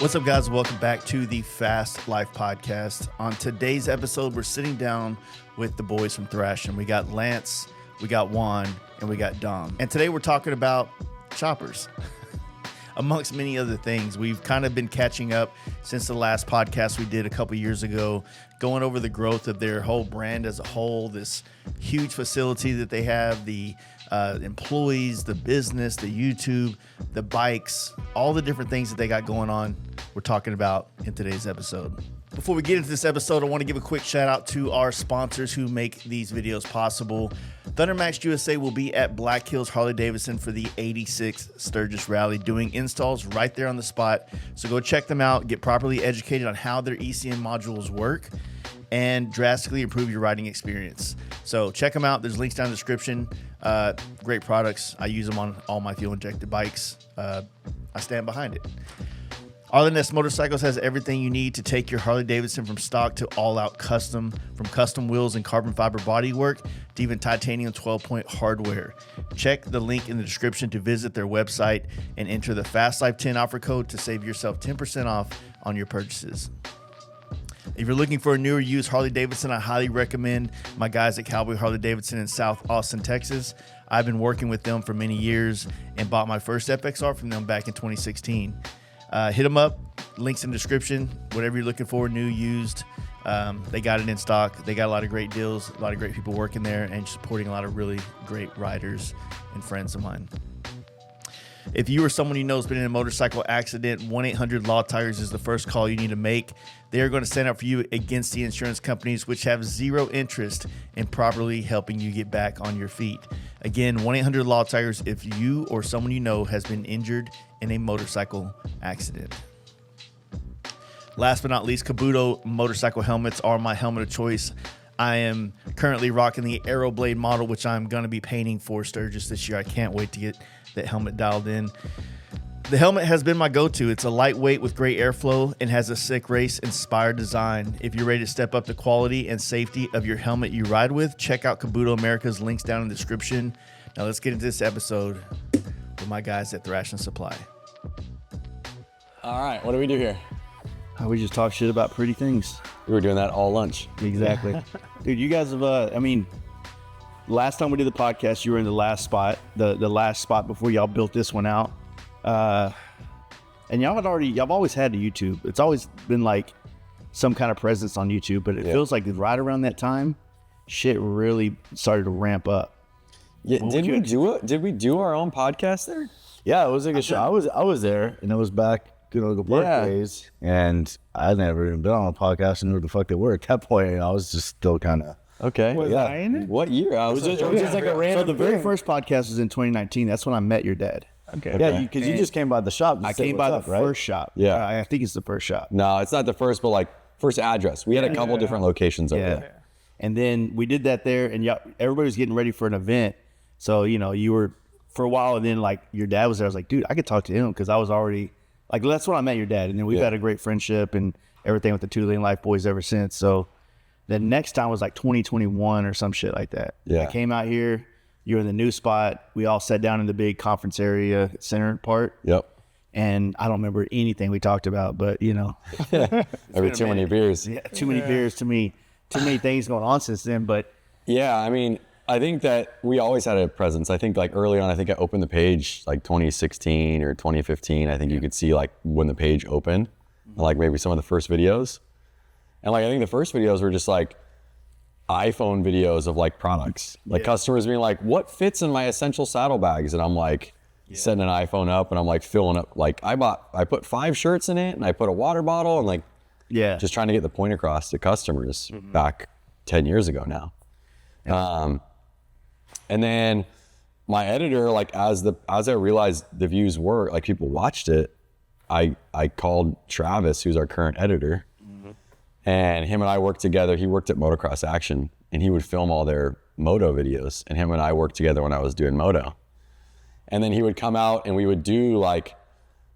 What's up, guys? Welcome back to the Fast Life Podcast. On today's episode, we're sitting down with the boys from Thrashin. We got Lance, we got Juan, and we got Dom. And today we're talking about choppers, amongst many other things. We've kind of been catching up since the last podcast we did a couple years ago, going over the growth of their whole brand as a whole, this huge facility that they have, the employees, the business, the YouTube, the bikes, all the different things that they got going on. We're talking about in today's episode. Before we get into this episode, I want to give a quick shout out to our sponsors who make these videos possible. Thundermax USA will be at Black Hills Harley-Davidson for the 86th Sturgis Rally, doing installs right there on the spot. So go check them out, get properly educated on how their ECM modules work, and drastically improve your riding experience. So check them out. There's links down in the description. Great products. I use them on all my fuel-injected bikes. I stand behind it. Arlen-S Motorcycles has everything you need to take your Harley-Davidson from stock to all-out custom, from custom wheels and carbon fiber bodywork to even titanium 12-point hardware. Check the link in the description to visit their website and enter the FastLife10 offer code to save yourself 10% off on your purchases. If you're looking for a new or used Harley-Davidson, I highly recommend my guys at Cowboy Harley-Davidson in South Austin, Texas. I've been working with them for many years and bought my first FXR from them back in 2016. Hit them up, links in the description, whatever you're looking for, new, used. They got it in stock. They got a lot of great deals, a lot of great people working there, and supporting a lot of really great riders and friends of mine. If you or someone you know has been in a motorcycle accident, 1-800-LAW-TIRES is the first call you need to make. They are going to stand up for you against the insurance companies, which have zero interest in properly helping you get back on your feet. Again, 1-800-LAW-TIRES if you or someone you know has been injured in a motorcycle accident. Last but not least, Kabuto motorcycle helmets are my helmet of choice. I am currently rocking the Aeroblade model, which I'm going to be painting for Sturgis this year. I can't wait to get that helmet dialed in. The helmet has been my go-to. It's a lightweight with great airflow and has a sick race-inspired design. If you're ready to step up the quality and safety of your helmet you ride with, check out Kabuto America's links down in the description. Now let's get into this episode with my guys at Thrashin Supply. All right, what do we do here? We just talk shit about pretty things. We were doing that all lunch. Exactly. Dude, you guys have, last time we did the podcast, you were in the last spot, the last spot before y'all built this one out. And y'all always had a YouTube. It's always been like some kind of presence on YouTube, but it feels like right around that time, shit really started to ramp up. Yeah, did we do our own podcast there? Yeah, it was like a show. I was there, and it was back Good Old Park days, and I'd never even been on a podcast and knew what the fuck they were. At that point, I was just still kind of okay. What year? It was just like a random. So the very first podcast was in 2019. That's when I met your dad. Okay. Yeah, because you just came by the shop. I came by the first shop. Yeah, I think it's the first shop. No, it's not the first, but like first address. We had a couple different locations over there. And then we did that there, and everybody was getting ready for an event. So you were for a while, and then like your dad was there. I was like, dude, I could talk to him because I was already like, that's when I met your dad, and then we've had a great friendship and everything with the Two Lane Life Boys ever since. So the next time was like 2021 or some shit like that. Yeah, I came out here. You were in the new spot. We all sat down in the big conference area center part. Yep. And I don't remember anything we talked about, but every too many beers. Yeah, too many beers. Too many things going on since then. But yeah, I mean, I think that we always had a presence. I think like early on, I think I opened the page like 2016 or 2015. I think you could see like when the page opened, like maybe some of the first videos. And like, I think the first videos were just like iPhone videos of like products, like customers being like, what fits in my essential saddlebags? And I'm like setting an iPhone up and I'm like filling up, like I put 5 shirts in it and I put a water bottle and like, just trying to get the point across to customers back 10 years ago now. And then my editor, like as I realized the views were, like people watched it, I called Travis, who's our current editor, and him and I worked together. He worked at Motocross Action, and he would film all their moto videos, and him and I worked together when I was doing moto. And then he would come out and we would do like,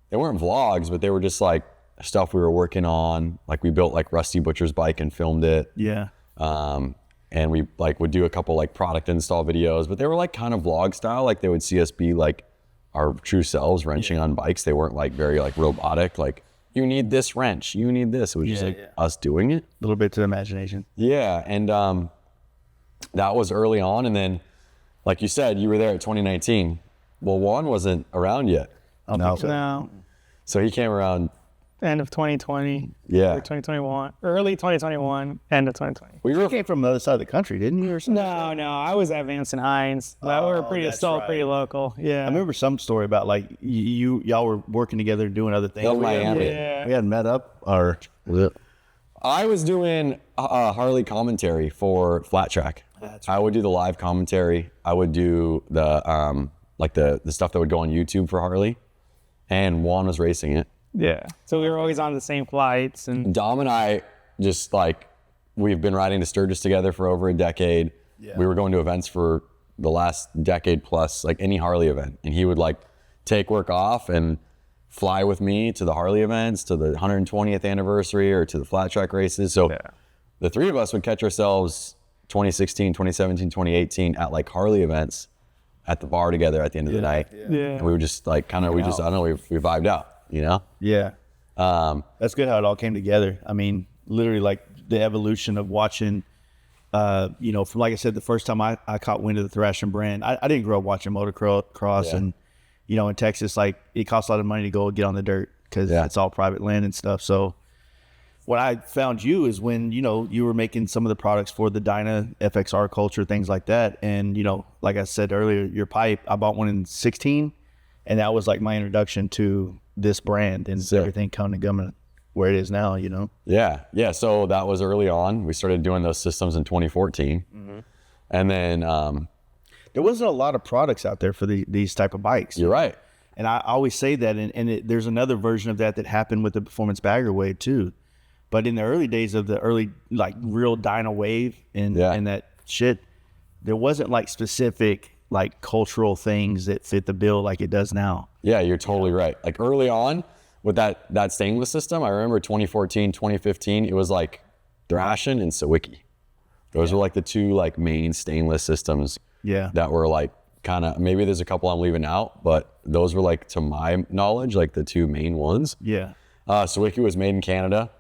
they weren't vlogs, but they were just like stuff we were working on. Like we built like Rusty Butcher's bike and filmed it. Yeah. And we like would do a couple like product install videos, but they were like kind of vlog style. Like they would see us be like our true selves wrenching on bikes. They weren't like very like robotic. Like you need this wrench, you need this. It was just like us doing it. A little bit to the imagination. Yeah, and that was early on. And then, like you said, you were there at 2019. Well, Juan wasn't around yet. No. So he came around. End of 2020. Yeah. Or 2021. Early 2021. End of 2020. You came from the other side of the country, didn't you? Or something? No. I was at Vance and Hines. We were pretty local. Yeah. I remember some story about like y'all were working together doing other things. Oh, Miami. Yeah. We hadn't met up, or was it? I was doing Harley commentary for Flat Track. I would do the live commentary. I would do the like the stuff that would go on YouTube for Harley, and Juan was racing it. Yeah. So we were always on the same flights, and Dom and I just like, we've been riding to Sturgis together for over a decade. Yeah. We were going to events for the last decade plus, like any Harley event, and he would like take work off and fly with me to the Harley events, to the 120th anniversary or to the flat track races. So the three of us would catch ourselves 2016, 2017, 2018 at like Harley events at the bar together at the end of the night. And we would just like kind of, we vibed out, you know? Yeah. That's good how it all came together. I mean, literally like the evolution of watching, you know, from, like I said, the first time I caught wind of the Thrashin brand, I didn't grow up watching motocross and, you know, in Texas, like it costs a lot of money to go get on the dirt because it's all private land and stuff. So what I found you is when, you know, you were making some of the products for the Dyna FXR culture, things like that. And, you know, like I said earlier, your pipe, I bought one in 16 and that was like my introduction to this brand and everything coming where it is now, you know? Yeah. So that was early on. We started doing those systems in 2014. And then, there wasn't a lot of products out there for these type of bikes. You're right. And I always say that, and there's another version of that happened with the Performance Bagger Wave too. But in the early days of the early, like real Dyna Wave and that shit, there wasn't like specific like cultural things that fit the bill like it does now. Yeah, you're totally right. Like early on with that stainless system, I remember 2014, 2015, it was like Thrashin and Sawicki. Those were like the two like main stainless systems that were like kind of, maybe there's a couple I'm leaving out, but those were like, to my knowledge, like the two main ones. Yeah. Sawicki was made in Canada.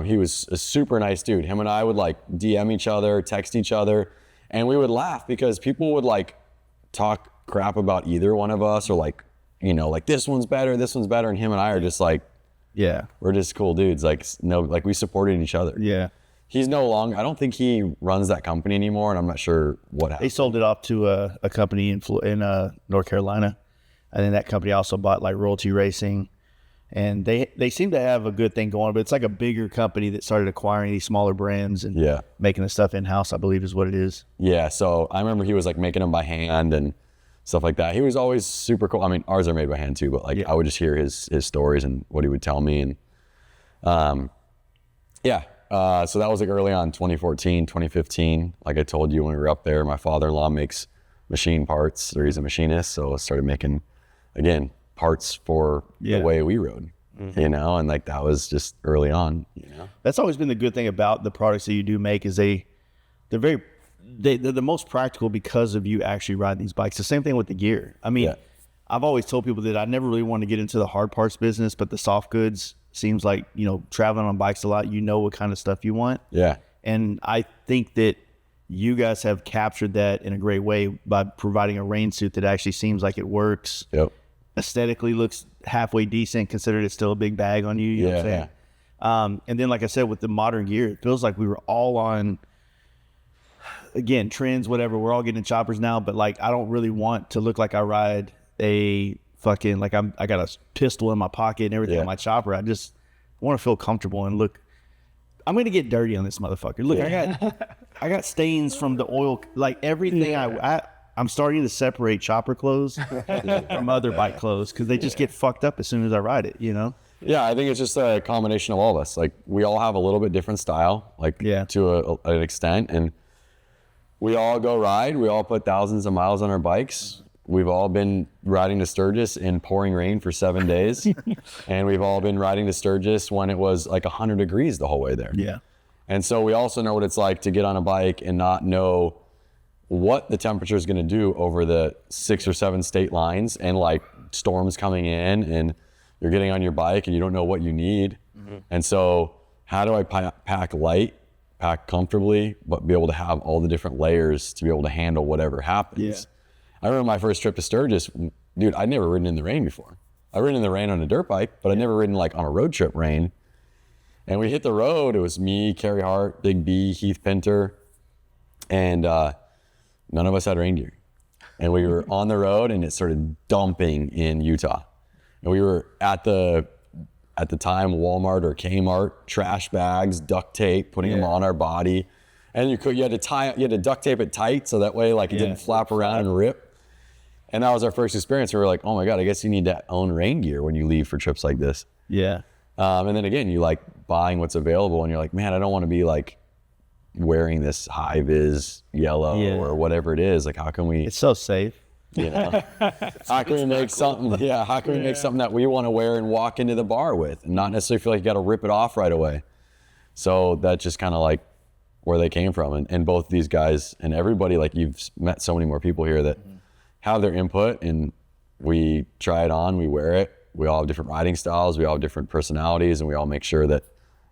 He was a super nice dude. Him and I would like DM each other, text each other, and we would laugh because people would like talk crap about either one of us or like, you know, like this one's better. And him and I are just like, we're just cool dudes. Like, no, like we supported each other. Yeah. He's no longer, I don't think he runs that company anymore, and I'm not sure what happened. They sold it off to a company in North Carolina. And then that company also bought like Royalty Racing. And they seem to have a good thing going, but it's like a bigger company that started acquiring these smaller brands and making the stuff in-house, I believe is what it is. Yeah, so I remember he was like making them by hand and stuff like that. He was always super cool. I mean, ours are made by hand too, but like I would just hear his stories and what he would tell me. And so that was like early on, 2014, 2015. Like I told you when we were up there, my father-in-law makes machine parts, or he's a machinist, so I started making, again, parts for the way we rode, you know, and like that was just early on, you know. That's always been the good thing about the products that you do make is they're the most practical because of you actually riding these bikes. The same thing with the gear. I mean, I've always told people that I never really wanted to get into the hard parts business, but the soft goods seems like, you know, traveling on bikes a lot, you know what kind of stuff you want. Yeah. And I think that you guys have captured that in a great way by providing a rain suit that actually seems like it works. Yep. Aesthetically looks halfway decent, considered it's still a big bag on you. You know what I'm saying? And then, like I said, with the modern gear, it feels like we were all on, again, trends, whatever. We're all getting choppers now, but like, I don't really want to look like I ride a fucking, like I got a pistol in my pocket and everything on my chopper. I just want to feel comfortable and look. I'm going to get dirty on this motherfucker. Look, I got stains from the oil, like everything. I'm starting to separate chopper clothes from other bike clothes because they just get fucked up as soon as I ride it, you know? Yeah, I think it's just a combination of all of us. Like, we all have a little bit different style, like to an extent, and we all go ride. We all put thousands of miles on our bikes. We've all been riding to Sturgis in pouring rain for 7 days, and we've all been riding to Sturgis when it was like 100 degrees the whole way there. Yeah. And so we also know what it's like to get on a bike and not know what the temperature is going to do over the 6 or 7 state lines, and like storms coming in and you're getting on your bike and you don't know what you need. And so how do I pack light, pack comfortably, but be able to have all the different layers to be able to handle whatever happens? Yeah. I remember my first trip to Sturgis, dude, I'd never ridden in the rain before. I'd ridden in the rain on a dirt bike, but I'd never ridden like on a road trip rain. And we hit the road. It was me, Kerry Hart, Big B, Heath Pinter, and none of us had rain gear. And we were on the road and it started dumping in Utah. And we were at the time, Walmart or Kmart, trash bags, duct tape, putting them on our body. And you had to duct tape it tight so that way like it didn't flap around and rip. And that was our first experience. We were like, oh my God, I guess you need to own rain gear when you leave for trips like this. Yeah. And then again, you like buying what's available and you're like, man, I don't want to be like wearing this high vis yellow or whatever it is. Like, how can we? It's so safe. You know, how can we make something? Yeah, how can we make something that we want to wear and walk into the bar with, and not necessarily feel like you got to rip it off right away? So that's just kind of like where they came from, and both of these guys and everybody, like you've met so many more people here that have their input, and we try it on, we wear it. We all have different riding styles, we all have different personalities, and we all make sure that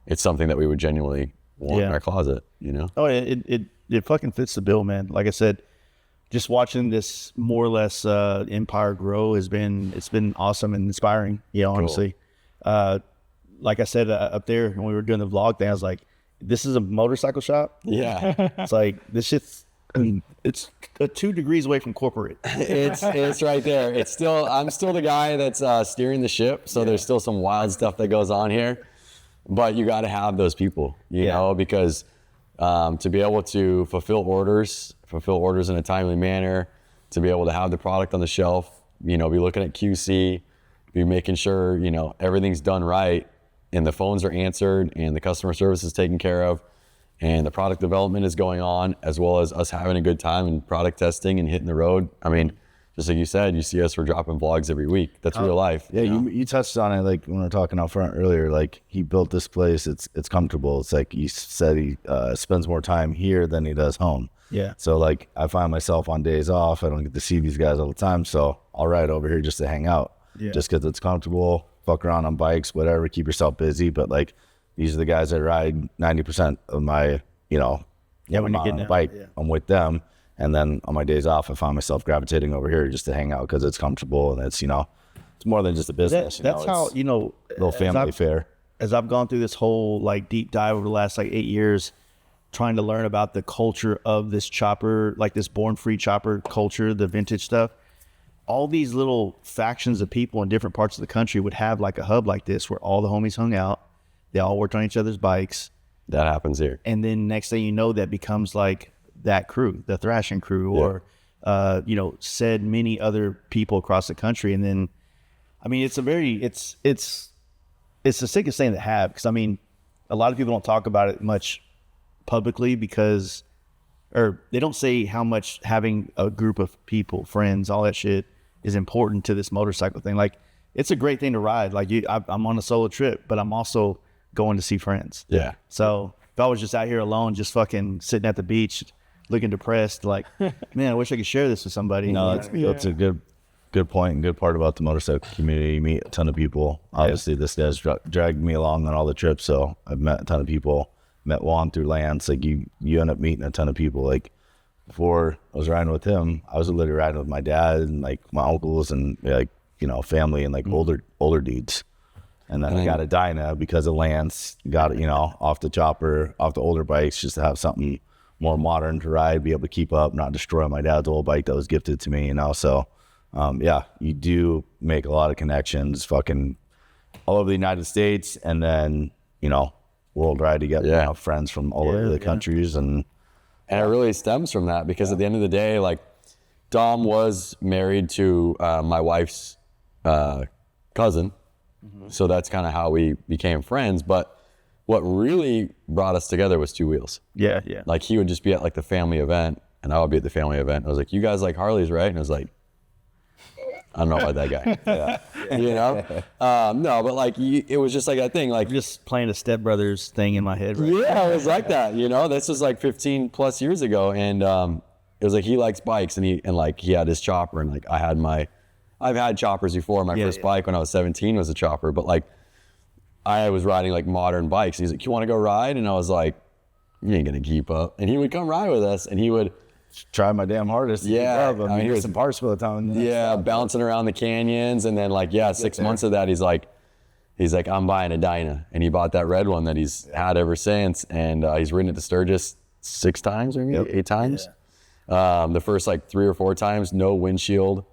it's something that we would genuinely want in our closet. You know? Oh, it fucking fits the bill, man. Like I said, just watching this more or less empire grow it's been awesome and inspiring. Yeah, honestly. Like I said up there when we were doing the vlog thing, I was like, "This is a motorcycle shop." Yeah, it's like this shit's. I mean, it's 2 degrees away from corporate. It's right there. I'm still the guy that's steering the ship. So there's still some wild stuff that goes on here, but you got to have those people, you know, because to be able to fulfill orders in a timely manner, to be able to have the product on the shelf, you know, be looking at QC, be making sure, you know, everything's done right and the phones are answered and the customer service is taken care of and the product development is going on, as well as us having a good time and product testing and hitting the road. I mean, just like you said, you see us, we're dropping vlogs every week. That's real life. Yeah, you touched on it, like when we were talking out front earlier, like he built this place, it's comfortable. It's like you said, he spends more time here than he does home. Yeah. So like I find myself on days off, I don't get to see these guys all the time, so I'll ride over here just to hang out. Yeah. Just because it's comfortable, fuck around on bikes, whatever, keep yourself busy. But like these are the guys that ride 90% of my, you know, when you get on a bike, I'm with them. And then on my days off, I find myself gravitating over here just to hang out because it's comfortable and it's, you know, it's more than just a business. That's how, you know, a little family fare. As I've gone through this whole like deep dive over the last like 8 years, trying to learn about the culture of this chopper, like this Born Free chopper culture, the vintage stuff. All these little factions of people in different parts of the country would have like a hub like this where all the homies hung out. They all worked on each other's bikes. That happens here. And then next thing you know, that becomes like that crew, the Thrashin crew, or, you know, said many other people across the country. And then, I mean, it's the sickest thing to have. Cause I mean, a lot of people don't talk about it much publicly because, or they don't say how much having a group of people, friends, all that shit is important to this motorcycle thing. Like it's a great thing to ride. Like I'm on a solo trip, but I'm also going to see friends. Yeah. So if I was just out here alone, just fucking sitting at the beach, looking depressed, like, man, I wish I could share this with somebody. No, that's a good point and good part about the motorcycle community. You meet a ton of people. Obviously, this guy's dragged me along on all the trips, so I've met a ton of people. Met Juan through Lance. Like you end up meeting a ton of people. Like before I was riding with him, I was literally riding with my dad and like my uncles and like, you know, family and like older dudes. And then I got a Dyna because of Lance. Got it, you know, off the chopper, off the older bikes, just to have something more modern to ride, be able to keep up, not destroy my dad's old bike that was gifted to me, you know. So, yeah, you do make a lot of connections, fucking all over the United States, and then, you know, worldwide to get you know, friends from all over the countries. And it really stems from that because at the end of the day, like Dom was married to my wife's cousin. So that's kind of how we became friends. But what really brought us together was Two Wheels. Yeah, yeah. Like he would just be at like the family event and I would be at the family event. I was like, you guys like Harleys, right? And I was like, I don't know about that guy. You know? No, but like it was just like that thing. Like just playing a Step Brothers thing in my head. Right? Yeah, it was like that. You know, this was like 15 plus years ago. And it was like he likes bikes and he had his chopper and like I had my I've had choppers before. My first bike when I was 17 was a chopper, but like I was riding like modern bikes. He's like, you want to go ride? And I was like, you ain't gonna keep up. And he would come ride with us, and he would try my damn hardest. Yeah, I mean, he was some parts for the time. Bouncing around the canyons, and then like 6 months of that, he's like, I'm buying a Dyna, and he bought that red one that he's had ever since, and he's ridden it to Sturgis 6 times, maybe 8 times. The first like 3 or 4 times, no windshield.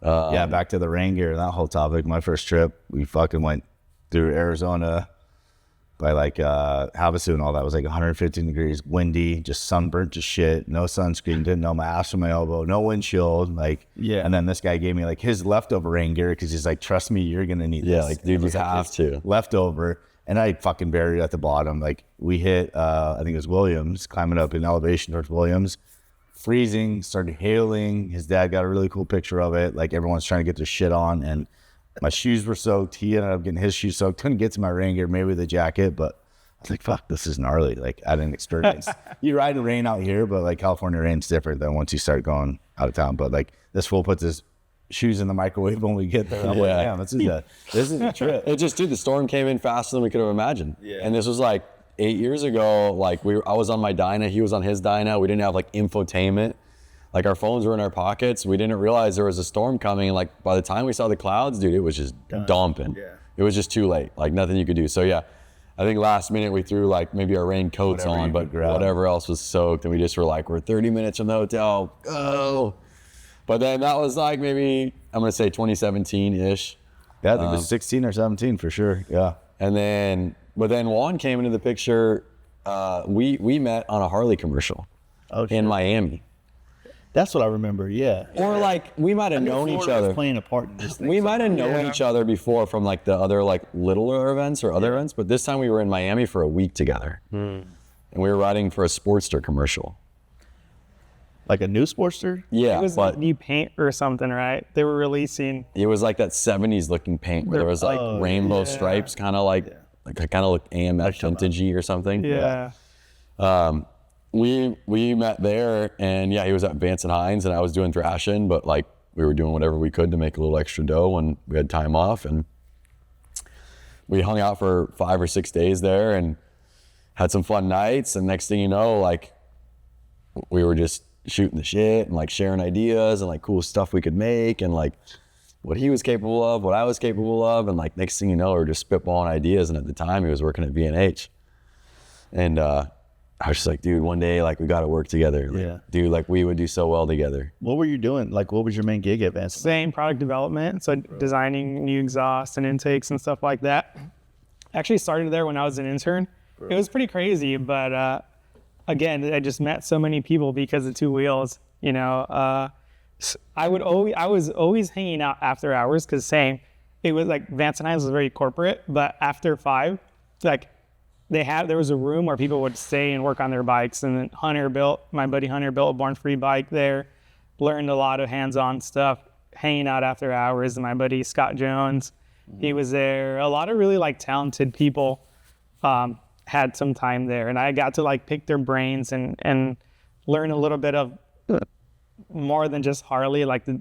Back to the rain gear, that whole topic. My first trip, we fucking went through Arizona by like Havasu and all that. It was like 115 degrees, windy, just sunburnt to shit, no sunscreen, didn't know my ass from my elbow, no windshield, like and then this guy gave me like his leftover rain gear because he's like, trust me, you're gonna need this. Like dude, you have to. Leftover, and I fucking buried at the bottom. Like we hit I think it was Williams, climbing up in elevation towards Williams, freezing, started hailing. His dad got a really cool picture of it, like everyone's trying to get their shit on, and my shoes were soaked. He ended up getting his shoes soaked. Couldn't get to my rain gear, maybe the jacket, but I was like, fuck, this is gnarly. Like, I didn't experience. You ride the rain out here, but like California rain's different than once you start going out of town. But like this fool puts his shoes in the microwave when we get there. I'm like, damn, this is a trip. It just, dude, the storm came in faster than we could have imagined. And this was like 8 years ago. Like I was on my Dyna, he was on his Dyna. We didn't have like infotainment. Like our phones were in our pockets. We didn't realize there was a storm coming. And like by the time we saw the clouds, dude, it was just dumping. It was just too late. Like nothing you could do. So yeah, I think last minute we threw like maybe our rain coats on, but whatever else was soaked. And we just were like, we're 30 minutes from the hotel. Go. But then that was like maybe, I'm going to say 2017-ish. Yeah, I think it was 16 or 17 for sure. Yeah. And then, but then Juan came into the picture. We met on a Harley commercial in Miami. That's what I remember, yeah. Or like we might have known each other. Playing a part in this thing. We might have known each other before from like the other like littler events or other events, but this time we were in Miami for a week together. And we were riding for a Sportster commercial. Like a new Sportster? Yeah. It was like new paint or something, right? They were releasing. It was like that 70s looking paint where there was like rainbow stripes, kind of like kind of looked AMF vintagey or something. Yeah. We met there, and he was at Vance and Hines, and I was doing Thrashin, but like we were doing whatever we could to make a little extra dough when we had time off, and we hung out for 5 or 6 days there and had some fun nights. And next thing you know, like we were just shooting the shit and like sharing ideas and like cool stuff we could make and like what he was capable of, what I was capable of, and like next thing you know, we were just spitballing ideas. And at the time, he was working at B&H, and I was just like, dude, one day, like, we got to work together. Like, dude, like, we would do so well together. What were you doing? Like, what was your main gig at Vance? Same, product development. So designing new exhausts and intakes and stuff like that. Actually started there when I was an intern. It was pretty crazy, but again, I just met so many people because of two wheels. You know, I was always hanging out after hours because it was like Vance and Hines was very corporate, but after 5, like, there was a room where people would stay and work on their bikes, and then my buddy Hunter built a Born Free bike there, learned a lot of hands-on stuff, hanging out after hours. And my buddy Scott Jones, he was there. A lot of really like talented people had some time there, and I got to like pick their brains and learn a little bit of more than just Harley, like the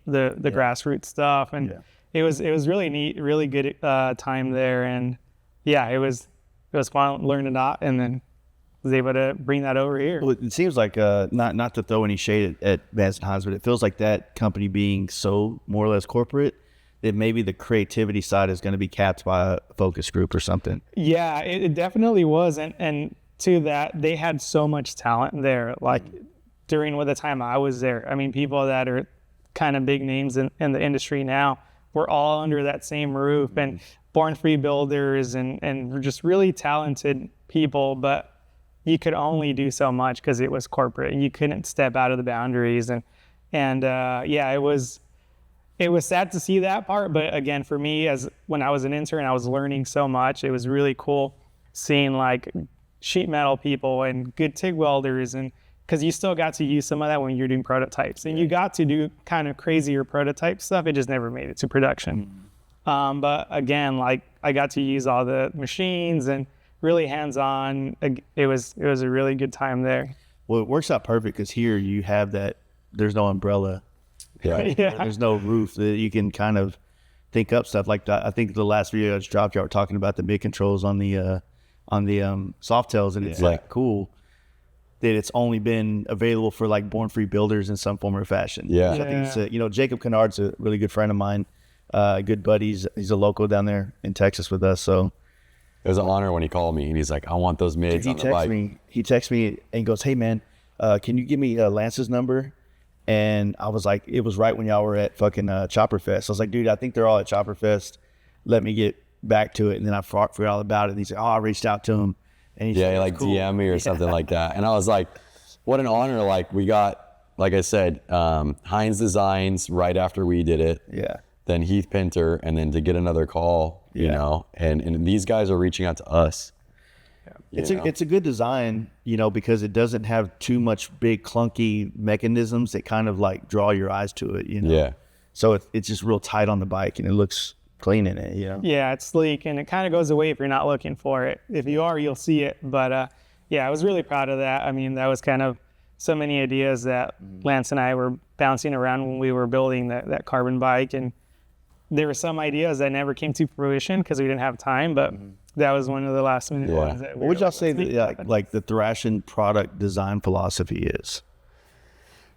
grassroots stuff. And it was really neat, really good time there. And it was fun, learned a lot, and then was able to bring that over here. Well, it seems like not to throw any shade at Vance and Hines, but it feels like that company being so more or less corporate, that maybe the creativity side is going to be capped by a focus group or something. Yeah, it definitely was, and to that, they had so much talent there. Like during the time I was there, I mean, people that are kind of big names in the industry now were all under that same roof, and Born Free builders and just really talented people, but you could only do so much because it was corporate and you couldn't step out of the boundaries. And it was sad to see that part. But again, for me, as when I was an intern, I was learning so much. It was really cool seeing like sheet metal people and good TIG welders, and because you still got to use some of that when you're doing prototypes, and you got to do kind of crazier prototype stuff. It just never made it to production. But again, like I got to use all the machines and really hands-on. It was a really good time there. Well, it works out perfect because here you have that, there's no umbrella Yeah. Yeah. There's no roof that you can kind of think up stuff like that. I think the last video I just dropped, y'all were talking about the mid controls on the Softails, and it's like cool that it's only been available for like Born Free builders in some form or fashion. Yeah. So I think it's Jacob Kennard's a really good friend of mine, good buddy. He's a local down there in Texas with us. So It was an honor when he called me and he's like, I want those mids on the bike. He texts me and goes, "Hey man, can you give me Lance's number?" And I was like, it was right when y'all were at fucking Chopper Fest. I was like, dude, I think they're all at Chopper Fest. Let me get back to it. And then I forgot all about it. And he said, I reached out to him. And he said, he like cool. DM me or something like that. And I was like, what an honor. Like we got, like I said, Heinz Designs right after we did it. Yeah. Then Heath Pinter, and then to get another call, you know, and these guys are reaching out to us. It's a good design, because it doesn't have too much big clunky mechanisms that kind of like draw your eyes to it, Yeah. So it's just real tight on the bike and it looks clean in it, Yeah, it's sleek and it kind of goes away if you're not looking for it. If you are, you'll see it. But I was really proud of that. I mean, that was kind of so many ideas that Lance and I were bouncing around when we were building that carbon bike. And there were some ideas that never came to fruition because we didn't have time, but that was one of the last minute ones. That What would y'all say like the Thrashin product design philosophy is?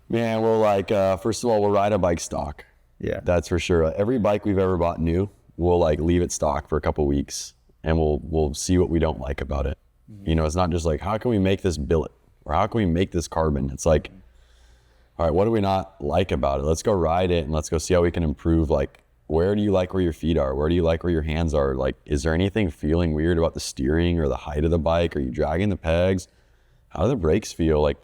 Man, well, first of all, we'll ride a bike stock. Yeah. That's for sure. Every bike we've ever bought new, we'll like leave it stock for a couple weeks and we'll see what we don't like about it. It's not just like, how can we make this billet or how can we make this carbon? It's like, all right, what do we not like about it? Let's go ride it and let's go see how we can improve. Like, where do you like where your feet are? Where do you like where your hands are? Like, is there anything feeling weird about the steering or the height of the bike? Are you dragging the pegs? How do the brakes feel? Like,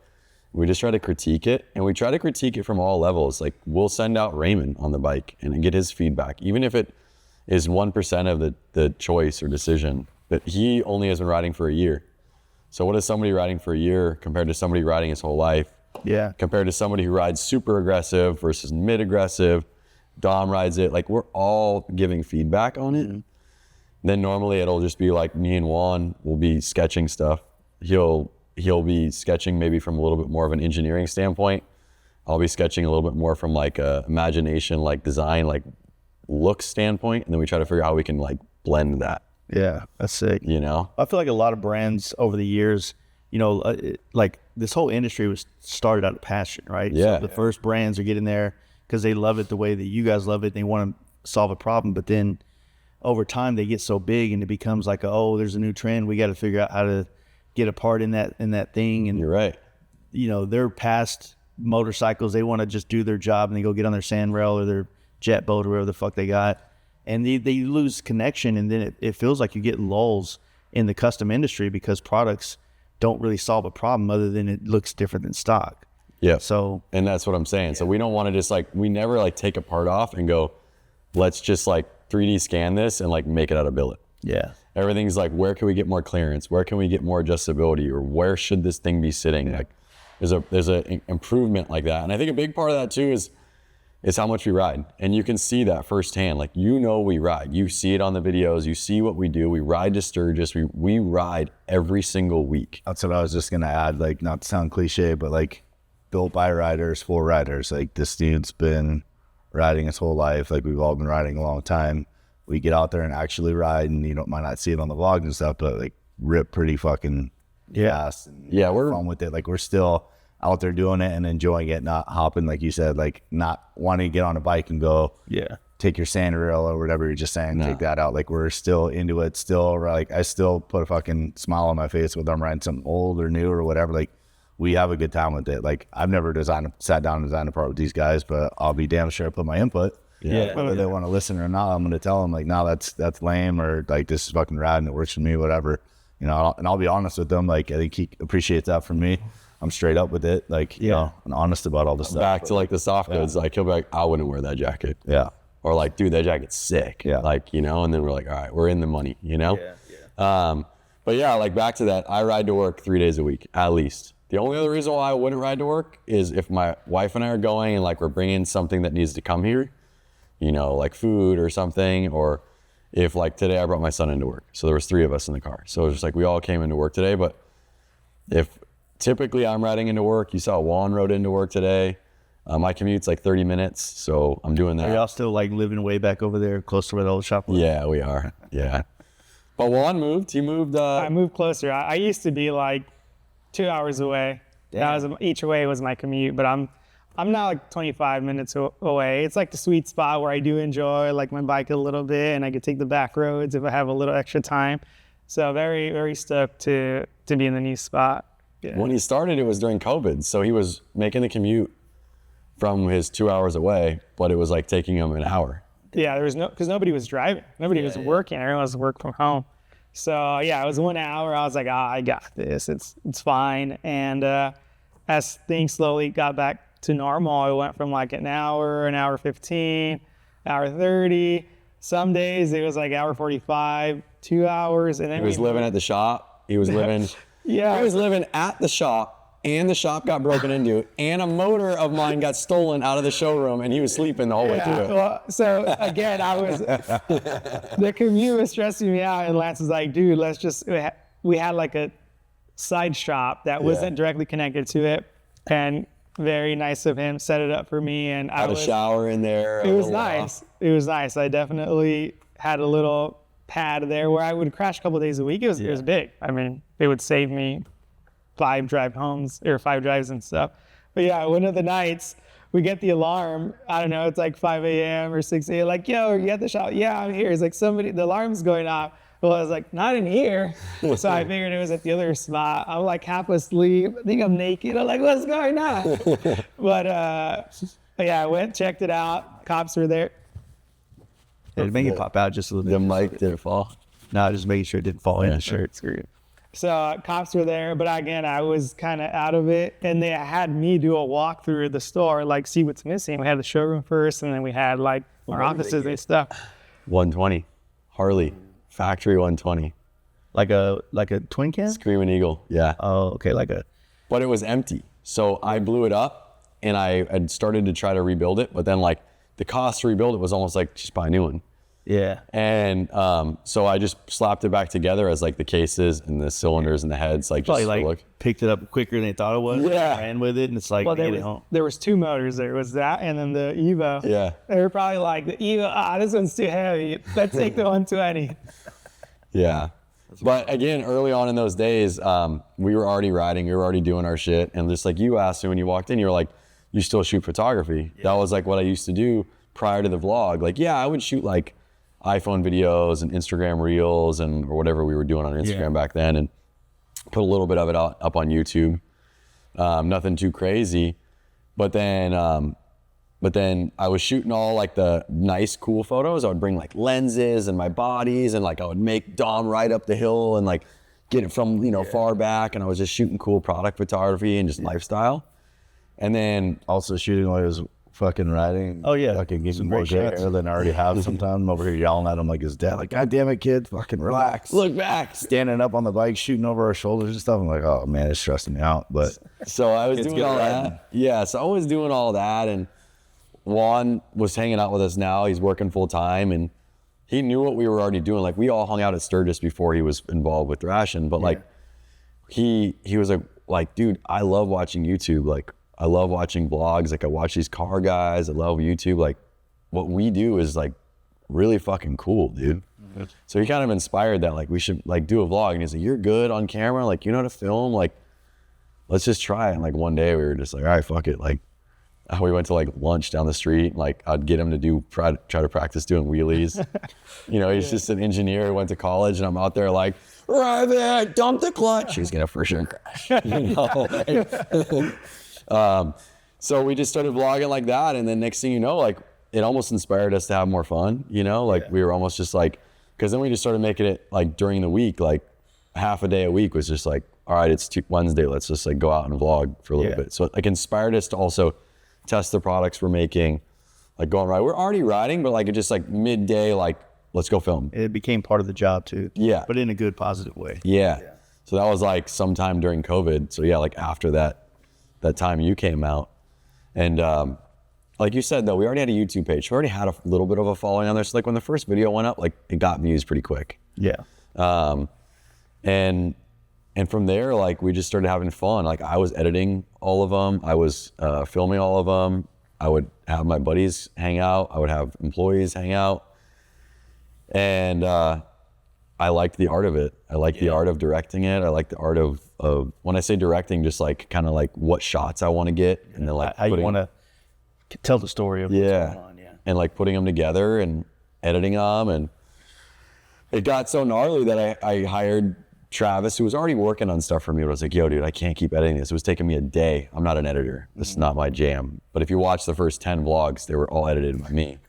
we just try to critique it, and we try to critique it from all levels. Like, we'll send out Raymond on the bike and get his feedback, even if it is 1% of the choice or decision. But he only has been riding for a year. So what is somebody riding for a year compared to somebody riding his whole life? Yeah. Compared to somebody who rides super aggressive versus mid-aggressive. Dom rides it. Like, we're all giving feedback on it. Then normally it'll just be like me and Juan will be sketching stuff. He'll be sketching maybe from a little bit more of an engineering standpoint. I'll be sketching a little bit more from like a imagination, like design, like look standpoint. And then we try to figure out how we can like blend that. Yeah, that's sick. I feel like a lot of brands over the years, like this whole industry was started out of passion, right? Yeah. So the first brands are getting there because they love it the way that you guys love it. They want to solve a problem, but then over time they get so big and it becomes like, there's a new trend. We got to figure out how to get a part in that thing. And You're right. They're past motorcycles. They want to just do their job and they go get on their sand rail or their jet boat or whatever the fuck they got. And they lose connection. And then it feels like you get lulls in the custom industry because products don't really solve a problem other than it looks different than stock. Yeah. And that's what I'm saying. So we don't want to just like, we never like take a part off and go, let's just like 3D scan this and like make it out of billet. Yeah. Everything's like, where can we get more clearance? Where can we get more adjustability? Or where should this thing be sitting? Like there's a improvement like that. And I think a big part of that too is how much we ride. And you can see that firsthand. Like, we ride. You see it on the videos. You see what we do. We ride to Sturgis. We ride every single week. That's what I was just going to add, like, not to sound cliche, but like built by riders for riders. Like, this dude's been riding his whole life. Like, we've all been riding a long time. We get out there and actually ride, and might not see it on the vlogs and stuff, but like rip pretty fucking fast. And we're fun with it. Like, we're still out there doing it and enjoying it, not hopping, like you said, like not wanting to get on a bike and go, take your sand rail or whatever you're just saying, take that out. Like, we're still into it. Still, like, I still put a fucking smile on my face with them riding something old or new or whatever. Like, we have a good time with it. Like, I've never sat down and designed a part with these guys, but I'll be damn sure I put my input. Whether they want to listen or not, I'm going to tell them, like, no, that's lame, or like, this is fucking rad and it works for me, whatever. And I'll be honest with them. Like, I think he appreciates that from me. I'm straight up with it, like, and honest about all this stuff. Back to like the soft goods, like he'll be like, I wouldn't wear that jacket. Yeah. Or like, dude, that jacket's sick. Yeah. Like, and then we're like, all right, we're in the money, But yeah, like back to that, I ride to work 3 days a week, at least. The only other reason why I wouldn't ride to work is if my wife and I are going and like we're bringing something that needs to come here, like food or something, or if like today I brought my son into work. So there was 3 of us in the car. So it was just like, we all came into work today. But if typically I'm riding into work, you saw Juan rode into work today. My commute's like 30 minutes, so I'm doing that. Are y'all still like living way back over there, close to where the old shop was? Yeah, we are. Yeah. But Juan moved. He moved. I moved closer. I used to be like 2 hours away. That was each way was my commute, but I'm now like 25 minutes away. It's like the sweet spot where I do enjoy like my bike a little bit, and I could take the back roads if I have a little extra time. So very, very stoked to be in the new spot. Yeah. When he started, it was during COVID, so he was making the commute from his 2 hours away, but it was like taking him an hour. Yeah, there was because nobody was driving. Nobody was working. Everyone was work from home. So yeah, it was 1 hour. I was like, I got this. It's fine. And as things slowly got back to normal, it went from like an hour 15, hour 30. Some days it was like hour 45, 2 hours. And then He was living at the shop. He was living. Yeah. I was living at the shop, and the shop got broken into, and a motor of mine got stolen out of the showroom, and he was sleeping the whole way through it. Well, so again, the commute was stressing me out, and Lance was like, dude, we had like a side shop that wasn't directly connected to it, and very nice of him, set it up for me, and Had a shower in there. It was nice. It was nice. I definitely had a little pad there where I would crash a couple days a week. It was big. I mean, it would save me 5 drives and stuff. But yeah, one of the nights we get the alarm. I don't know, it's like 5 a.m. or 6 a.m. Like, yo, are you at the shop? Yeah, I'm here. It's like the alarm's going off. Well, I was like, not in here. So I figured it was at the other spot. I'm like half asleep. I think I'm naked. I'm like, what's going on? But yeah, I went, checked it out. Cops were there. Yeah, to make it pop out just a little The bit. mic didn't fall. No, just making sure it didn't fall in the shirt. So cops were there, but again, I was kind of out of it. And they had me do a walk through the store, like see what's missing. We had the showroom first, and then we had like our offices and stuff. 120, Harley, factory 120, Like a twin cam? Screaming Eagle. Yeah. Oh, okay, But it was empty. So I blew it up, and I had started to try to rebuild it, but then like the cost to rebuild it was almost like just buy a new one. yeah. And so I just slapped it back together as like the cases and the cylinders and the heads, like Probably just like look. picked it up quicker than they thought it was. Yeah. Ran with it, and it's like, Well, get it home. there was 2 motors. There was that and then the Evo. Yeah. They were probably like, the Evo, this one's too heavy. Let's take the 120. Yeah. But again, early on in those days, we were already riding, we were already doing our shit. And just like you asked me when you walked in, you were like, you still shoot photography. Yeah. That was like what I used to do prior to the vlog. Like, yeah, I would shoot like iPhone videos and Instagram reels and or whatever we were doing on Instagram back then, and put a little bit of it up on YouTube. Nothing too crazy. But then I was shooting all like the nice, cool photos. I would bring like lenses and my bodies, and like I would make Dom ride up the hill and like get it from, far back. And I was just shooting cool product photography and just lifestyle. And then Also shooting while he was fucking riding. Oh, yeah. Fucking giving Some more great gray shots. hair than I already have sometimes. I'm over here yelling at him like his dad. Like, God damn it, kid. Fucking relax. look back. Standing up on the bike, shooting over our shoulders and stuff. I'm like, oh, man, it's stressing me out. But So I was Kids doing get all riding. that. Yeah, so I was doing all that, and Juan was hanging out with us now. He's working full time, and he knew what we were already doing. Like, we all hung out at Sturgis before he was involved with Thrashin, but like he was like, dude, I love watching YouTube. Like, I love watching vlogs. Like, I watch these car guys. I love YouTube. Like, what we do is like really fucking cool, dude. So he kind of inspired that, like, we should like do a vlog. And he's like, you're good on camera. Like, you know how to film. Like, let's just try it. And like one day we were just like, all right, fuck it. Like, we went to like lunch down the street. Like, I'd get him to try to practice doing wheelies. He's just an engineer who went to college, and I'm out there like, right there, dump the clutch. He's gonna for sure crash. So we just started vlogging like that, and then next thing you know, like, it almost inspired us to have more fun. We were almost just like, because then we just started making it like during the week, like half a day a week was just like, all right, it's Wednesday, let's just like go out and vlog for a little bit. So it like inspired us to also test the products we're making, like going ride. We're already riding, but like it just like midday, like, let's go film. it became part of the job too. Yeah. But in a good, positive way. Yeah. So that was like sometime during COVID. So yeah, like after that time you came out. And like you said though, we already had a YouTube page. We already had a little bit of a following on there. So like when the first video went up, like it got views pretty quick. Yeah. And from there, like we just started having fun. Like I was editing all of them. I was filming all of them. I would have my buddies hang out. I would have employees hang out. And I liked the art of it. I liked the art of directing it. I like the art of when I say directing, just like kind of like what shots I want to get, and then like how you want to tell the story of what's going on, and like putting them together and editing them. And it got so gnarly that I hired Travis, who was already working on stuff for me. But I was like, yo, dude, I can't keep editing this. It was taking me a day. I'm not an editor. This is not my jam. But if you watch the first 10 vlogs, they were all edited by me.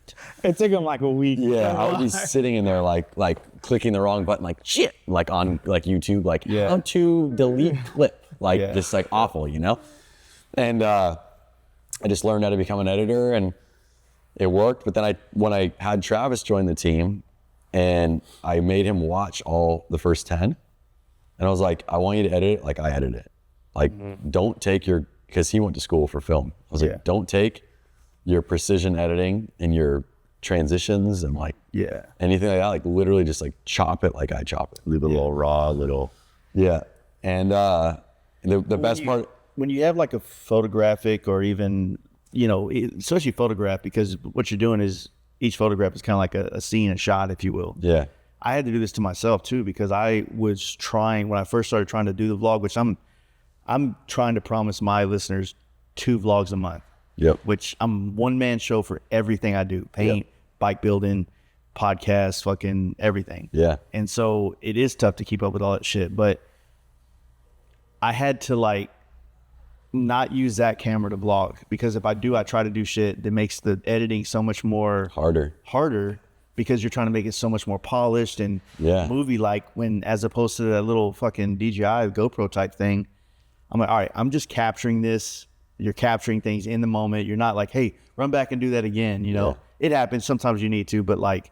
It took him like a week. Yeah, I would be sitting in there like clicking the wrong button, like shit, like on like YouTube, like how to delete clip, like just like awful, you know? And I just learned how to become an editor, and it worked. But then when I had Travis join the team, and I made him watch all the first 10, and I was like, I want you to edit it like I edited it. Like, don't take because he went to school for film. I was like, don't take your precision editing and your transitions and like anything like that. Like literally just like chop it like I chop it. Leave it a little raw, And the best part. When you have like a photographic or even, especially photograph, because what you're doing is each photograph is kind of like a scene, a shot, if you will. Yeah. I had to do this to myself too, because I was trying, when I first started trying to do the vlog, which I'm trying to promise my listeners 2 vlogs a month. Yep. Which I'm one-man show for everything I do. Paint, bike building, podcasts, fucking everything. Yeah. And so it is tough to keep up with all that shit. But I had to like not use that camera to vlog, because if I do, I try to do shit that makes the editing so much more harder, because you're trying to make it so much more polished and movie-like, when as opposed to that little fucking DJI GoPro type thing. I'm like, all right, I'm just capturing this. You're capturing things in the moment. You're not like, hey, run back and do that again. It happens. Sometimes you need to, but like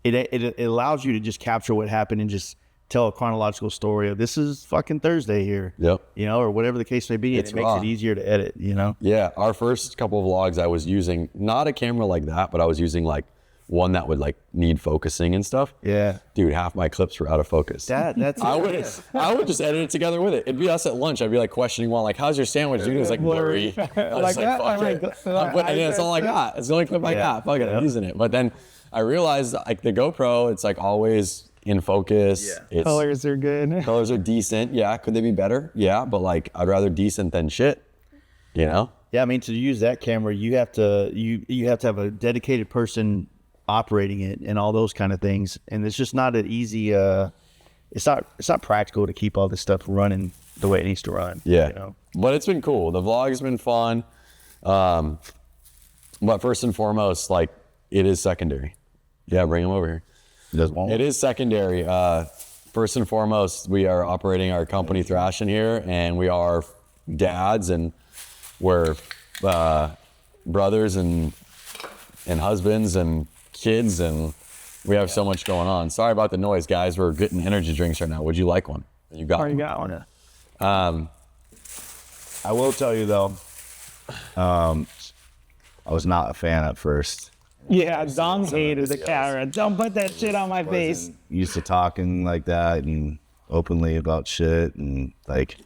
it allows you to just capture what happened and just tell a chronological story of this is fucking Thursday here. Yep. Or whatever the case may be. And it makes it easier to edit, Yeah. Our first couple of vlogs, I was using not a camera like that, but I was using like one that would like need focusing and stuff. Yeah. Dude, half my clips were out of focus. That's I would just edit it together with it. It'd be us at lunch. I'd be like questioning Juan, like, how's your sandwich? Dude, it was like blurry. I was like, fuck it. And that's all I got. It's the only clip I got. Fuck it, I'm using it. But then I realized like the GoPro, it's like always in focus. Yeah. Colors are good. Colors are decent. Yeah. Could they be better? Yeah. But like, I'd rather decent than shit, Yeah. I mean, to use that camera, you have to have a dedicated person operating it and all those kind of things, and it's just not an easy it's not practical to keep all this stuff running the way it needs to run. But it's been cool. The vlog's been fun, but first and foremost, like, it is secondary. Bring him over here. It is secondary. First and foremost, we are operating our company Thrashin here, and we are dads, and we're brothers and husbands and kids, and we have so much going on. Sorry about the noise, guys. We're getting energy drinks right now. Would you like one? You got one. You got one. I will tell you though, I was not a fan at first. Yeah, Dom hated the camera. Don't put that shit on my face. Used to talking like that and openly about shit, and like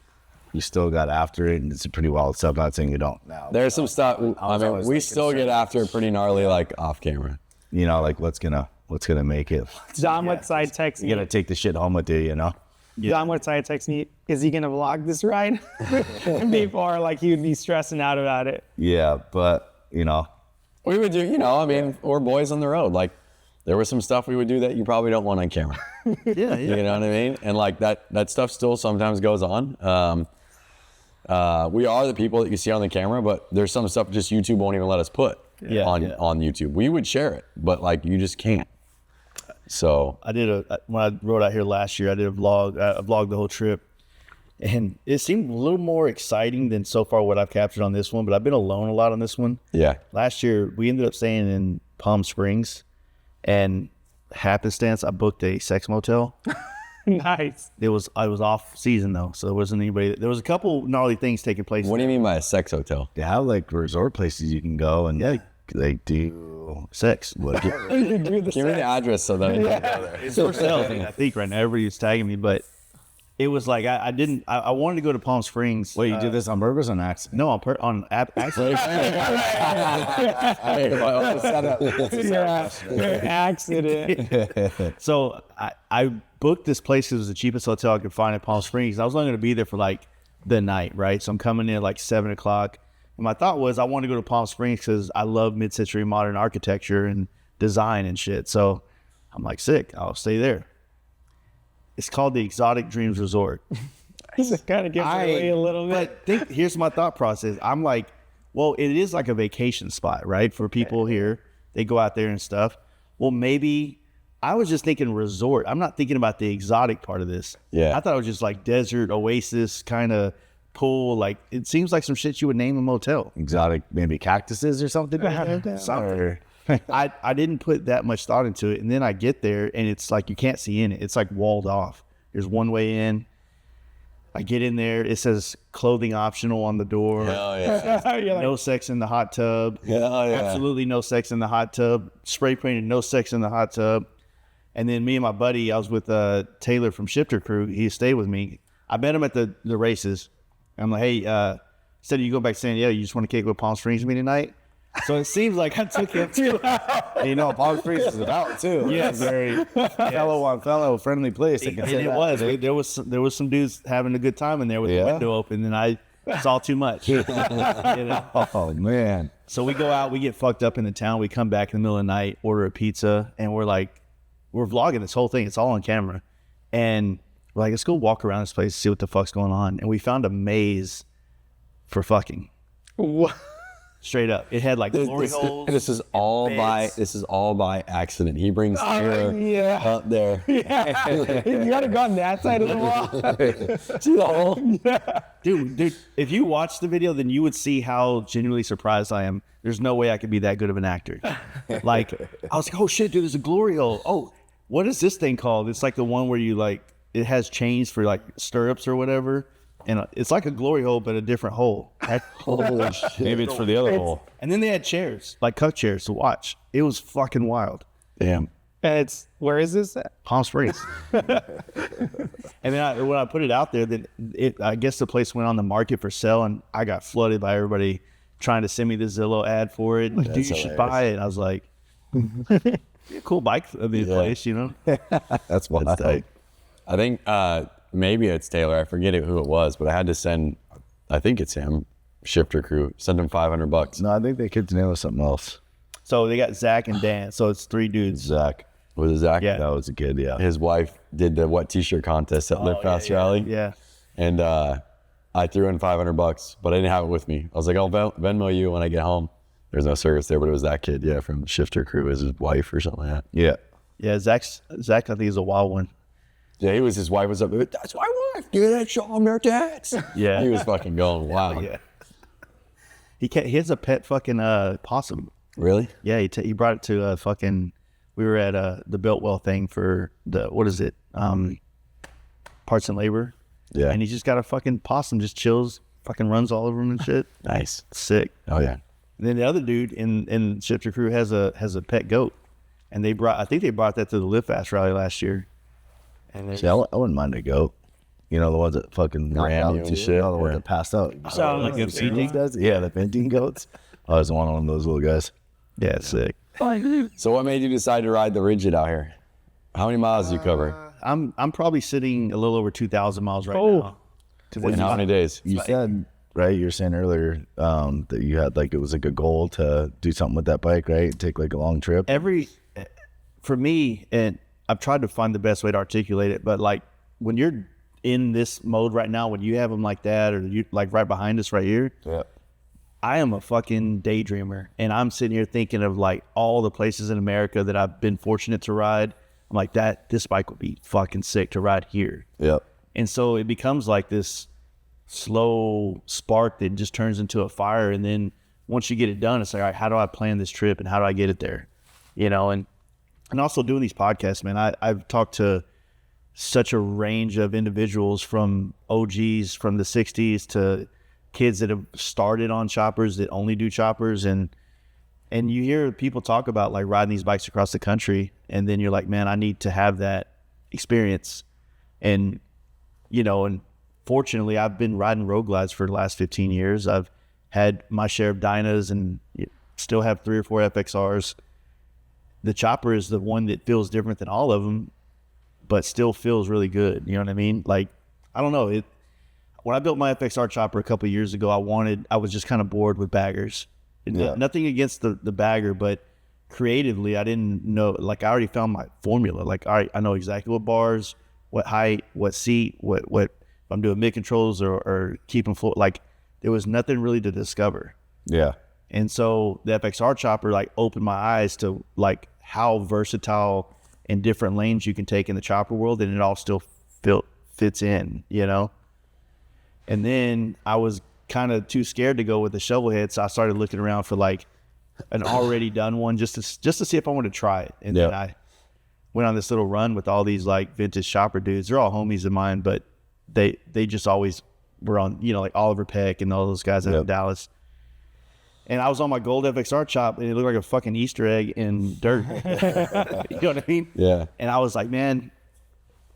you still got after it, and it's a pretty wild stuff. Not saying you don't now. There's some stuff. I mean, we still get after it pretty gnarly, like off camera. Like what's gonna make it? John would side text me. You gotta take the shit home with you, John would side text me, is he gonna vlog this ride? Before, like, he would be stressing out about it. Yeah, but we would do, I mean, we're boys on the road. Like, there was some stuff we would do that you probably don't want on camera. Yeah. You know what I mean? And like that stuff still sometimes goes on. We are the people that you see on the camera, but there's some stuff just YouTube won't even let us put on YouTube. We would share it, but like you just can't. So when I rode out here last year, I did a vlog. I vlogged the whole trip, and it seemed a little more exciting than so far what I've captured on this one. But I've been alone a lot on this one. Yeah. Last year we ended up staying in Palm Springs, and happenstance I booked a sex motel. Nice. I was off season though, so there wasn't anybody. There was a couple gnarly things taking place. What do you mean by a sex hotel? They have like resort places you can go and they do sex. Give me the address so that I can go there. It's for sale, I think right now. Everybody's tagging me, but it was like I wanted to go to Palm Springs. Wait, you did this on purpose or on accident? No, on accident. Accident. So I booked this place. It was the cheapest hotel I could find in Palm Springs. I was only going to be there for like the night, right? So I'm coming in at like 7 o'clock. And my thought was I want to go to Palm Springs because I love mid-century modern architecture and design and shit. So I'm like, sick, I'll stay there. It's called the Exotic Dreams Resort. It kind of gives it away a little bit. But here's my thought process. I'm like, well, it is like a vacation spot, right? For people here, they go out there and stuff. Well, maybe I was just thinking resort. I'm not thinking about the exotic part of this. Yeah. I thought it was just like desert, oasis, kind of pool. Like, it seems like some shit you would name a motel. Exotic, maybe cactuses or something. Something. I didn't put that much thought into it. And then I get there and it's like you can't see in it. It's like walled off. There's one way in. I get in there. It says clothing optional on the door. Hell yeah. You're like, No sex in the hot tub. Hell yeah. Absolutely no sex in the hot tub. Spray painted no sex in the hot tub. And then me and my buddy, I was with Taylor from Shifter Crew. He stayed with me. I met him at the races. I'm like, hey, said you go back to San Diego. You just want to kick with Palm Springs with me tonight? So it seems like I took him to. And you know what Palm Springs is about too. Yes. It's a very fellow on fellow friendly place. I can say And it that. was. There was some dudes having a good time in there with the Yeah? window open, and I saw too much. You know? Oh man. So we go out, we get fucked up in the town. We come back in the middle of the night, order a pizza, and we're vlogging this whole thing. It's all on camera. And we're like, let's go walk around this place, see what the fuck's going on. And we found a maze for fucking. what? Straight up. It had like glory holes. This is all beds. by accident. He brings hair yeah. up there. Yeah. You gotta go on that side of the wall. See the hole? Dude, if you watch the video, then you would see how genuinely surprised I am. There's no way I could be that good of an actor. Like, I was like, oh shit, dude, there's a glory hole. Oh, what is this thing called? It's like the one where you like, it has chains for like stirrups or whatever. And it's like a glory hole, but a different hole. Holy shit. Maybe it's for the other hole. And then they had chairs, like cup chairs to watch. It was fucking wild. Damn. Where is this at? Palm Springs. And then when I put it out there, then I guess the place went on the market for sale, and I got flooded by everybody trying to send me the Zillow ad for it. Like, dude, you should buy it. And I was like, yeah, cool bike of the place, you know? That's what That's tight. I think maybe it's Taylor. I forget who it was, but I had to send, I think it's him, Shifter Crew, send him $500. No, I think they could nail something else. So they got Zach and Dan. So it's 3 dudes. Zach. Was it Zach? Yeah. That was a kid, yeah. His wife did the wet t-shirt contest at Live Fast Rally. Yeah. And I threw in $500, but I didn't have it with me. I was like, I'll Venmo you when I get home. There's no service there, but it was that kid, yeah, from Shifter Crew, is his wife or something like that. Yeah. Yeah, Zach, I think, is a wild one. Yeah, his wife was up there. That's my wife. Do that, show them their text. Yeah. He was fucking going wild. Yeah. He has a pet fucking possum. Really? Yeah, he brought it to fucking. We were at the Beltwell thing for the what is it? Parts and labor. Yeah. And he's just got a fucking possum, just chills, fucking runs all over him and shit. Nice. Sick. Oh yeah. And then the other dude in Shifter Crew has a pet goat, and I think they brought that to the Live Fast rally last year. And See, I wouldn't mind a goat. You know, the ones that fucking Ram you and shit, The ones yeah. that passed out. Sound like a painting? Yeah, the painting goats. I was one of those little guys. yeah, sick. So what made you decide to ride the Rigid out here? How many miles do you cover? I'm probably sitting a little over 2,000 miles right now. In how many days? You said, right, you were saying earlier that you had, like, it was like a goal to do something with that bike, right? Take like a long trip. For me, and I've tried to find the best way to articulate it, but like when you're in this mode right now, when you have them like that, or you like right behind us right here, Yeah. I am a fucking daydreamer, and I'm sitting here thinking of like all the places in America that I've been fortunate to ride. I'm like, this bike would be fucking sick to ride here. Yep. And so it becomes like this slow spark that just turns into a fire. And then once you get it done, it's like, all right, how do I plan this trip and how do I get it there? You know, and also doing these podcasts, man, I've talked to such a range of individuals, from OGs from the 60s to kids that have started on choppers that only do choppers. And you hear people talk about like riding these bikes across the country, and then you're like, man, I need to have that experience. And and fortunately I've been riding road glides for the last 15 years. I've had my share of Dynas and still have 3 or 4 FXRs. The chopper is the one that feels different than all of them, but still feels really good. You know what I mean? Like, I don't know. When I built my FXR chopper a couple of years ago, I was just kind of bored with baggers. Nothing against the bagger, but creatively, I didn't know. Like, I already found my formula. Like, all right, I know exactly what bars, what height, what seat, what if I'm doing mid controls or keeping float. Like, there was nothing really to discover. Yeah. And so the FXR chopper like opened my eyes to like how versatile and different lanes you can take in the chopper world, and it all still fits in, And then I was kind of too scared to go with the shovel head, so I started looking around for like an already done one just to see if I wanted to try it. And then I went on this little run with all these like vintage chopper dudes. They're all homies of mine, but they just always were on, like Oliver Peck and all those guys out in Dallas. And I was on my gold FXR chop, and it looked like a fucking Easter egg in dirt. You know what I mean? Yeah. And I was like, man,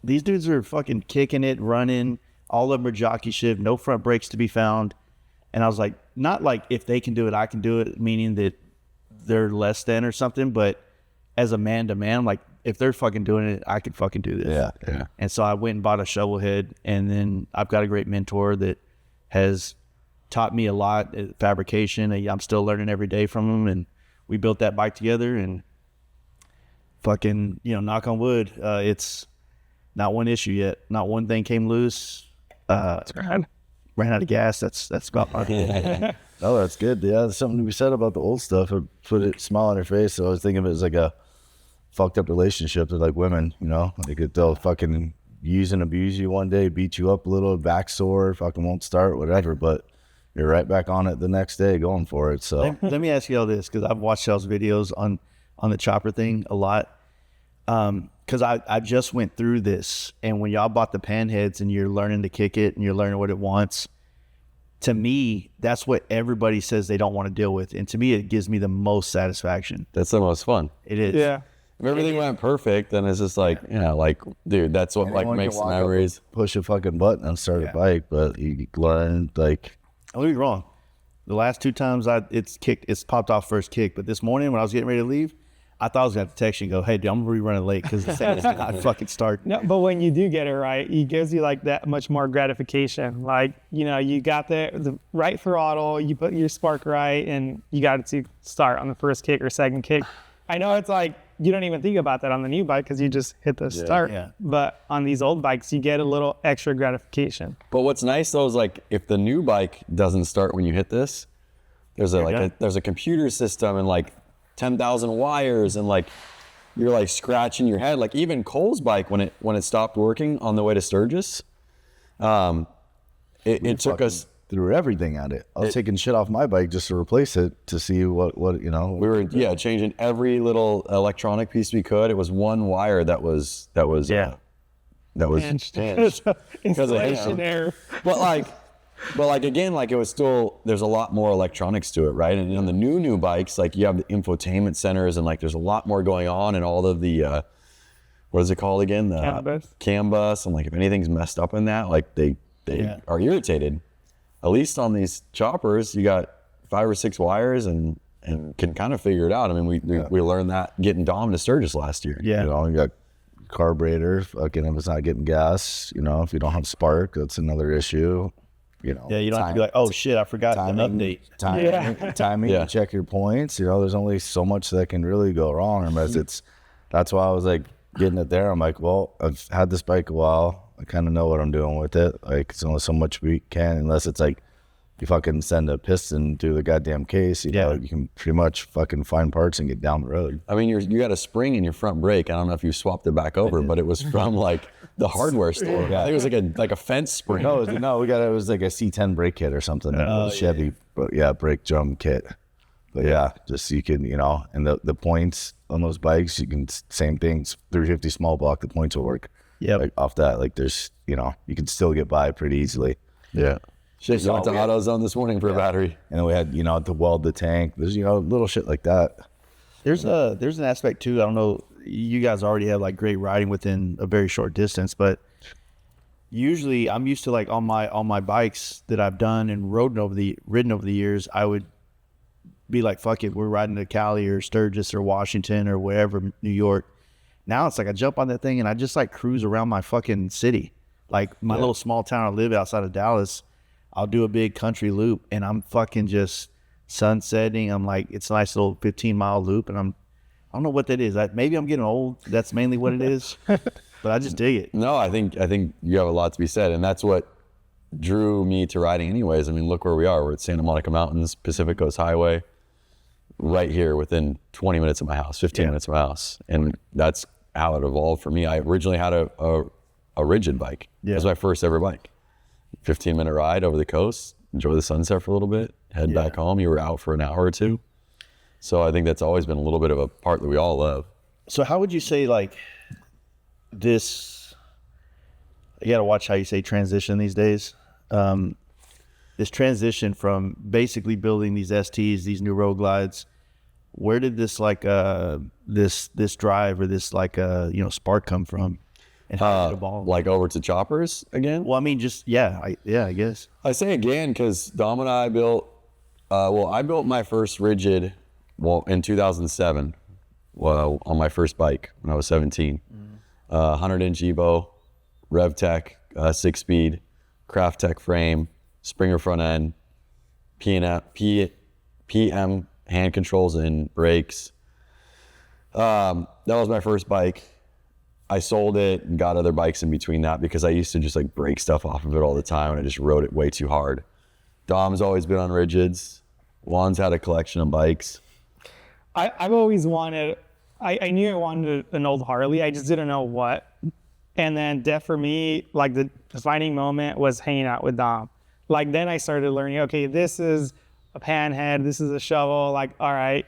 these dudes are fucking kicking it, running. All of them are jockey shift, no front brakes to be found. And I was like, not like if they can do it, I can do it, meaning that they're less than or something. But as a man to man, like if they're fucking doing it, I can fucking do this. Yeah. Yeah. And so I went and bought a shovel head, and then I've got a great mentor that has taught me a lot at fabrication. I'm still learning every day from him, and we built that bike together, and fucking, knock on wood, it's not one issue yet. Not one thing came loose. That's right. Ran out of gas. That's about my Oh, that's good. Yeah, there's something to be said about the old stuff. It put a smile on your face. So I was thinking of it as like a fucked up relationship with like women, like they'll fucking use and abuse you one day, beat you up a little, back sore, fucking won't start, whatever, but you're right back on it the next day going for it. So let me ask you all this, because I've watched y'all's videos on the chopper thing a lot. Because I just went through this, and when y'all bought the pan heads and you're learning to kick it and you're learning what it wants, to me, that's what everybody says they don't want to deal with. And to me, it gives me the most satisfaction. That's the most fun. It is. Yeah. If everything went perfect, then it's just like, like, dude, that's what like anyone makes can the walk up memories. and push a fucking button and start a bike, but you learn like. Don't get me wrong. The last 2 times it's popped off first kick. But this morning when I was getting ready to leave, I thought I was going to have to text you and go, hey, dude, I'm going to be running late because the thing is not fucking start. No, but when you do get it right, it gives you like that much more gratification. Like, you got the right throttle, you put your spark right, and you got it to start on the first kick or second kick. I know it's like, you don't even think about that on the new bike because you just hit the start. Yeah. But on these old bikes, you get a little extra gratification. But what's nice though is like if the new bike doesn't start when you hit this, there's a computer system and like 10,000 wires, and like you're like scratching your head. Like even Cole's bike when it stopped working on the way to Sturgis, it took us threw everything at it. I was taking shit off my bike just to replace it to see what we were changing every little electronic piece we could. It was one wire that was pinched because of Installation him. error. But like again, like it was still, there's a lot more electronics to it, right? And on the new bikes, like you have the infotainment centers and like there's a lot more going on, and all of the what is it called again? The CAN bus, and like if anything's messed up in that, like they are irritated. At least on these choppers, you got 5 or 6 wires and can kind of figure it out. I mean, we learned that getting Dom to Sturgis last year. Yeah. You got carburetor, fucking if it's not getting gas, if you don't have spark, that's another issue. Yeah, you don't have to be like, oh shit, I forgot the update. Timing, check your points. There's only so much that can really go wrong. Unless that's why I was like getting it there. I'm like, well, I've had this bike a while. I kind of know what I'm doing with it. Like, it's only so much we can, unless it's like you fucking send a piston through the goddamn case. You know, you can pretty much fucking find parts and get down the road. I mean, you got a spring in your front brake. I don't know if you swapped it back over, but it was from like the hardware store. I think it was like a fence spring. No, it was like a C10 brake kit or something. Chevy, but brake drum kit. But just so you can, and the points on those bikes, you can, same things, 350 small block, the points will work. Yeah. Like off that, like there's, you can still get by pretty easily. Yeah. Shit, you went to AutoZone this morning for a battery. And then we had, to weld the tank. There's, little shit like that. There's an aspect too. I don't know. You guys already have like great riding within a very short distance, but usually I'm used to like on my bikes that I've done and ridden over the years, I would be like, fuck it, we're riding to Cali or Sturgis or Washington or wherever, New York. Now it's like I jump on that thing and I just like cruise around my fucking city. Like my little small town I live outside of Dallas, I'll do a big country loop and I'm fucking just sunsetting. I'm like, it's a nice little 15-mile loop and I don't know what that is. Maybe I'm getting old. That's mainly what it is. But I just dig it. No, I think you have a lot to be said, and that's what drew me to riding anyways. I mean, look where we are. We're at Santa Monica Mountains, Pacific Coast Highway, right here within 20 minutes of my house, 15 minutes of my house. And that's how it evolved for me. I originally had a rigid bike. It was my first ever bike. 15-minute ride over the coast, enjoy the sunset for a little bit, head back home. You were out for an hour or two. So I think that's always been a little bit of a part that we all love. So how would you say like this, you got to watch how you say transition these days. This transition from basically building these STs, these new road glides, where did this like this drive or this like spark come from, and how did it evolve? Like over to choppers again? Well, I mean, just I guess. I say again because Dom and I built. I built my first rigid, in 2007. On my first bike when I was 17. 100-inch Evo, RevTech, 6-speed, Craft Tech frame, Springer front end, PM hand controls and brakes. That was my first bike. I sold it and got other bikes in between that because I used to just like break stuff off of it all the time and I just rode it way too hard. Dom's always been on rigids. Juan's had a collection of bikes. I've always wanted, I knew I wanted an old Harley. I just didn't know what. And then for me, like the defining moment was hanging out with Dom. Like then I started learning, okay, this is a panhead, this is a shovel, like, all right.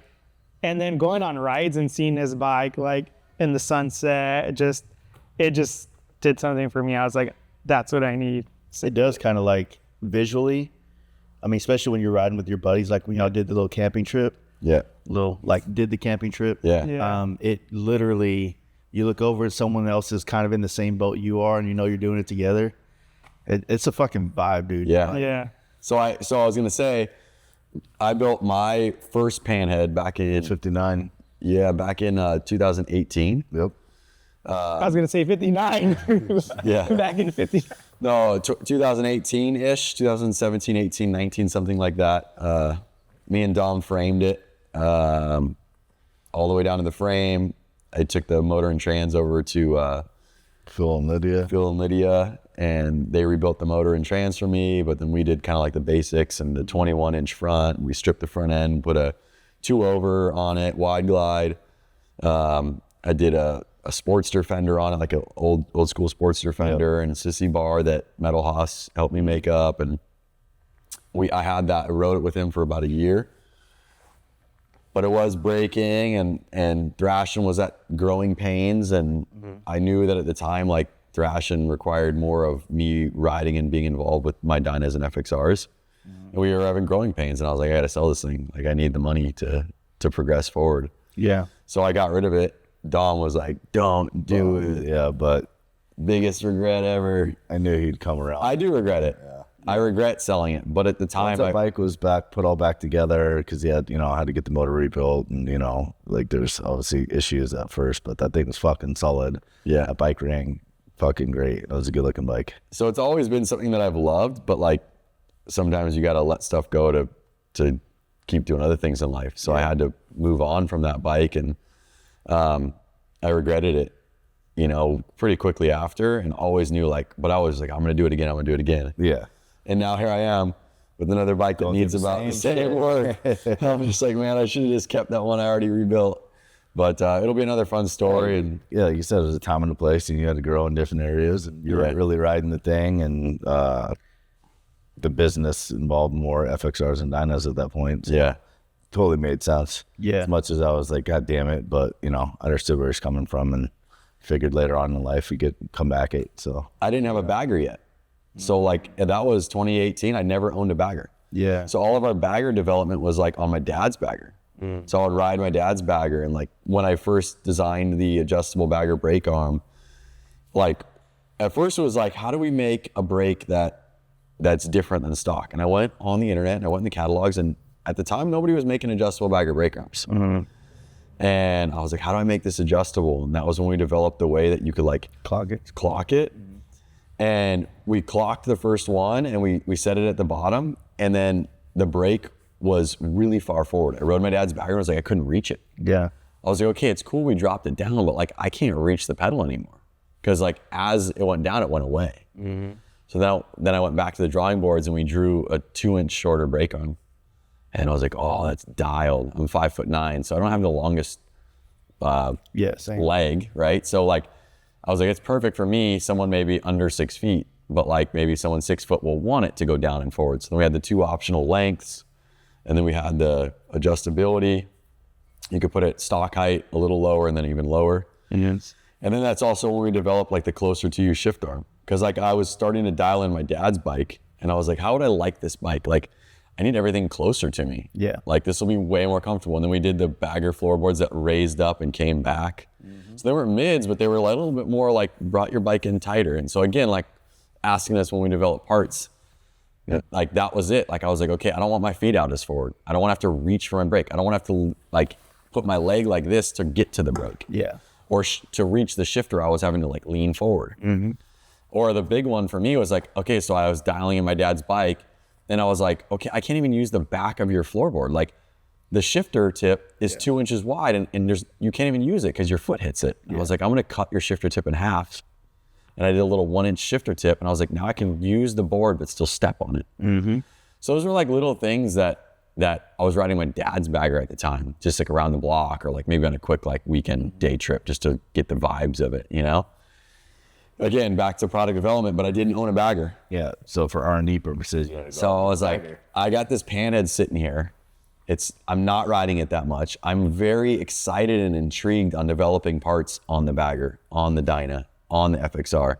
And then going on rides and seeing his bike, like in the sunset, it just did something for me. I was like, that's what I need. It does kind of like visually. I mean, especially when you're riding with your buddies, like when y'all did the little camping trip. Yeah. Did the camping trip. Yeah. It literally, you look over at someone else is kind of in the same boat you are and you know you're doing it together. It's a fucking vibe, dude. Yeah. Yeah. So I was gonna say, I built my first panhead back in 59. Yeah, back in 2018. Yep. I was gonna say 59. Yeah. Back in 59. No, 2018-ish, 2017, 18, 19, something like that. Me and Dom framed it all the way down to the frame. I took the motor and trans over to Phil and Lydia, and they rebuilt the motor and trans for me, but then we did kind of like the basics and the 21-inch front. We stripped the front end, put a 2-over on it, wide glide. I did a Sportster fender on it, like an old school Sportster fender, and a sissy bar that Metal Haas helped me make up. And I had that, I rode it with him for about a year. But it was breaking and Thrashin was at growing pains, and I knew that at the time, like, Thrashin required more of me riding and being involved with my Dynas and FXRs. And we were having growing pains, and I was like, I gotta sell this thing. Like, I need the money to progress forward. Yeah. So I got rid of it. Dom was like, don't do it. Yeah, but Biggest regret ever. I knew he'd come around. I do regret it. Yeah. I regret selling it, but at the time, the bike was put all back together because he had, had to get the motor rebuilt, and like there's obviously issues at first, but that thing was fucking solid. Yeah, that bike ran fucking great. It was a good looking bike. So it's always been something that I've loved, but like sometimes you got to let stuff go to keep doing other things in life. So I had to move on from that bike, and I regretted it, pretty quickly after, and always knew but I was like, I'm gonna do it again. I'm gonna do it again. Yeah. And now here I am with another bike that needs about the same work. I'm just like, man, I should have just kept that one I already rebuilt. But it'll be another fun story. And yeah, like you said, it was a time and a place, and you had to grow in different areas, and you're really riding the thing, and the business involved more FXRs and Dynas at that point. So yeah, totally made sense. Yeah. As much as I was like, God damn it, but I understood where he's coming from, and figured later on in life we could come back at. So I didn't have a bagger yet. So that was 2018. I never owned a bagger. Yeah. So all of our bagger development was like on my dad's bagger. So I would ride my dad's bagger, and like when I first designed the adjustable bagger brake arm, like at first it was like, how do we make a brake that's different than stock? And I went on the internet and I went in the catalogs, and at the time nobody was making adjustable bagger brake arms. And I was like, how do I make this adjustable? And that was when we developed the way that you could like clock it. And we clocked the first one and we set it at the bottom, and then the brake was really far forward. I rode my dad's bagger and I was like, I couldn't reach it. Yeah. I was like, okay, it's cool we dropped it down, but like I can't reach the pedal anymore. Because like as it went down, it went away. So then I went back to the drawing boards and we drew a 2-inch shorter brake arm. And I was like, oh, that's dialed. I'm 5'9", so I don't have the longest leg, right? So like, I was like, it's perfect for me, someone maybe under 6 feet, but like maybe someone 6 foot will want it to go down and forward. So then we had the 2 optional lengths, and then we had the adjustability. You could put it stock height a little lower and then even lower. Yes. And then that's also when we developed like the closer to you shift arm. Cause like I was starting to dial in my dad's bike, and I was like, how would I like this bike? Like I need everything closer to me. Yeah. Like this will be way more comfortable. And then we did the bagger floorboards that raised up and came back. So they weren't mids, but they were like a little bit more like brought your bike in tighter. And so again, like asking us when we developed parts, like that was it. Like I was like, okay, I don't want my feet out as forward. I don't want to have to reach for my brake. I don't want to have to like put my leg like this to get to the brake. Yeah. Or to reach the shifter, I was having to like lean forward. Or the big one for me was like, okay, so I was dialing in my dad's bike, and I was like, okay, I can't even use the back of your floorboard. Like the shifter tip is 2 inches wide, and you can't even use it because your foot hits it. I was like, I'm gonna cut your shifter tip in half. And I did a little 1-inch shifter tip, and I was like, now I can use the board but still step on it. So those were like little things that I was riding my dad's bagger at the time, just like around the block, or like maybe on a quick like weekend day trip just to get the vibes of it, you know? Again, back to product development, but I didn't own a bagger. Yeah. So for R&D purposes, So I was like, I got this panhead sitting here. I'm not riding it that much. I'm very excited and intrigued on developing parts on the bagger, on the Dyna, on the FXR.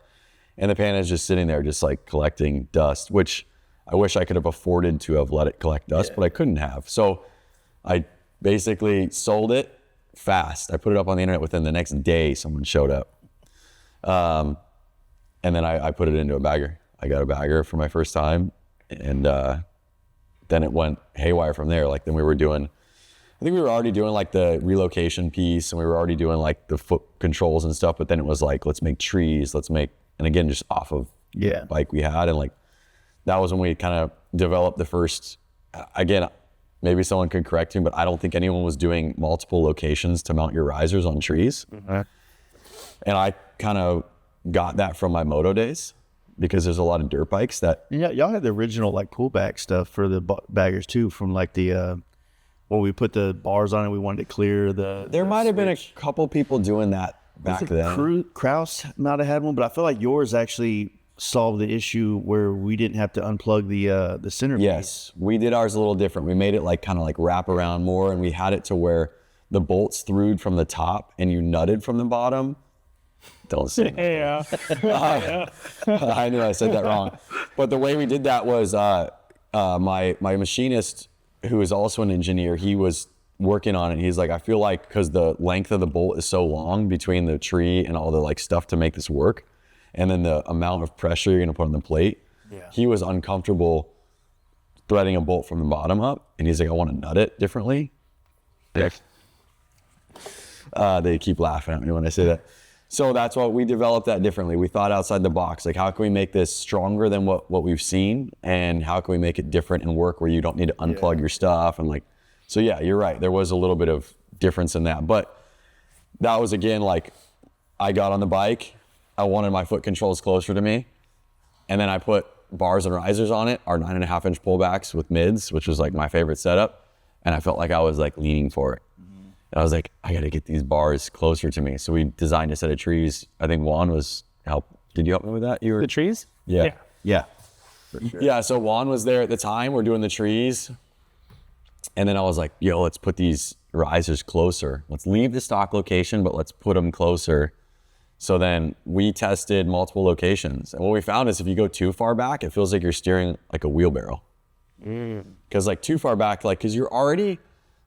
And the panhead's just sitting there, just like collecting dust, which I wish I could have afforded to have let it collect dust, but I couldn't have. So I basically sold it fast. I put it up on the internet. Within the next day, someone showed up. And then I put it into a bagger. I got a bagger for my first time, and then it went haywire from there. Like then we were already doing like the relocation piece, and we were already doing like the foot controls and stuff, but then it was like, let's make trees, and again, just off of the bike we had. And like, that was when we kind of developed the first, again, maybe someone could correct me, but I don't think anyone was doing multiple locations to mount your risers on trees. And I kind of got that from my moto days, because there's a lot of dirt bikes that. Yeah, y'all had the original like pullback stuff for the baggers too, from like the when we put the bars on it, we wanted to clear the. There might have been a couple people doing that back then. Kraus might have had one, but I feel like yours actually solved the issue where we didn't have to unplug the center piece. Yes, we did ours a little different. We made it like kind of like wrap around more, and we had it to where the bolts through from the top and you nutted from the bottom. Don't say that. I knew I said that wrong. But the way we did that was my machinist, who is also an engineer, he was working on it. He's like, I feel like because the length of the bolt is so long between the tree and all the like stuff to make this work, and then the amount of pressure you're gonna put on the plate, he was uncomfortable threading a bolt from the bottom up, and he's like, I want to nut it differently. They keep laughing at me when I say that. So that's why we developed that differently. We thought outside the box, like how can we make this stronger than what we've seen, and how can we make it different and work where you don't need to unplug your stuff, and like, so yeah, you're right. There was a little bit of difference in that, but that was again, like I got on the bike, I wanted my foot controls closer to me, and then I put bars and risers on it, our 9.5-inch pullbacks with mids, which was like my favorite setup, and I felt like I was like leaning for it. I was like, I got to get these bars closer to me. So we designed a set of trees. I think Juan was Did you help me with that? The trees? Yeah. For sure. Yeah. So Juan was there at the time. We're doing the trees. And then I was like, yo, let's put these risers closer. Let's leave the stock location, but let's put them closer. So then we tested multiple locations. And what we found is if you go too far back, it feels like you're steering like a wheelbarrow. Because like too far back, like, because you're already,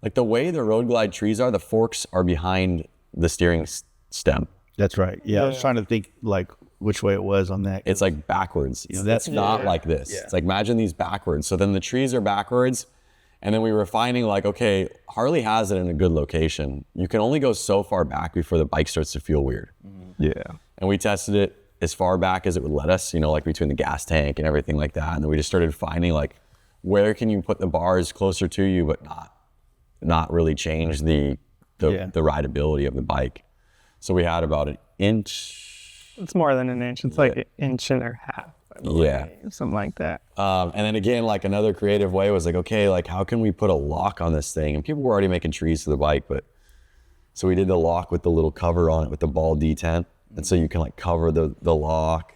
like the way the Road Glide trees are, the forks are behind the steering stem. That's right. Yeah, I was trying to think like which way it was on that. It's like backwards. that's- It's not like this. Yeah. It's like, imagine these backwards. So then the trees are backwards. And then we were finding like, okay, Harley has it in a good location. You can only go so far back before the bike starts to feel weird. Yeah. And we tested it as far back as it would let us, like between the gas tank and everything like that. And then we just started finding like, where can you put the bars closer to you, but not really change the rideability of the bike. So we had about an inch. It's more than an inch. It's like an inch and a half. I believe, Yeah. something like that. And then again, like another creative way was like, okay, like how can we put a lock on this thing? And people were already making trees to the bike, but so we did the lock with the little cover on it with the ball detent. And so you can like cover the lock.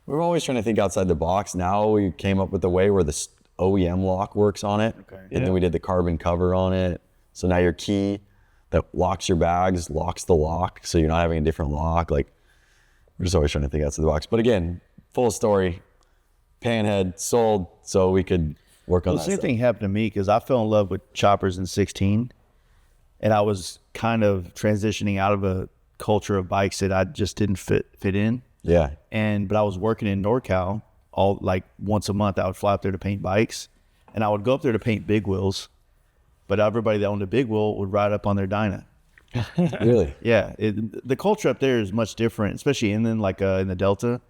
We were always trying to think outside the box. Now we came up with a way where the OEM lock works on it. Okay. And then we did the carbon cover on it. So now your key that locks your bags locks the lock. So you're not having a different lock. Like we're just always trying to think outside the box. But again, full story, Panhead sold so we could work on The that same stuff. thing happened to me because I fell in love with choppers in 16, and I was kind of transitioning out of a culture of bikes that I just didn't fit in. Yeah. But I was working in NorCal all like once a month. I would fly up there to paint bikes, and I would go up there to paint big wheels. But everybody that owned a big wheel would ride up on their Dyna. Really? Yeah, the culture up there is much different, especially in the Delta,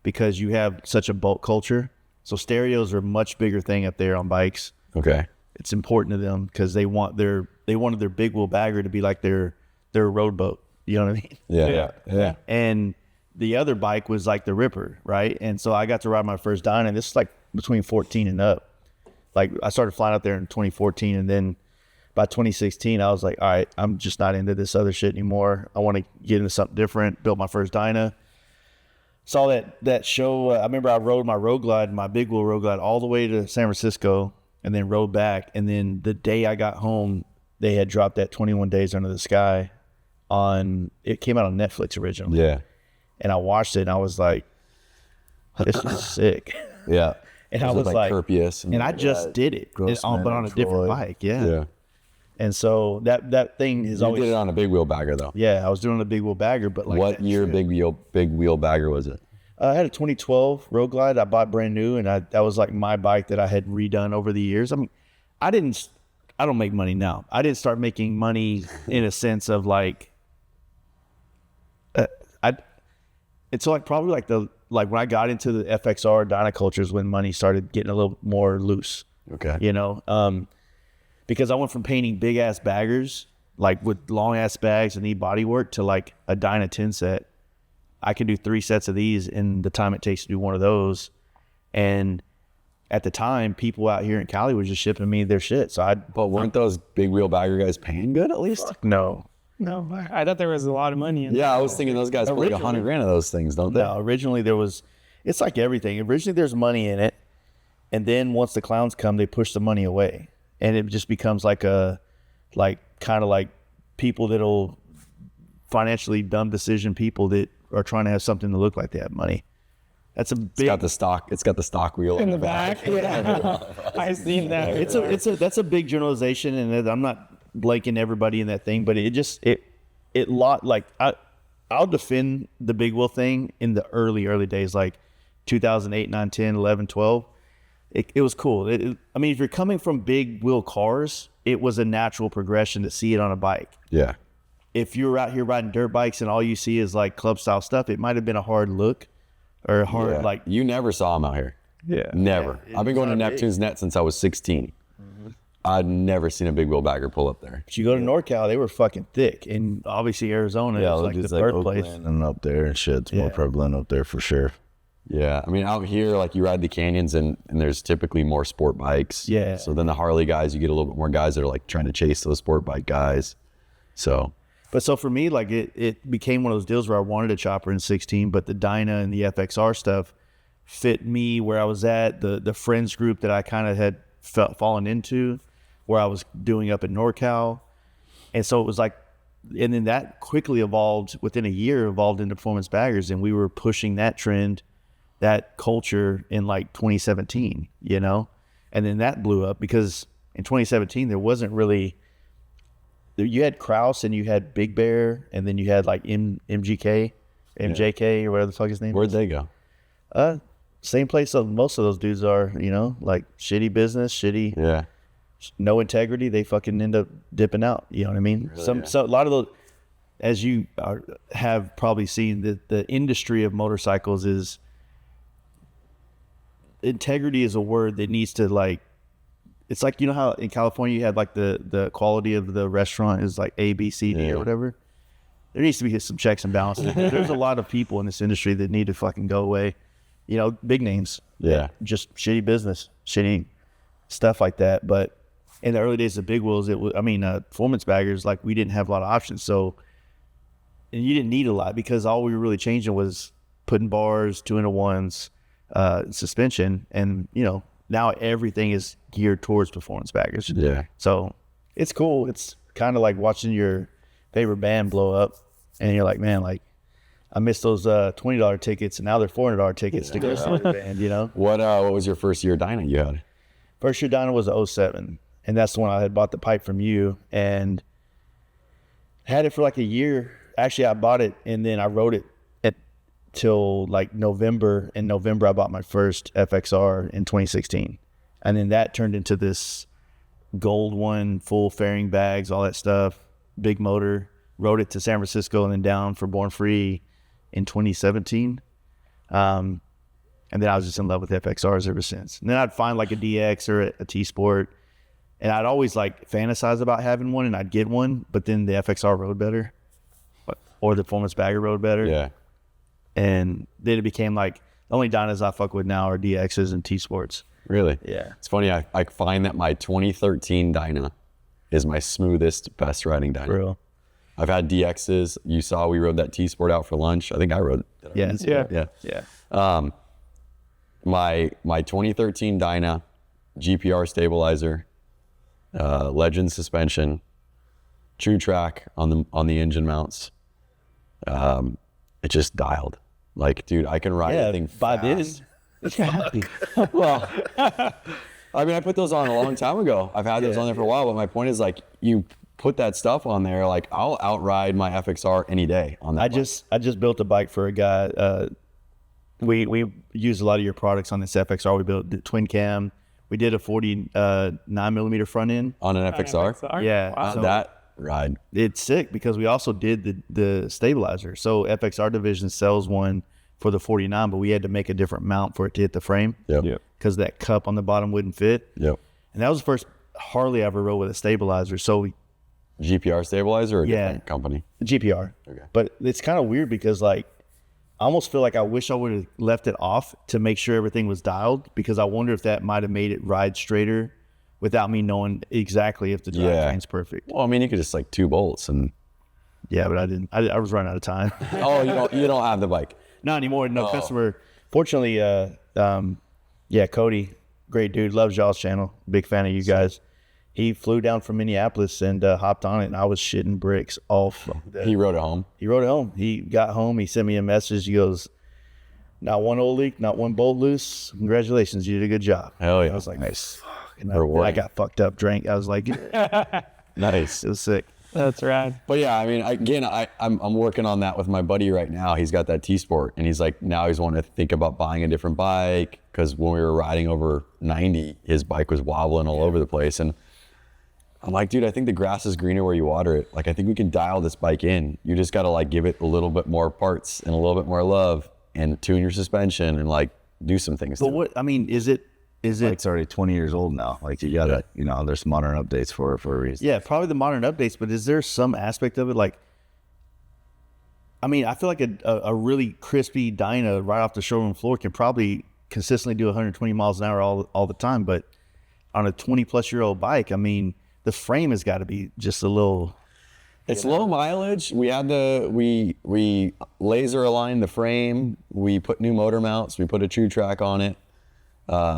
because you have such a bulk culture. So stereos are a much bigger thing up there on bikes. Okay. It's important to them because they wanted their big wheel bagger to be like their road boat. You know what I mean? Yeah. And the other bike was like the Ripper, right? And so I got to ride my first Dyna. This is like between 14 and up. Like I started flying out there in 2014, and then by 2016, I was like, all right, I'm just not into this other shit anymore. I want to get into something different. Built my first Dyna. Saw that show. I remember I rode my Road Glide, my big wheel Road Glide, all the way to San Francisco, and then rode back. And then the day I got home, they had dropped that 21 Days Under the Sky on. It came out on Netflix originally. Yeah. And I watched it, and I was like, this is sick. Yeah. And I was like, Curpius and I just did it, but on a different bike. Yeah. Yeah. And so that thing is You always. did it on a big wheel bagger though. Yeah, I was doing a big wheel bagger, but like What that year trip- big wheel bagger was it? I had a 2012 Road Glide. I bought brand new, and that was like my bike that I had redone over the years. I mean, I don't make money now. I didn't start making money in a sense of like, it's like probably like when I got into the FXR Dyna cultures when money started getting a little more loose. Okay. Because I went from painting big ass baggers, like with long ass bags and need body work, to like a Dyna 10 set. I can do 3 sets of these in the time it takes to do one of those. And at the time, people out here in Cali were just shipping me their shit. So But weren't those big wheel bagger guys paying good at least? no. No, I thought there was a lot of money in Yeah, I was thinking those guys put like $100,000 of those things, don't they? No, originally it's like everything. Originally there's money in it. And then once the clowns come, they push the money away. And it just becomes like kind of like people that'll financially dumb decision people that are trying to have something to look like they have money. That's a big. It's got the stock wheel in the back. Yeah, I seen that. That's a big generalization, and I'm not blanking everybody in that thing, but I'll defend the big wheel thing in the early days, like 2008, 9, 10, 11, 12. It was cool. I mean, if you're coming from big wheel cars, it was a natural progression to see it on a bike. Yeah. If you're out here riding dirt bikes and all you see is like club style stuff, it might have been a hard look or hard Yeah. like. You never saw them out here. Yeah. Never. Yeah, I've been going to it's not Neptune's Net since I was 16. I'd never seen a big wheel bagger pull up there. But you go to NorCal, they were fucking thick, and obviously Arizona Yeah, is like the just like birthplace. Oakland and up there and shit. It's more Yeah. prevalent up there for sure. Yeah, I mean out here, like you ride the canyons and there's typically more sport bikes. Yeah. So then the Harley guys, you get a little bit more guys that are like trying to chase those sport bike guys. So But so for me, like it became one of those deals where I wanted a chopper in 16, but the Dyna and the FXR stuff fit me where I was at, the friends group that I kind of had fallen into, where I was doing up in NorCal. And so it was like, and then that quickly evolved within a year, evolved into performance baggers. And we were pushing that trend, that culture in like 2017, and then that blew up because in 2017, there wasn't really, you had Kraus and you had Big Bear, and then you had like MGK MJK or whatever the fuck his name Where'd is. they go? Same place most of those dudes are, like shitty business, shitty, Yeah. no integrity. They fucking end up dipping out. You know what I mean? Really, So a lot of those, as you have probably seen, the industry of motorcycles is, integrity is a word that needs to like, it's like, how in California you had like the quality of the restaurant is like A, B, C, D or whatever. There needs to be some checks and balances. There's a lot of people in this industry that need to fucking go away. Big names. Yeah. Just shitty business, shitty stuff like that. But in the early days of Big Wheels, performance baggers, like we didn't have a lot of options. So, and you didn't need a lot because all we were really changing was putting bars, 2-in-1s, suspension. And, now everything is geared towards performance baggers. Yeah. So it's cool. It's kind of like watching your favorite band blow up and you're like, man, like I missed those $20 tickets and now they're $400 tickets to go see the band, What was your first year dyno you had? First year dyno was a 07, and that's the one I had bought the pipe from you and had it for like a year. Actually, I bought it and then I rode it till like November. In November, I bought my first FXR in 2016. And then that turned into this gold one, full fairing bags, all that stuff, big motor. Rode it to San Francisco and then down for Born Free in 2017. And then I was just in love with FXRs ever since. And then I'd find like a DX or a T-Sport. And I'd always like fantasize about having one and I'd get one, but then the FXR rode better or the performance bagger rode better. Yeah. And then it became like the only dynos I fuck with now are DXs and T-Sports. Really? Yeah. It's funny. I find that my 2013 dyno is my smoothest, best riding dyno. For real. I've had DXs. You saw we rode that T-Sport out for lunch. I think I rode it. Yeah. Yeah. My 2013 dyno, GPR stabilizer, Legend suspension, True Track on the engine mounts. It just dialed. Like, dude, I can ride anything fast. Well, I mean, I put those on a long time ago. I've had those on there for a while, but my point is like, you put that stuff on there, like I'll outride my FXR any day on that. I just built a bike for a guy. We used a lot of your products on this FXR. We built the twin cam. We did a 49mm front end on an FXR. Yeah. Wow. So That ride. it's sick because we also did the stabilizer. So FXR division sells one for the 49, but we had to make a different mount for it to hit the frame. Yep. Because that cup on the bottom wouldn't fit. Yep. And that was the first Harley I ever rode with a stabilizer. So GPR stabilizer or a different company? GPR. Okay. But it's kind of weird because like I almost feel like I wish I would have left it off to make sure everything was dialed because I wonder if that might have made it ride straighter without me knowing exactly if the drivetrain's perfect. Well, I mean, you could just like 2 bolts and. Yeah, but I didn't. I was running out of time. Oh, you don't have the bike. Not anymore. No customer. Fortunately, Cody, great dude, loves y'all's channel. Big fan of you guys. He flew down from Minneapolis and hopped on it, and I was shitting bricks off. He rode it home. He rode it home. He got home. He sent me a message. He goes, "Not one oil leak, not one bolt loose. Congratulations, you did a good job." Hell yeah. I was like, nice. Fuck. And I got fucked up, drank. I was like, Nice. it was sick. That's rad. But yeah, I mean, I'm working on that with my buddy right now. He's got that T-Sport, and he's like, now he's wanting to think about buying a different bike because when we were riding over 90, his bike was wobbling all over the place. And I'm like, dude, I think the grass is greener where you water it. Like, I think we can dial this bike in. You just got to like give it a little bit more parts and a little bit more love and tune your suspension and like do some things. But what, I mean, is it, It's already 20 years old now. Like you gotta, there's modern updates for a reason. yeah, probably the modern updates, but is there some aspect of it like, I mean, I feel like a really crispy dyno right off the showroom floor can probably consistently do 120 miles an hour all the time, but on a 20 plus year old bike, I mean, the frame has got to be just a little. It's low mileage. We had we laser aligned the frame. We put new motor mounts. We put a True Track on it.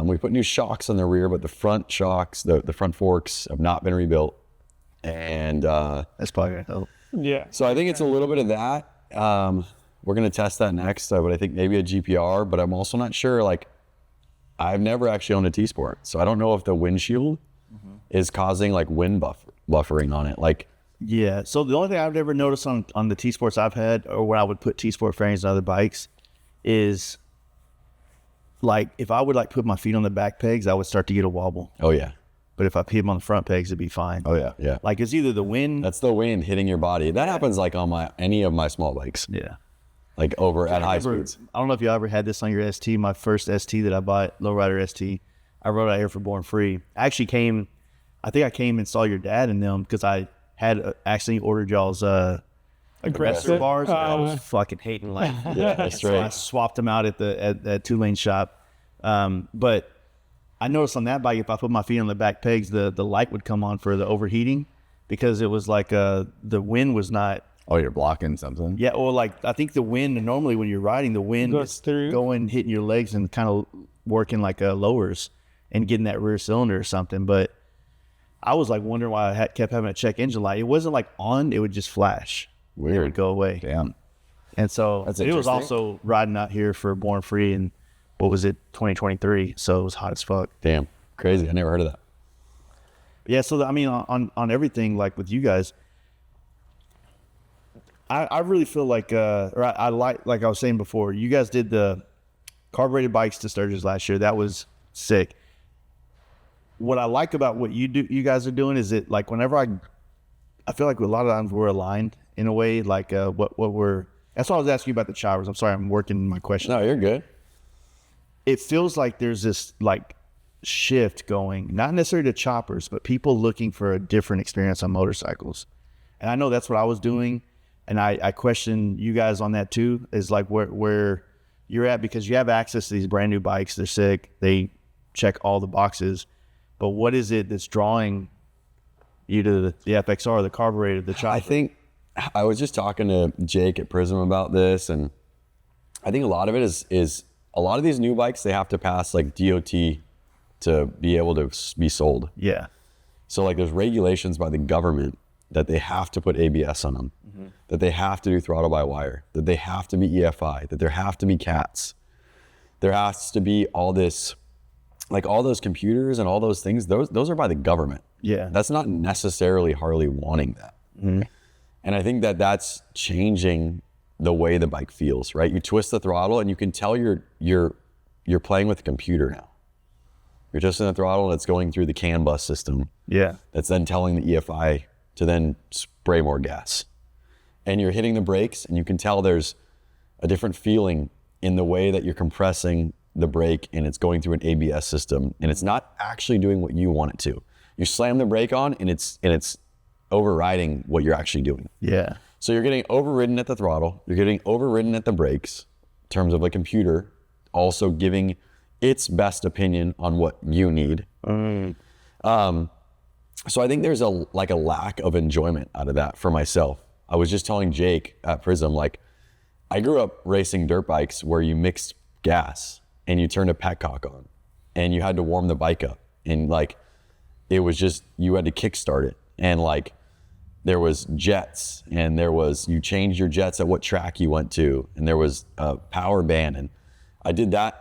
We put new shocks on the rear, but the front shocks, the front forks have not been rebuilt. And That's probably gonna help. Yeah. so I think it's a little bit of that. We're going to test that next, but I think maybe a GPR, but I'm also not sure. Like, I've never actually owned a T-Sport, so I don't know if the windshield is causing like wind buffering on it. Like, Yeah. So the only thing I've ever noticed on the T Sports I've had, or when I would put T Sport fairings on other bikes, is like if I would like put my feet on the back pegs, I would start to get a wobble. Oh yeah. But if I put them on the front pegs, it'd be fine. Oh yeah. Yeah. Like it's either the wind. That's the wind hitting your body. That happens like on any of my small bikes. Yeah. Like over at high speeds. I don't know if you ever had this on your ST. My first ST that I bought, Lowrider ST, I rode out here for Born Free. I actually came and saw your dad in them because I had accidentally ordered y'all's aggressor bars. I was fucking hating life. Yeah, that's So I right. swapped them out at Two Lane Shop. But I noticed on that bike, if I put my feet on the back pegs, the light would come on for the overheating because it was like the wind was not. Oh, you're blocking something. Yeah, or like I think the wind normally when you're riding, the wind Goes is through. going, hitting your legs and kind of working like lowers and getting that rear cylinder or something. But I was like wondering why I kept having a check engine light. It wasn't like on; it would just flash. It would Weird. go away. Damn. And so That's it was interesting. also riding out here for Born Free and what was it, 2023? So it was hot as fuck. Damn. Crazy. I never heard of that. Yeah, so I mean, on everything like with you guys, I really feel like, or I like I was saying before, you guys did the carbureted bikes to Sturgis last year. That was sick. What I like about what you guys are doing is it like whenever I feel like a lot of times we're aligned in a way, like what we're. That's why I was asking you about the choppers. I'm sorry, I'm working my question. No, you're good. It feels like there's this like shift going, not necessarily to choppers, but people looking for a different experience on motorcycles. And I know that's what I was doing. And I question you guys on that too, is like where you're at, because you have access to these brand new bikes. They're sick. They check all the boxes. But what is it that's drawing you to the FXR, the carbureted, the chopper? I think I was just talking to Jake at Prism about this, and I think a lot of it is a lot of these new bikes, they have to pass like DOT to be able to be sold. Yeah. So like there's regulations by the government that they have to put ABS on them, that they have to do throttle by wire, that they have to be EFI, that there have to be CATs. There has to be all this, like all those computers and all those things, those are by the government. Yeah. That's not necessarily Harley wanting that. And I think that that's changing the way the bike feels, right? You twist the throttle and you can tell you're playing with a computer now. You're twisting the throttle and it's going through the CAN bus system. Yeah. That's then telling the EFI to then spray more gas. And you're hitting the brakes and you can tell there's a different feeling in the way that you're compressing the brake and it's going through an ABS system and it's not actually doing what you want it to. You slam the brake on and it's overriding what you're actually doing. Yeah. So you're getting overridden at the throttle, you're getting overridden at the brakes in terms of a computer also giving its best opinion on what you need. So I think there's a lack of enjoyment out of that for myself. I was just telling Jake at Prism, like I grew up racing dirt bikes where you mixed gas and you turned a petcock on and you had to warm the bike up and like it was just, you had to kickstart it and like there was jets and you changed your jets at what track you went to and there was a power band, and I did that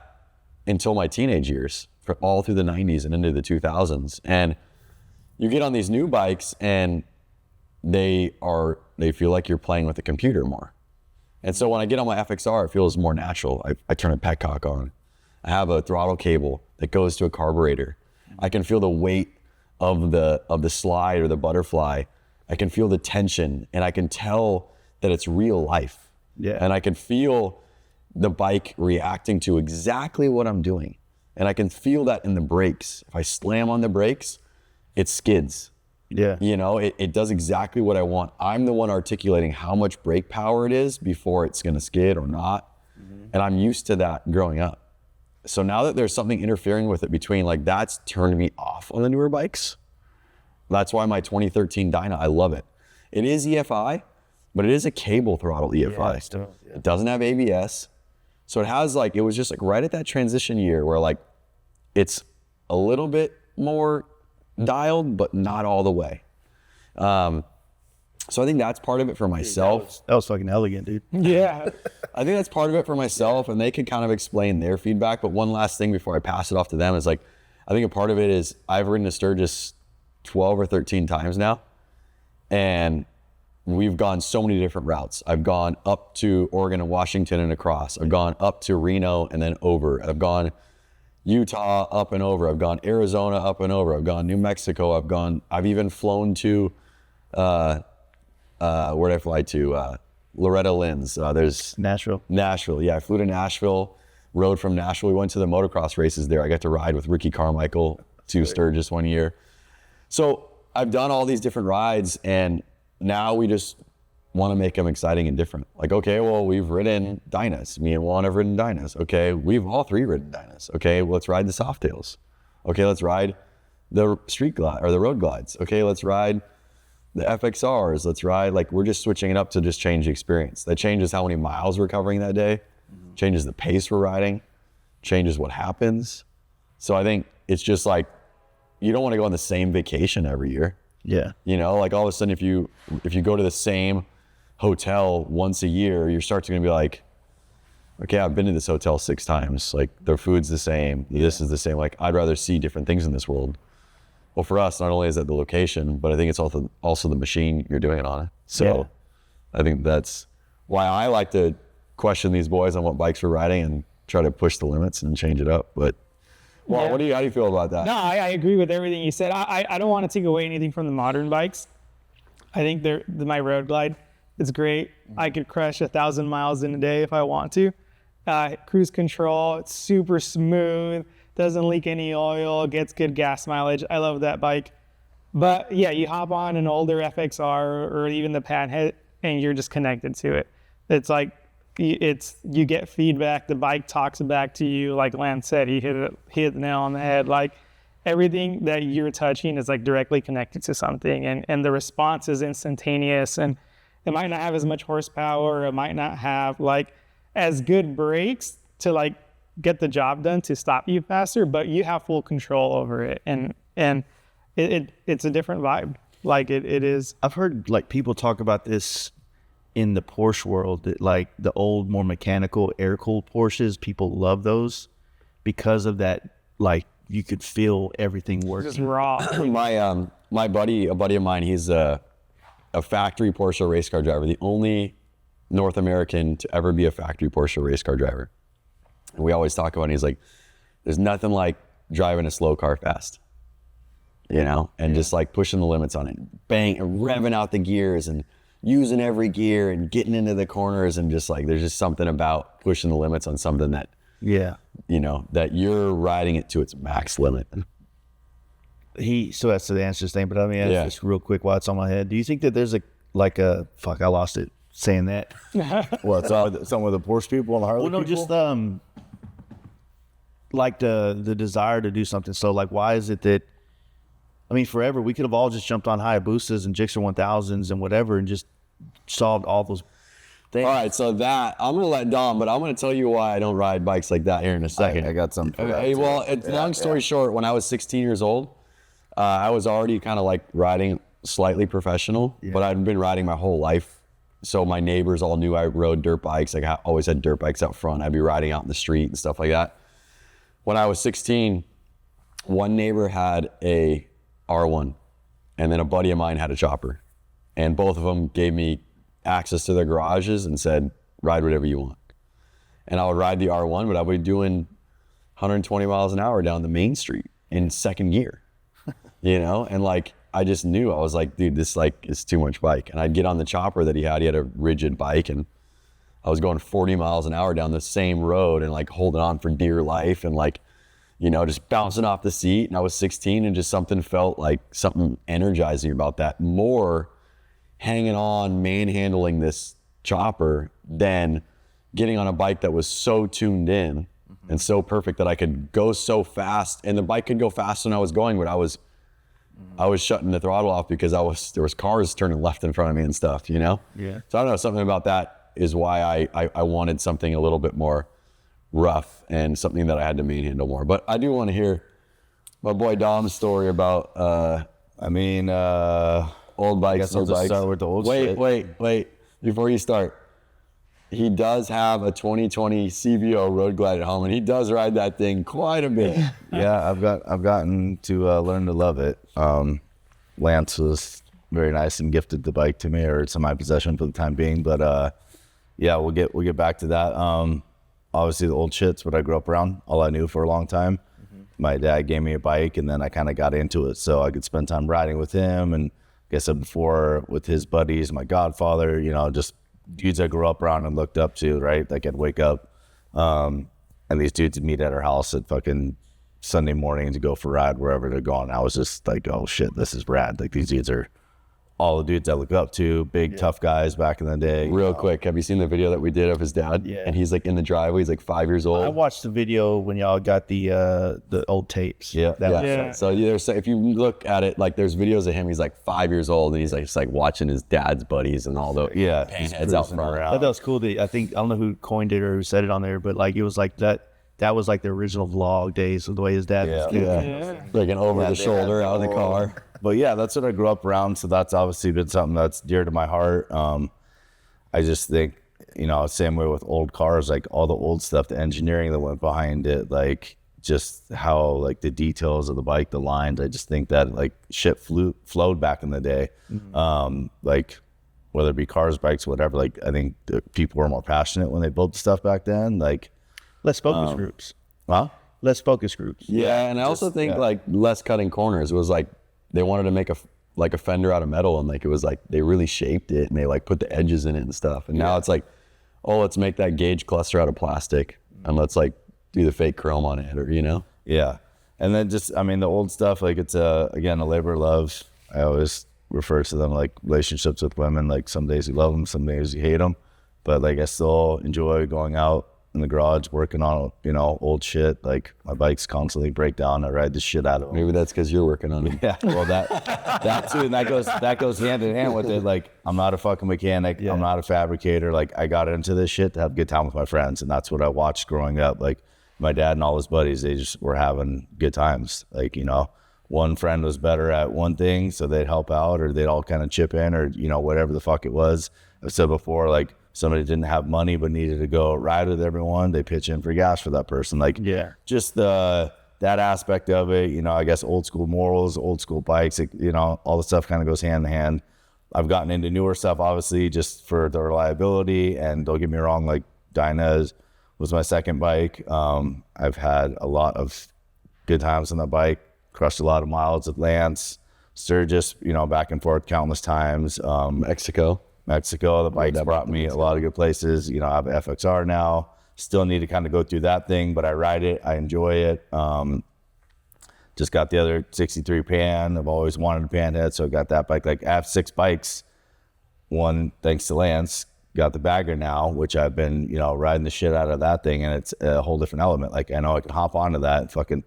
until my teenage years, for all through the 90s and into the 2000s. And you get on these new bikes and they feel like you're playing with a computer more. And so when I get on my FXR, it feels more natural. I turn a petcock on. I have a throttle cable that goes to a carburetor. I can feel the weight of the slide or the butterfly. I can feel the tension and I can tell that it's real life. Yeah. And I can feel the bike reacting to exactly what I'm doing. And I can feel that in the brakes. If I slam on the brakes, it skids. Yeah. You know, it does exactly what I want. I'm the one articulating how much brake power it is before it's gonna skid or not. And I'm used to that growing up. So now that there's something interfering with it between, like that's turned me off on the newer bikes. That's why my 2013 Dyna, I love it. It is EFI, but it is a cable throttle EFI. Yeah. It doesn't have ABS. So it has like, it was just like right at that transition year where like, it's a little bit more dialed, but not all the way. So I think that's part of it for myself. That was fucking elegant, dude. Yeah. I think that's part of it for myself, and they can kind of explain their feedback. But one last thing before I pass it off to them is like, I think a part of it is I've ridden a Sturgis 12 or 13 times now, And we've gone so many different routes. I've gone up to Oregon and Washington and across. I've gone up to Reno and then over. I've gone Utah up and over. I've gone Arizona up and over. I've gone New Mexico. I've even flown to, where'd I fly to? Loretta Lynn's. There's Nashville. Nashville. Yeah, I flew to Nashville, rode from Nashville. We went to the motocross races there. I got to ride with Ricky Carmichael to Sturgis one year. So I've done all these different rides, and now we just want to make them exciting and different. Like, okay, well, we've ridden Dynas. Me and Juan have ridden Dynas. Okay, we've all three ridden Dynas. Okay, well, let's ride the Softails. Okay, let's ride the street glide or the road glides. Okay, let's ride the FXRs. Let's ride, like, we're just switching it up to just change the experience. That changes how many miles we're covering that day, changes the pace we're riding, changes what happens. So I think it's just like, you don't want to go on the same vacation every year. Yeah. You know, like all of a sudden, if you go to the same hotel once a year, you're starting to be like, okay, I've been to this hotel 6 times. Like, their food's the same. This is the same. Like, I'd rather see different things in this world. Well, for us, not only is that the location, but I think it's also the machine you're doing it on. So I think that's why I like to question these boys on what bikes we're riding and try to push the limits and change it up. But well, how do you feel about that? No, I agree with everything you said. I don't want to take away anything from the modern bikes. I think my Road Glide is great. I could crush 1,000 miles in a day if I want to. Cruise control, it's super smooth, doesn't leak any oil, gets good gas mileage. I love that bike. But yeah, you hop on an older FXR or even the Panhead and you're just connected to it. It's like, you get feedback, the bike talks back to you. Like Lance said, he hit the nail on the head. Like, everything that you're touching is like directly connected to something, and the response is instantaneous, and it might not have as much horsepower, it might not have like as good brakes to like get the job done to stop you faster, but you have full control over it, and it's a different vibe. Like it is. I've heard like people talk about this in the Porsche world, that like the old, more mechanical air-cooled Porsches, people love those because of that. Like, you could feel everything working. Just raw. My buddy, a buddy of mine, he's a factory Porsche race car driver, the only North American to ever be a factory Porsche race car driver. And we always talk about it. He's like, there's nothing like driving a slow car fast, you know, and just like pushing the limits on it, bang, and revving out the gears and using every gear and getting into the corners, and just like, there's just something about pushing the limits on something that, you know, that you're riding it to its max limit. So that's the answer to this thing, but I mean, just real quick while it's on my head, do you think that there's I lost it saying that. What, some of the Porsche people and the Harley people? Just like the desire to do something. So like, why is it that, I mean, forever we could have all just jumped on Hayabusas and Gixxer 1000s and whatever and just solved all those things. All right, so that, I'm going to let Dom, but I'm going to tell you why I don't ride bikes like that here in a second. I got something for that. Okay, well, long story short, when I was 16 years old, I was already kind of like riding slightly professional, but I'd been riding my whole life. So my neighbors all knew I rode dirt bikes. Like, I always had dirt bikes out front. I'd be riding out in the street and stuff like that. When I was 16, one neighbor had a R1, and then a buddy of mine had a chopper, and both of them gave me access to their garages and said, ride whatever you want. And I would ride the R1, but I would be doing 120 miles an hour down the main street in second gear, you know? And like, I just knew, I was like, dude, this like is too much bike. And I'd get on the chopper that he had a rigid bike, and I was going 40 miles an hour down the same road and like holding on for dear life and like, you know, just bouncing off the seat. And I was 16, and just something felt like something energizing about that, more hanging on, manhandling this chopper than getting on a bike that was so tuned in and so perfect that I could go so fast, and the bike could go fast when I was going, but I was shutting the throttle off because there was cars turning left in front of me and stuff, you know? Yeah. So I don't know, something about that is why I wanted something a little bit more rough and something that I had to manhandle more. But I do want to hear my boy Dom's story about old bikes. I'll just start with the old shit. Wait. Before you start, he does have a 2020 CVO Road Glide at home, and he does ride that thing quite a bit. Yeah, I've gotten to learn to love it. Lance was very nice and gifted the bike to me, or it's in my possession for the time being. But yeah, we'll get back to that. Obviously the old shit's what I grew up around, all I knew for a long time. My dad gave me a bike, and then I kind of got into it so I could spend time riding with him, and like I said before, with his buddies, my godfather, you know, just dudes I grew up around and looked up to, right? Like I'd wake up and these dudes would meet at our house at fucking Sunday morning to go for a ride wherever they're going. I was just like, oh shit, this is rad. Like these dudes are all the dudes I look up to, big tough guys back in the day. Real quick, have you seen the video that we did of his dad? Yeah. And he's like in the driveway. He's like 5 years old. I watched the video when y'all got the old tapes. Yeah, That was Yeah. So there's, if you look at it, like there's videos of him. He's like 5 years old, and he's like just like watching his dad's buddies and all the He's heads out cruising front. I thought that was cool. I don't know who coined it or who said it on there, but like it was like that was like the original vlog days of the way his dad was. Yeah. Like an over the shoulder out of the car. But yeah, that's what I grew up around. So that's obviously been something that's dear to my heart. I just think, you know, same way with old cars, like all the old stuff, the engineering that went behind it, like just how like the details of the bike, the lines. I just think that like shit flowed back in the day. Like whether it be cars, bikes, whatever. Like I think people were more passionate when they built stuff back then. Like, Less focus groups. huh? Less focus groups. Yeah, and I also think like less cutting corners. It was like they wanted to make a fender out of metal, and like it was like they really shaped it and they like put the edges in it and stuff. And now it's like, oh, let's make that gauge cluster out of plastic and let's like do the fake chrome on it, or you know. Yeah. And then just, I mean, the old stuff, like it's again, a labor of love. I always refer to them like relationships with women. Like some days you love them, some days you hate them. But like I still enjoy going out in the garage, working on, you know, old shit. Like my bikes constantly break down. I ride the shit out of them. Maybe that's because you're working on it. Yeah, well, that too, and that goes hand in hand with it. Like, I'm not a fucking mechanic. I'm not a fabricator. Like, I got into this shit to have a good time with my friends, and that's what I watched growing up. Like, my dad and all his buddies, they just were having good times. Like, you know, one friend was better at one thing, so they'd help out, or they'd all kind of chip in, or you know, whatever the fuck it was. I've said before, like, somebody didn't have money but needed to go ride with everyone, they pitch in for gas for that person. Like, just that aspect of it, you know, I guess old school morals, old school bikes, you know, all the stuff kind of goes hand in hand. I've gotten into newer stuff, obviously, just for the reliability. And don't get me wrong, like Dyna was my second bike. I've had a lot of good times on that bike, crushed a lot of miles with Lance, Sturgis, you know, back and forth countless times. Mexico, the bike's brought me a lot of good places. You know, I have an FXR now. Still need to kind of go through that thing, but I ride it. I enjoy it. Just got the other 63 Pan. I've always wanted a Pan head, so I got that bike. Like, I have 6 bikes. One, thanks to Lance, got the Bagger now, which I've been, you know, riding the shit out of that thing, and it's a whole different element. Like, I know I can hop onto that and fucking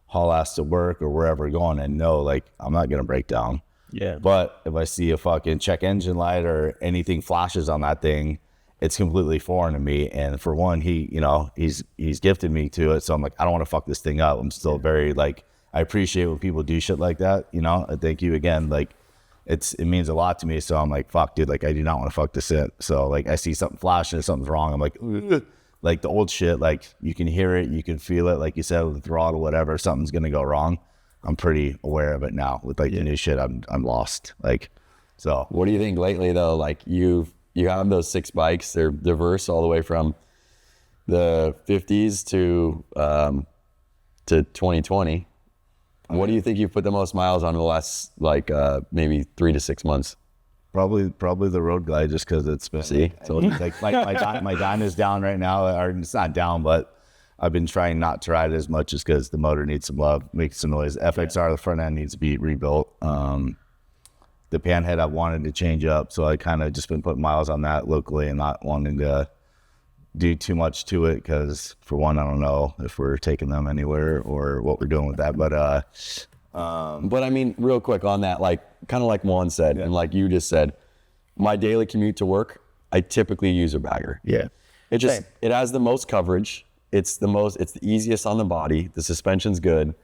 haul ass to work or wherever going and know, like, I'm not going to break down. Yeah. But if I see a fucking check engine light or anything flashes on that thing, it's completely foreign to me. And for one, he's gifted me to it. So I'm like, I don't want to fuck this thing up. I'm still very like, I appreciate when people do shit like that. You know, thank you again. Like it means a lot to me. So I'm like, fuck dude, like I do not want to fuck this up. So like I see something flashing, something's wrong. I'm like, ugh. Like the old shit, like you can hear it, you can feel it. Like you said, with the throttle, whatever, something's going to go wrong. I'm pretty aware of it now. With like the new shit, I'm lost. Like, so. What do you think lately though? Like you have those 6 bikes. They're diverse all the way from the 50s to 2020. What do you think you've put the most miles on in the last like maybe 3 to 6 months? Probably the Road Glide, just because it's been. See, so like my Dyna's down right now, or it's not down, but I've been trying not to ride it as much, just because the motor needs some love, makes some noise. FXR, the front end needs to be rebuilt. The pan head I wanted to change up, so I kind of just been putting miles on that locally and not wanting to do too much to it, because for one, I don't know if we're taking them anywhere or what we're doing with that. But I mean, real quick on that, like kind of like Juan said, and like you just said, my daily commute to work, I typically use a bagger. Yeah. It has the most coverage. It's the easiest on the body. The suspension's good.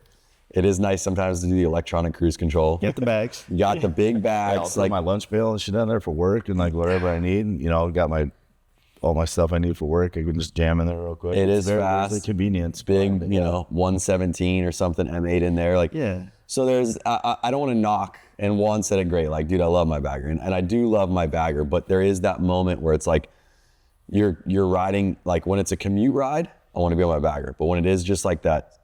It is nice sometimes to do the electronic cruise control. Get the bags. You got the big bags. like my lunch pail and shit down there for work, and like whatever I need. You know, got all my stuff I need for work. I can just jam in there real quick. It is very fast. convenience. Big, 117 or something M8 in there. Like, So I don't want to knock, and Juan said it great, like, dude, I love my bagger, and I do love my bagger, but there is that moment where it's like, you're riding, like when it's a commute ride, I want to be on my bagger, but when it is just like that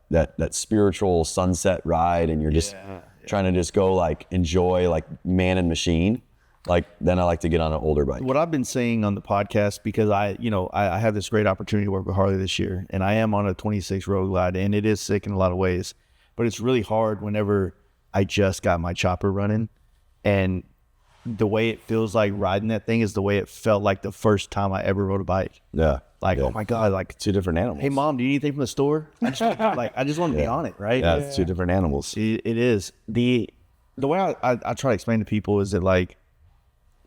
spiritual sunset ride, and you're just trying to just go like enjoy like man and machine, like then I like to get on an older bike. What I've been saying on the podcast, because I have this great opportunity to work with Harley this year, and I am on a 26 Road Glide, and it is sick in a lot of ways, but it's really hard whenever I just got my chopper running, and the way it feels like riding that thing is the way it felt like the first time I ever rode a bike. Yeah. Like, oh my God, like Two different animals. hey mom, do you need anything from the store? I just want to be on it, right? Yeah, it's two different animals. It is. The way I try to explain to people is that, like,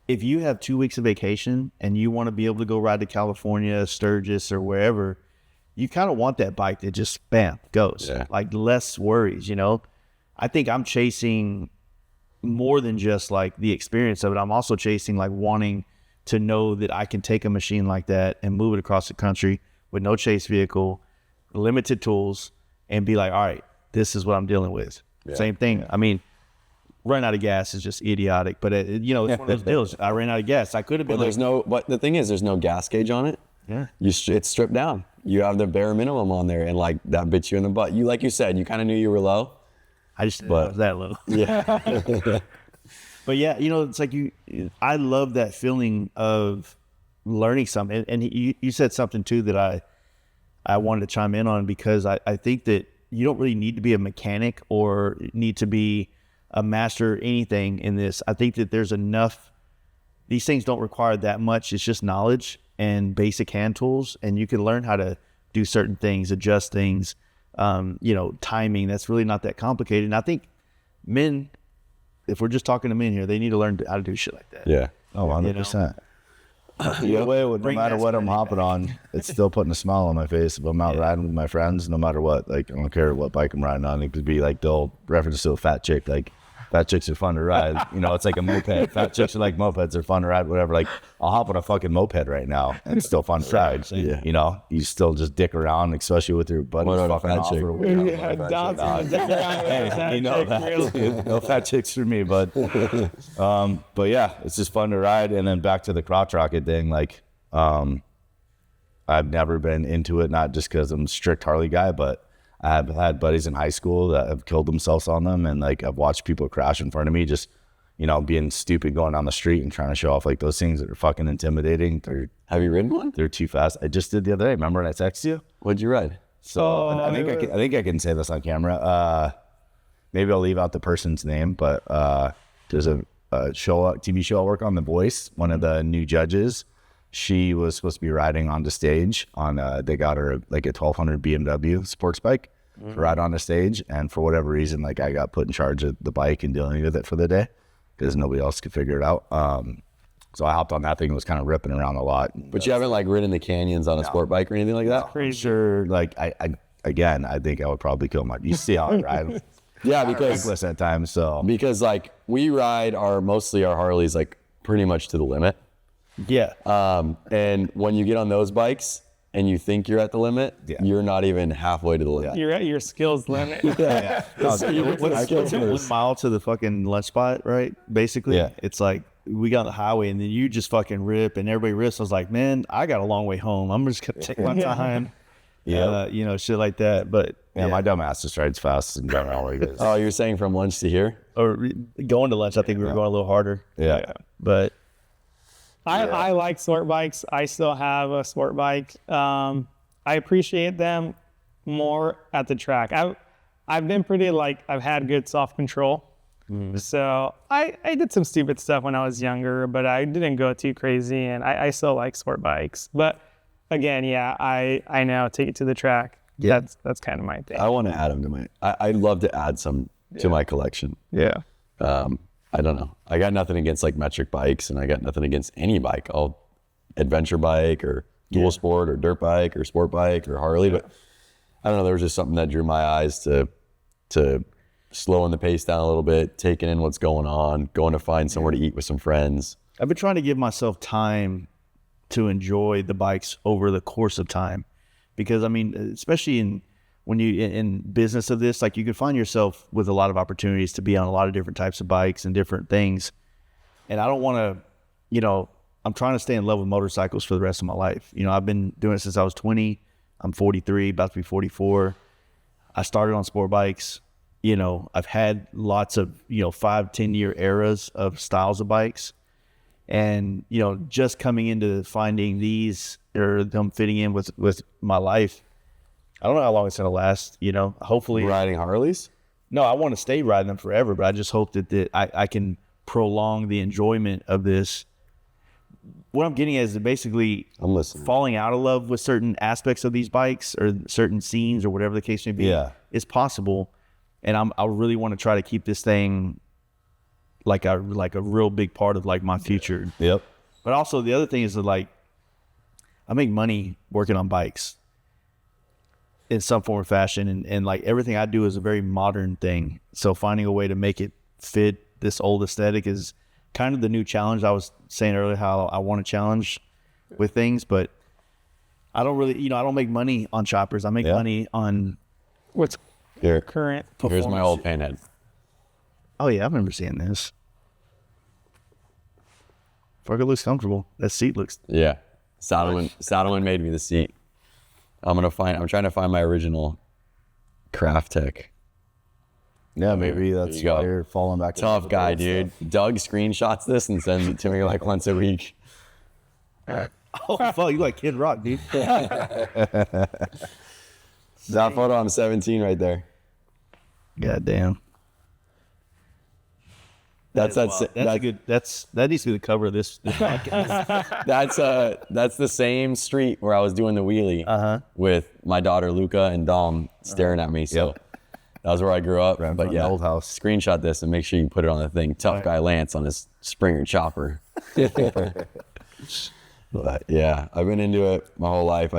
if you have 2 weeks of vacation and you want to be able to go ride to California, Sturgis, or wherever, you kind of want that bike that just bam goes. Yeah. Like less worries, you know. I think I'm chasing more than just like the experience of it. I'm also chasing like wanting to know that I can take a machine like that and move it across the country with no chase vehicle, limited tools, and be like, all right, this is what I'm dealing with. Yeah. Same thing. I mean, running out of gas is just idiotic, but it's one of those deals. I ran out of gas. I could have been But the thing is, there's no gas gauge on it. Yeah. It's stripped down. You have the bare minimum on there, and like that bits you in the butt. You, like you said, you kind of knew you were low. I just was that low. Yeah. But yeah, it's like I love that feeling of learning something. And you said something too that I wanted to chime in on, because I think that you don't really need to be a mechanic or need to be a master anything in this. I think that there's enough, these things don't require that much. It's just knowledge and basic hand tools, and you can learn how to do certain things, adjust things, timing. That's really not that complicated. And I think men, if we're just talking to men here, they need to learn how to do shit like that. Yeah. Oh, 100%. Either way, no matter what I'm hopping on, it's still putting a smile on my face. If I'm out riding with my friends, no matter what, like, I don't care what bike I'm riding on. It could be like, they'll reference to a fat chick, like, fat chicks are fun to ride. It's like a moped. Fat chicks are like mopeds, are fun to ride, whatever. Like, I'll hop on a fucking moped right now, and it's still fun to ride. Yeah. You still just dick around, especially with your buddies. What about a fucking fat chick? off or Yeah, that. No fat chicks for me, but yeah, it's just fun to ride. And then back to the crotch rocket thing, like, I've never been into it, not just because I'm a strict Harley guy, but I've had buddies in high school that have killed themselves on them, and like I've watched people crash in front of me, just being stupid going down the street and trying to show off like those things that are fucking intimidating. Have you ridden one? They're too fast. I just did the other day. Remember when I texted you? What'd you ride? So I think I can say this on camera. Maybe I'll leave out the person's name, but there's a TV show I work on, The Voice. One of the new judges, she was supposed to be riding on the stage on they got her like a 1200 BMW sports bike to ride on the stage, and for whatever reason, like, I got put in charge of the bike and dealing with it for the day because nobody else could figure it out. So I hopped on that thing and was kind of ripping around a lot. But you haven't like ridden the canyons on a sport bike or anything like that? Pretty sure, like, I think I would probably kill my. You see how I ride? Yeah, because Reckless at times. So like we ride mostly our Harleys like pretty much to the limit. Yeah. And when you get on those bikes and you think you're at the limit, you're not even halfway to the limit. You're at your skills limit. yeah. What's 1 mile to the fucking lunch spot, right? Basically, Yeah. It's like we got on the highway and then you just fucking rip and everybody rips. I was like, man, I got a long way home. I'm just gonna take my time. Shit like that. But my dumb ass just rides fast and don't know where he is. Oh, you're saying from lunch to here? or going to lunch, I think we were going a little harder. Yeah. But I like sport bikes. I still have a sport bike. I appreciate them more at the track. I've been pretty I've had good self control. So I did some stupid stuff when I was younger, but I didn't go too crazy, and I still like sport bikes. But again, I now take it to the track. Yeah. That's kind of my thing. I want to add them to my. I'd love to add some to my collection. Yeah. I don't know. I got nothing against metric bikes, and I got nothing against any bike. I'll adventure bike or dual sport or dirt bike or sport bike or Harley, but I don't know. There was just something that drew my eyes to slowing the pace down a little bit, taking in what's going on, going to find somewhere to eat with some friends. I've been trying to give myself time to enjoy the bikes over the course of time, because I mean, especially in when you in business of this, like you can find yourself with a lot of opportunities to be on a lot of different types of bikes and different things. And I don't want to, you know, I'm trying to stay in love with motorcycles for the rest of my life. You know, I've been doing it since I was 20. I'm 43, about to be 44. I started on sport bikes. You know, I've had lots of, 5-10 year eras of styles of bikes. And, just coming into finding these or them fitting in with my life, I don't know how long it's going to last, hopefully. Riding Harleys? No, I want to stay riding them forever, but I just hope that I can prolong the enjoyment of this. What I'm getting at is that basically I'm listening. Falling out of love with certain aspects of these bikes or certain scenes or whatever the case may be is possible. And I really want to try to keep this thing like a real big part of like my future. Yep. But also the other thing is that like I make money working on bikes in some form or fashion, and like everything I do is a very modern thing. So finding a way to make it fit this old aesthetic is kind of the new challenge. I was saying earlier how I want to challenge with things, but I don't really, I don't make money on choppers. I make money on What's Here, current? here's my old panhead. Oh yeah, I remember seeing this. Fucker looks comfortable. That seat looks. Yeah, Saddleman made me the seat. I'm trying to find my original Craft Tech. Yeah, maybe that's you go. why you're falling back. Tough guy, dude. Doug screenshots this and sends it to me like once a week. Oh fuck, you like Kid Rock, dude. That photo, I'm 17 right there. God damn. That needs to be the cover of this podcast. That's the same street where I was doing the wheelie with my daughter Luca and Dom staring at me. So that was where I grew up. Right but the old house. Screenshot this and make sure you put it on the thing. Tough guy Lance on his Springer chopper. But yeah, I've been into it my whole life.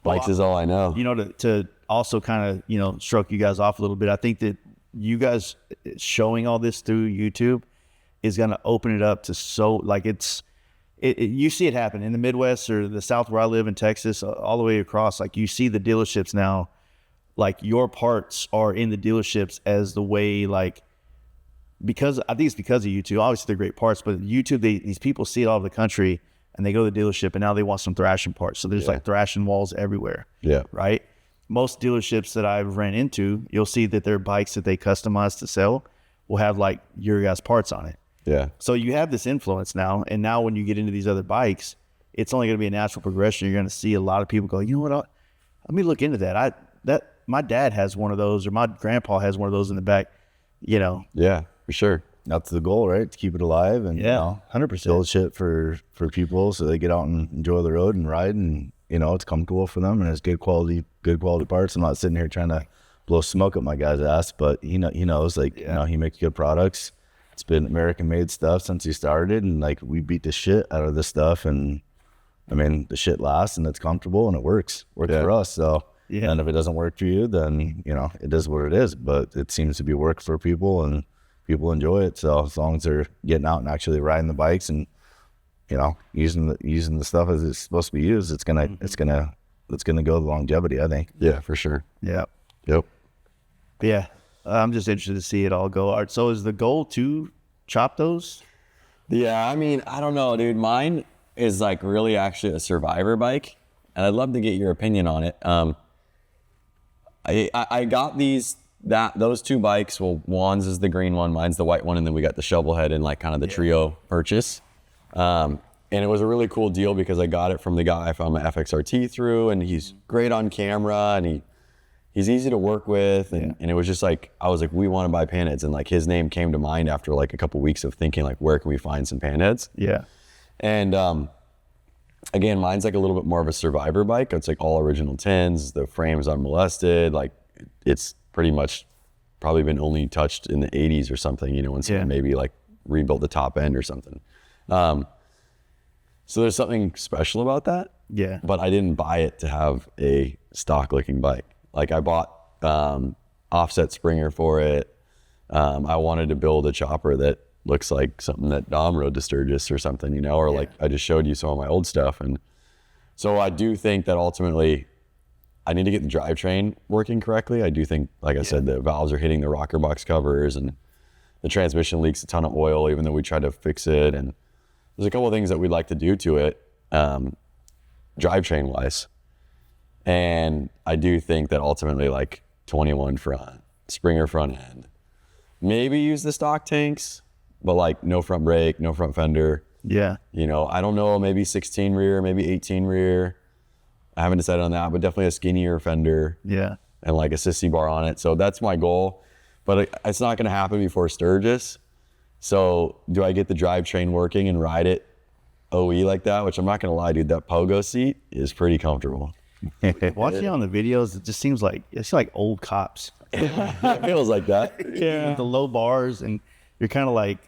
Bikes is all I know. To also kind of, stroke you guys off a little bit, I think that you guys showing all this through YouTube is going to open it up to you see it happen in the Midwest or the South where I live in Texas, all the way across. Like you see the dealerships now, like your parts are in the dealerships as the way, like, because I think it's because of YouTube. Obviously they're great parts, but YouTube, these people see it all over the country and they go to the dealership and now they want some Thrashin parts. So there's like Thrashin walls everywhere. Yeah. Right. Most dealerships that I've ran into, you'll see that their bikes that they customize to sell will have like your guys' parts on it. Yeah. So you have this influence now, and now when you get into these other bikes, it's only going to be a natural progression. You're going to see a lot of people go, you know what? Let me look into that. My dad has one of those, or my grandpa has one of those in the back. Yeah, for sure. That's the goal, right? To keep it alive and 100% build shit for people so they get out and enjoy the road and ride, and it's comfortable for them and it's good quality parts. I'm not sitting here trying to blow smoke up my guy's ass, but he knows he makes good products. It's been American made stuff since he started, and like we beat the shit out of this stuff, and I mean the shit lasts and it's comfortable and it works for us. So and if it doesn't work for you, then it is what it is, but it seems to be work for people and people enjoy it. So as long as they're getting out and actually riding the bikes and using the stuff as it's supposed to be used, it's gonna go the longevity, I think. Yeah, for sure. Yeah. Yep. Yeah. I'm just interested to see it all go. All right, so is the goal to chop those? Yeah, I mean, I don't know, dude. Mine is like really actually a survivor bike, and I'd love to get your opinion on it. I got those two bikes. Well, Juan's is the green one, mine's the white one, and then we got the shovel head in like kind of the trio purchase. And it was a really cool deal because I got it from the guy I found my FXRT through, and he's great on camera, and he's easy to work with, and it was just like, I was like, we want to buy panheads, and like his name came to mind after like a couple weeks of thinking like, where can we find some panheads? Yeah. And again, mine's like a little bit more of a survivor bike. It's like all original tins, the frame's unmolested, like it's pretty much probably been only touched in the 80s or something, when someone maybe like rebuilt the top end or something. So there's something special about that. Yeah. But I didn't buy it to have a stock looking bike. Like I bought offset Springer for it. I wanted to build a chopper that looks like something that Dom rode to Sturgis or something, like I just showed you some of my old stuff. And so I do think that ultimately I need to get the drivetrain working correctly. I do think, like I said, the valves are hitting the rocker box covers and the transmission leaks a ton of oil, even though we tried to fix it. And there's a couple of things that we'd like to do to it, drivetrain wise. And I do think that ultimately, like 21 front, Springer front end, maybe use the stock tanks, but like no front brake, no front fender. Yeah. You know, I don't know, maybe 16 rear, maybe 18 rear. I haven't decided on that, but definitely a skinnier fender. Yeah. And like a sissy bar on it. So that's my goal. But it's not going to happen before Sturgis. So do I get the drivetrain working and ride it OE like that? Which I'm not going to lie, dude, that pogo seat is pretty comfortable. Watching on the videos, it just seems like old cops. It feels like that. Yeah. With the low bars, and you're kind of like,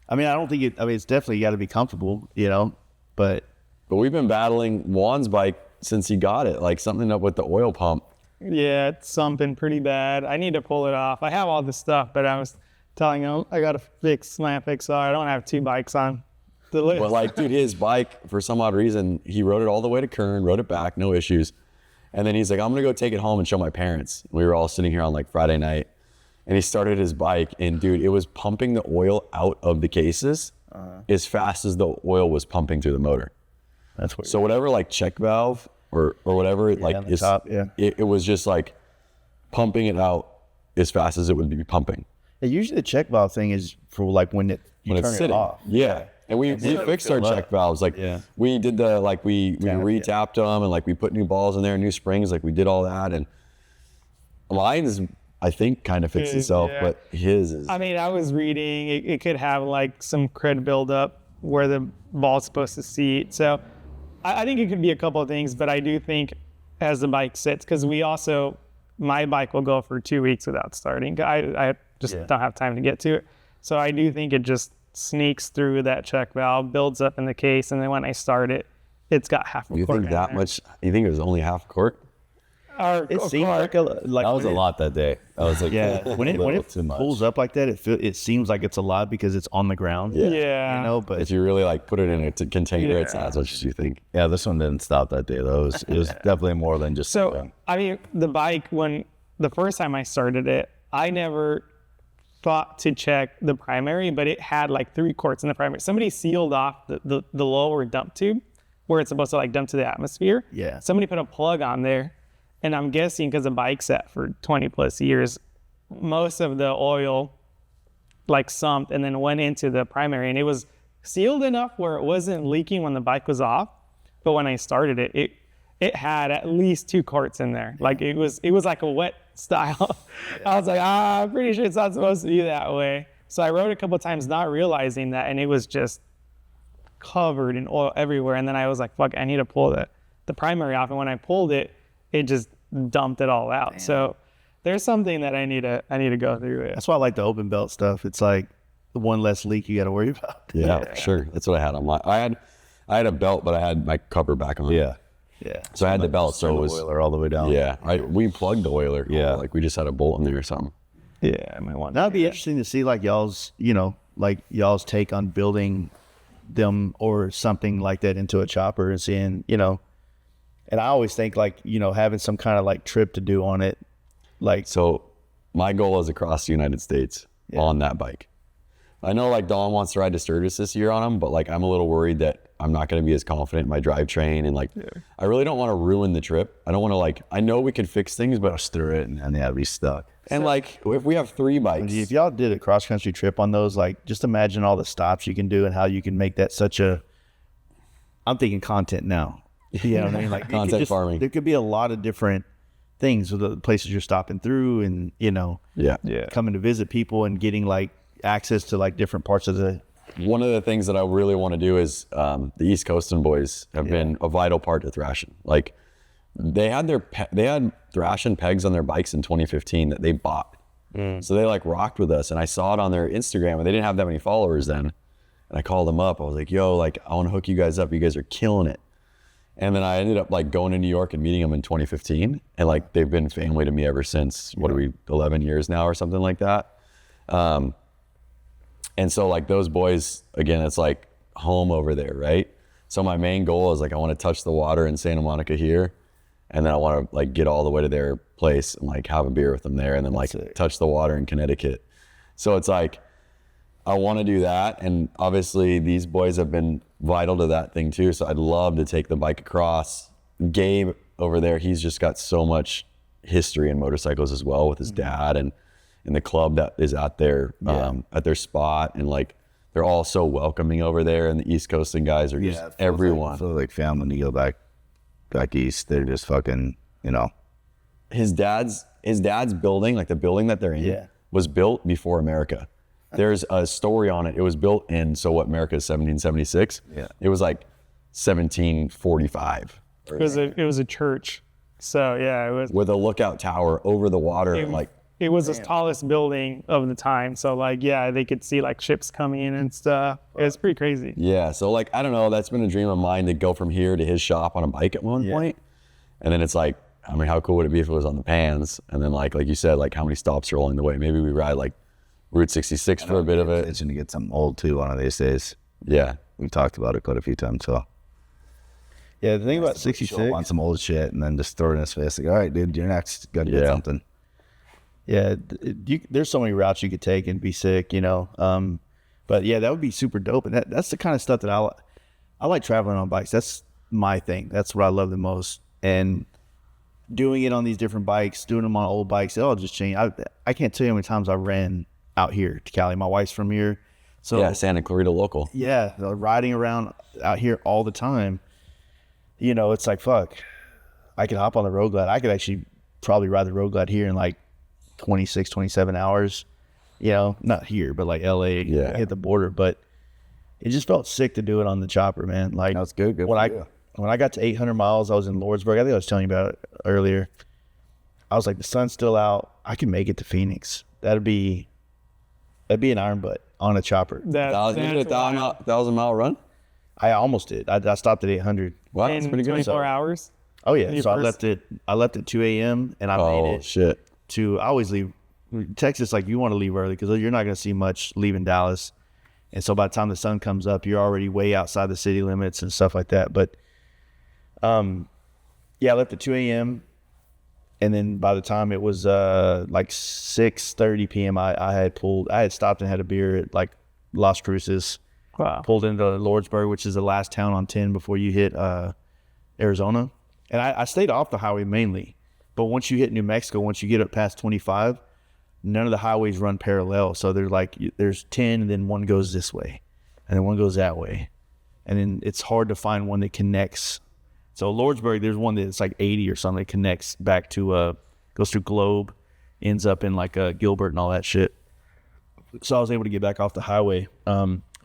I mean, I don't think it's definitely got to be comfortable, you know, but we've been battling Juan's bike since he got it, like something up with the oil pump. Yeah, it's something pretty bad. I need to pull it off. I have all this stuff, but I was telling him I got to fix my FXR. I don't have 2 bikes on the list. But like, dude, his bike, for some odd reason, he rode it all the way to Kern, rode it back, no issues. And then he's like, I'm going to go take it home and show my parents. We were all sitting here on like Friday night, and he started his bike, and dude, it was pumping the oil out of the cases as fast as the oil was pumping through the motor. that's what. So whatever like check valve or whatever, on like the top, yeah. it was just like pumping it out as fast as it would be pumping. Usually the check valve thing is for like when you When turn it's it sitting. off. Yeah. And we fixed our check valves. Like we did the, like we re-tapped them and like we put new balls in there, new springs, like we did all that. And mine is, I think, kind of fixed itself, Yeah. but his is. I mean, I was reading it could have like some cred buildup where the ball's supposed to seat. So I think it could be a couple of things, but I do think as the bike sits, because my bike will go for 2 weeks without starting. I just don't have time to get to it. So I do think it just sneaks through that check valve, builds up in the case, and then when I start it, it's got half a You quart think in that there. much? You think it was only half a quart? Or It a seems quart. like That was a lot that day. I was like, Yeah, when it too much. pulls up like that, it seems like it's a lot because it's on the ground. Yeah. you know. But If you really like put it in a container, it's not as much as you think. Yeah, this one didn't stop that day though. It was definitely more than just. So, I mean, the bike, when the first time I started it, I never thought to check the primary, but it had like 3 quarts in the primary. Somebody sealed off the lower dump tube where it's supposed to like dump to the atmosphere. Yeah. Somebody put a plug on there, and I'm guessing because the bike's set for 20 plus years, most of the oil like sumped and then went into the primary, and it was sealed enough where it wasn't leaking when the bike was off. But when I started it, it had at least 2 quarts in there. Like it was like a wet style. I was like, I'm pretty sure it's not supposed to be that way. So I rode a couple of times not realizing that, and it was just covered in oil everywhere. And then I was like, fuck, I need to pull the primary off. And when I pulled it, it just dumped it all out. So there's something that I need to go through it. that's why I like the open belt stuff. It's like the one less leak you got to worry about. Yeah, for sure. That's what I had on my. I had a belt, but I had my cover back on. Yeah. Yeah. So I had the belt, so Turn it the was. oiler all the way down. Yeah, we plugged the oiler. Yeah. Like we just had a bolt in there or something. Yeah, I might want That'd be interesting to see like y'all's take on building them or something like that into a chopper and seeing, and I always think like, having some kind of like trip to do on it. Like, So my goal is across the United States on that bike. I know like Dawn wants to ride to Sturgis this year on them, but like I'm a little worried that I'm not going to be as confident in my drivetrain, and like I really don't want to ruin the trip. I don't want to like, I know we can fix things, but Rush through it and yeah, be stuck. and like if we have 3 bikes, if y'all did a cross country trip on those, like just imagine all the stops you can do and how you can make that I'm thinking content now. You know what I mean? Like Content farming. There could be a lot of different things with the places you're stopping through and, yeah. coming to visit people and getting like access to like different parts of the. One of the things that I really want to do is the East Coastin' boys have been a vital part to Thrashin'. Like they had Thrashin' pegs on their bikes in 2015 that they bought. So they like rocked with us, and I saw it on their Instagram, and they didn't have that many followers then. And I called them up. I was like, yo, like I want to hook you guys up. You guys are killing it. And then I ended up like going to New York and meeting them in 2015. And like they've been family to me ever since. What are we, 11 years now or something like that? And so like those boys, again, it's like home over there, right? So my main goal is like I want to touch the water in Santa Monica here. and then I want to like get all the way to their place and like have a beer with them there, and then like touch the water in Connecticut. So it's like, I want to do that. And obviously these boys have been vital to that thing too. So I'd love to take the bike across. Gabe over there, he's just got so much history in motorcycles as well with his dad and the club that is at their spot. And like, they're all so welcoming over there. And the East Coasting guys are just everyone. I feel like family when you go back east. They're just fucking, you know. His dad's building, like the building that they're in, was built before America. There's a story on it. It was built in, so what, America is 1776? Yeah. It was like 1745. It was a church. So yeah, it was With a lookout tower over the water. it was the tallest building of the time. So like, yeah, they could see like ships coming in and stuff. It was pretty crazy. Yeah, so like, I don't know, that's been a dream of mine to go from here to his shop on a bike at one point. And then it's like, I mean, how cool would it be if it was on the Pans? And then like you said, like how many stops are along the way? Maybe we ride like Route 66 for a bit of it. It's gonna get something old too one of these days. Yeah. We've talked about it quite a few times, so. Yeah, the thing about 66 on some old shit and then just throw it in his face like, all right, dude, you're next. Gotta get something. Yeah, there's so many routes you could take and be sick, you know. But yeah, that would be super dope. And that's the kind of stuff that I like traveling on bikes. That's my thing. That's what I love the most. And doing it on these different bikes, doing them on old bikes, it all just changed. I can't tell you how many times I ran out here to Cali. My wife's from here. So yeah, Santa Clarita local. Yeah, riding around out here all the time. You know, it's like, fuck, I could hop on the Road Glide. I could actually probably ride the Road Glide here in like 26, 27 hours. You know, not here, but like LA, hit the border. But it just felt sick to do it on the chopper, man. Like, That's good. Good when I got to 800 miles, I was in Lordsburg. I think I was telling you about it earlier. I was like, the sun's still out. I can make it to Phoenix. That'd be an iron butt on a chopper. You did a 1,000-mile run? I almost did. I stopped at 800. Wow, that's pretty good. 24 hours. Oh yeah. So I left at 2 a.m. and I made it shit. to. I always leave Texas. Like, you want to leave early because you're not going to see much leaving Dallas. And so by the time the sun comes up, you're already way outside the city limits and stuff like that. But yeah, I left at 2 a.m. And then by the time it was like 6:30 p.m., I had stopped and had a beer at like Las Cruces. Wow. Pulled into Lordsburg, which is the last town on 10 before you hit Arizona. And I stayed off the highway mainly. But once you hit New Mexico, once you get up past 25, none of the highways run parallel. So there's 10 and then one goes this way and then one goes that way. And then it's hard to find one that connects. So Lordsburg, there's one that's like 80 or something that connects back to, goes through Globe, ends up in like Gilbert and all that shit. So I was able to get back off the highway.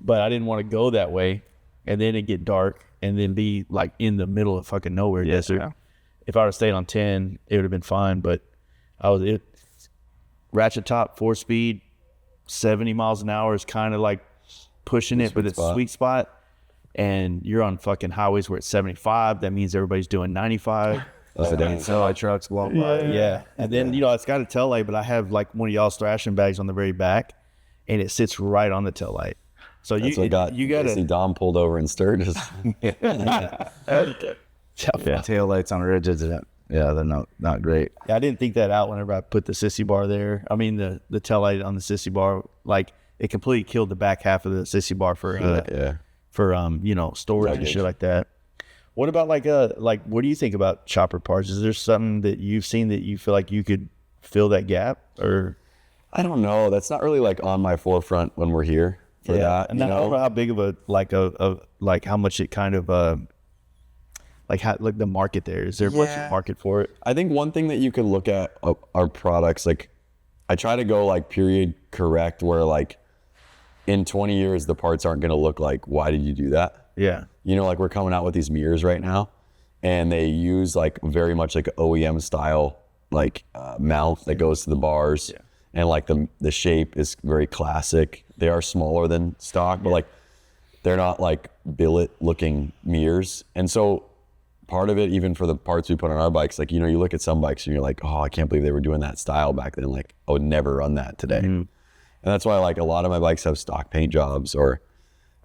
But I didn't want to go that way and then it get dark and then be like in the middle of fucking nowhere desert. Yeah. If I would have stayed on 10, it would have been fine. But ratchet top, 4-speed, 70 miles an hour is kind of like pushing it, but it's a sweet spot. And you're on fucking highways where it's 75. That means everybody's doing 95. Semi trucks, blah, blah. Yeah. And then, you know, it's got a tail light, but I have like one of y'all's thrashing bags on the very back and it sits right on the tail light. So you got to Dom pulled over in Sturgis. Tail lights on rigids. Yeah, they're not great. Yeah, I didn't think that out whenever I put the sissy bar there. I mean, the tail light on the sissy bar, like it completely killed the back half of the sissy bar for you know, storage and shit like that. What about like what do you think about chopper parts? Is there something that you've seen that you feel like you could fill that gap? Or I don't know. That's not really like on my forefront when we're here for that. And I don't know how big of a how much it kind of like the market there. Is there much market for it? I think one thing that you could look at are products. Like I try to go like period correct where like in 20 years the parts aren't going to look like, why did you do that? Yeah. You know, like we're coming out with these mirrors right now and they use like very much like OEM style like mount that goes to the bars. Yeah. And like the shape is very classic. They are smaller than stock, but like they're not like billet looking mirrors. And so part of it, even for the parts we put on our bikes, like, you know, you look at some bikes and you're like, oh, I can't believe they were doing that style back then. Like I would never run that today. Mm-hmm. And that's why like a lot of my bikes have stock paint jobs or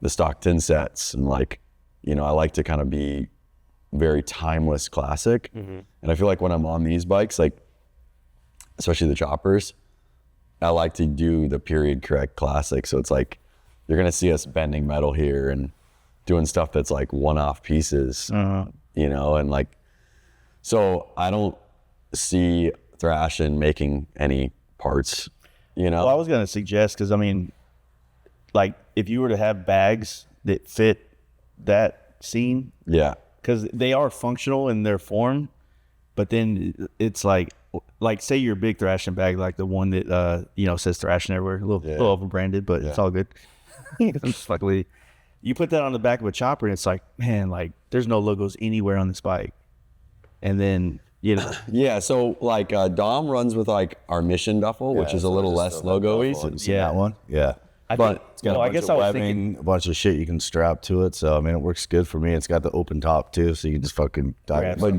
the stock tin sets. And like, you know, I like to kind of be very timeless classic. And I feel like when I'm on these bikes, like especially the choppers, I like to do the period correct classic. So it's like you're gonna see us bending metal here and doing stuff that's like one-off pieces, you know, and like, so I don't see Thrashin making any parts, you know. Well, I was gonna suggest, because I mean, like if you were to have bags that fit that scene, Yeah. because they are functional in their form, but then it's like say your big Thrashin bag, like the one that you know says Thrashin everywhere, a little over branded, but it's all good. It's luckily you put that on the back of a chopper, and it's like, man, like there's no logos anywhere on this bike, and then you know, Yeah, so like Dom runs with like our mission duffel, which is a little less logo-y. yeah, that one, yeah. But It's got a bunch of webbing, a bunch of shit you can strap to it. So I mean, it works good for me. It's got the open top too, so you can just fucking dive. But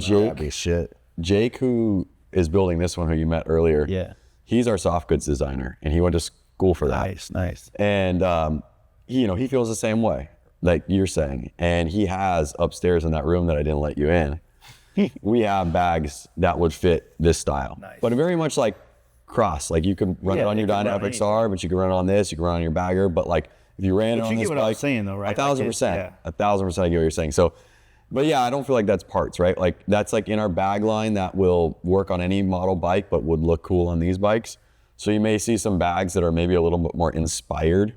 Jake, who is building this one, who you met earlier, he's our soft goods designer, and he went to school for that. Nice. And he, you know, he feels the same way, like you're saying. And he has upstairs in that room that I didn't let you in, we have bags that would fit this style, but very much like cross. Like you can run it on your Dyna FXR, but you can run it on this. You can run it on your bagger. But like if you ran it on this bike, what I'm saying though, right? 1,000%, 1,000%. I get what you're saying. So, but yeah, I don't feel like that's parts, right? Like that's like in our bag line that will work on any model bike, but would look cool on these bikes. So you may see some bags that are maybe a little bit more inspired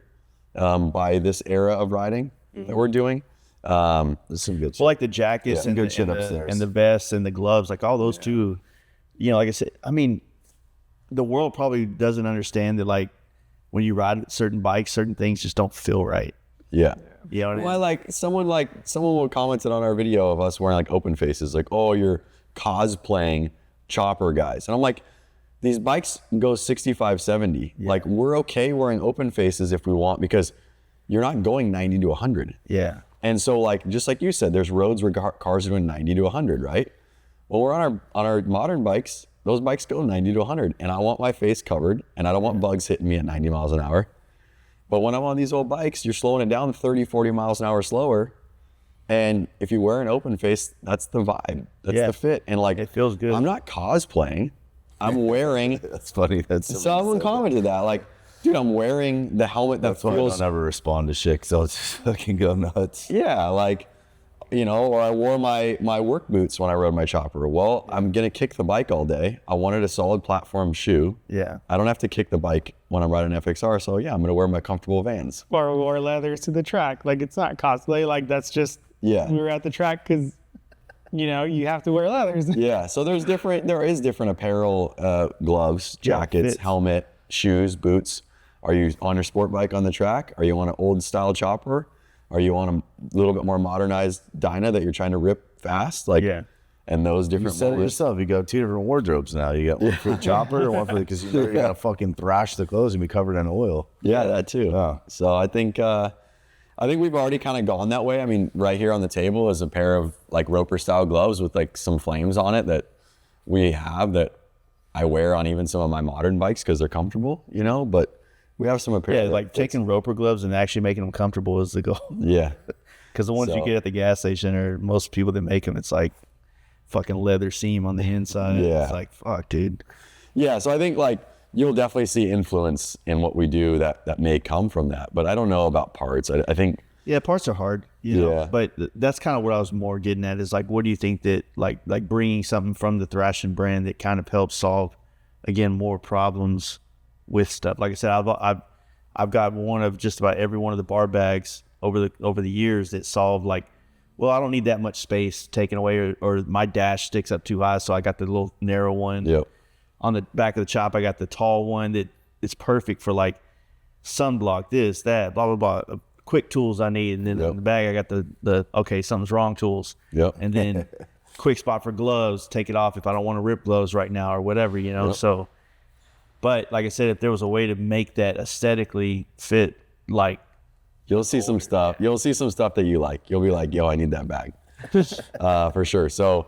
by this era of riding that we're doing. There's some good shit. Well, like the jackets and good shit upstairs, and the vests and the gloves, like all those too. You know, like I said, I mean, the world probably doesn't understand that, like when you ride certain bikes, certain things just don't feel right. Yeah. You know what I mean? Well, someone commented on our video of us wearing like open faces, like, oh, you're cosplaying chopper guys. And I'm like, these bikes go 65, 70. Yeah. Like we're okay wearing open faces if we want, because you're not going 90 to 100. Yeah. And so like, just like you said, there's roads where cars are doing 90 to 100, right? Well, we're on our modern bikes, those bikes go 90 to 100, and I want my face covered, and I don't want bugs hitting me at 90 miles an hour. But when I'm on these old bikes, you're slowing it down 30, 40 miles an hour slower. And if you wear an open face, that's the vibe. That's the fit. And like, it feels good. I'm not cosplaying. I'm wearing. That's funny. Someone commented that, like, dude, I'm wearing the helmet that feels. I don't ever respond to shit, so it's just fucking go nuts. Yeah, like, you know, or I wore my work boots when I rode my chopper. Well, I'm gonna kick the bike all day. I wanted a solid platform shoe. Yeah. I don't have to kick the bike when I'm riding FXR, so yeah, I'm gonna wear my comfortable Vans. Or wore leathers to the track. Like it's not cosplay. Like that's just we were at the track because you know you have to wear leathers. Yeah. So there is different apparel, gloves, jackets, helmet, shoes, boots. Are you on your sport bike on the track? Are you on an old style chopper? Are you on a little bit more modernized Dyna that you're trying to rip fast? Like, and those different. You said it yourself. You got two different wardrobes now. You got one for the chopper and one for because you know you're gonna fucking thrash the clothes and be covered in oil. Yeah, that too. Oh. So I think we've already kind of gone that way. I mean, right here on the table is a pair of like Roper style gloves with like some flames on it that we have that I wear on even some of my modern bikes because they're comfortable, you know. But we have some apparel. Yeah, like taking Roper gloves and actually making them comfortable is the goal. Yeah. Because the ones you get at the gas station or most people that make them, it's like fucking leather seam on the inside. Yeah. It's like, fuck, dude. Yeah, so I think like you'll definitely see influence in what we do that may come from that. But I don't know about parts. I think. Yeah, parts are hard. You know, but that's kind of what I was more getting at is like, what do you think that like bringing something from the Thrashin brand that kind of helps solve, again, more problems with stuff. Like I said, I've got one of just about every one of the bar bags over the years that solved like, well, I don't need that much space taken away, or my dash sticks up too high, so I got the little narrow one. Yep. On the back of the chop, I got the tall one that is perfect for like sunblock, this, that, blah blah blah. Quick tools I need, and then in the bag I got the okay, something's wrong tools. Yep. And then quick spot for gloves, take it off if I don't want to rip gloves right now or whatever, you know. So. But like I said, if there was a way to make that aesthetically fit, like you'll see some stuff. You'll see some stuff that you like. You'll be like, yo, I need that bag. For sure. So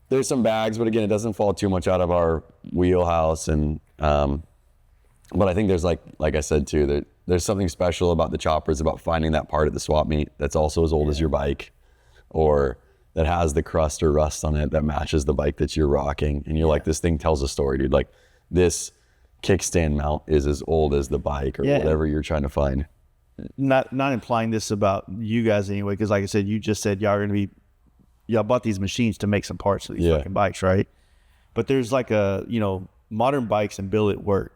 there's some bags, but again, it doesn't fall too much out of our wheelhouse. And but I think there's like I said too, there's something special about the choppers, about finding that part at the swap meet that's also as old as your bike, or that has the crust or rust on it that matches the bike that you're rocking. And you're like, this thing tells a story, dude. Like this kickstand mount is as old as the bike or whatever you're trying to find. Not implying this about you guys anyway, because like I said, you just said y'all bought these machines to make some parts for these fucking bikes, right? But there's like modern bikes and billet work.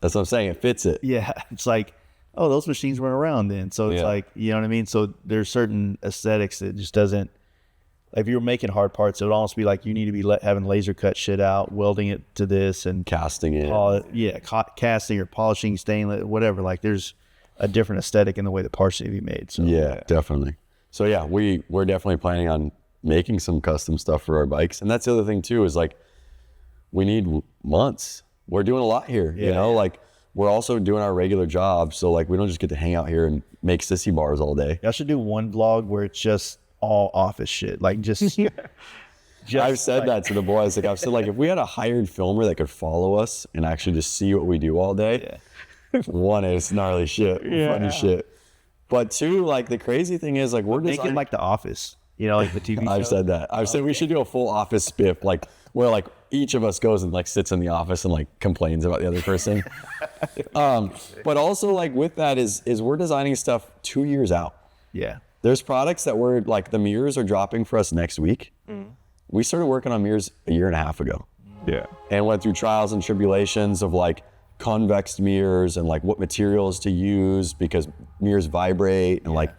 That's what I'm saying. It fits it. Yeah. It's like, oh, those machines weren't around then. So it's like, you know what I mean? So there's certain aesthetics that just doesn't, like if you were making hard parts, it would almost be like you need to be having laser cut shit out, welding it to this and casting it. Casting or polishing stainless, whatever. Like there's a different aesthetic in the way the parts need to be made. So definitely. So yeah, we're definitely planning on making some custom stuff for our bikes. And that's the other thing too, is like, we need months. We're doing a lot here, you know, like we're also doing our regular job. So like, we don't just get to hang out here and make sissy bars all day. I should do one vlog where it's just all office shit. Like just I've said that to the boys. Like I've said, like if we had a hired filmer that could follow us and actually just see what we do all day, one, it's gnarly shit, funny shit. But two, like the crazy thing is like we're making like The Office, you know, like the TV show. I've said that. I've said we should do a full office spiff, like where like each of us goes and like sits in the office and like complains about the other person. But also like with that is we're designing stuff 2 years out. Yeah. There's products that we're like, the mirrors are dropping for us next week. We started working on mirrors a year and a half ago. Yeah. And went through trials and tribulations of like convex mirrors and like what materials to use because mirrors vibrate and like,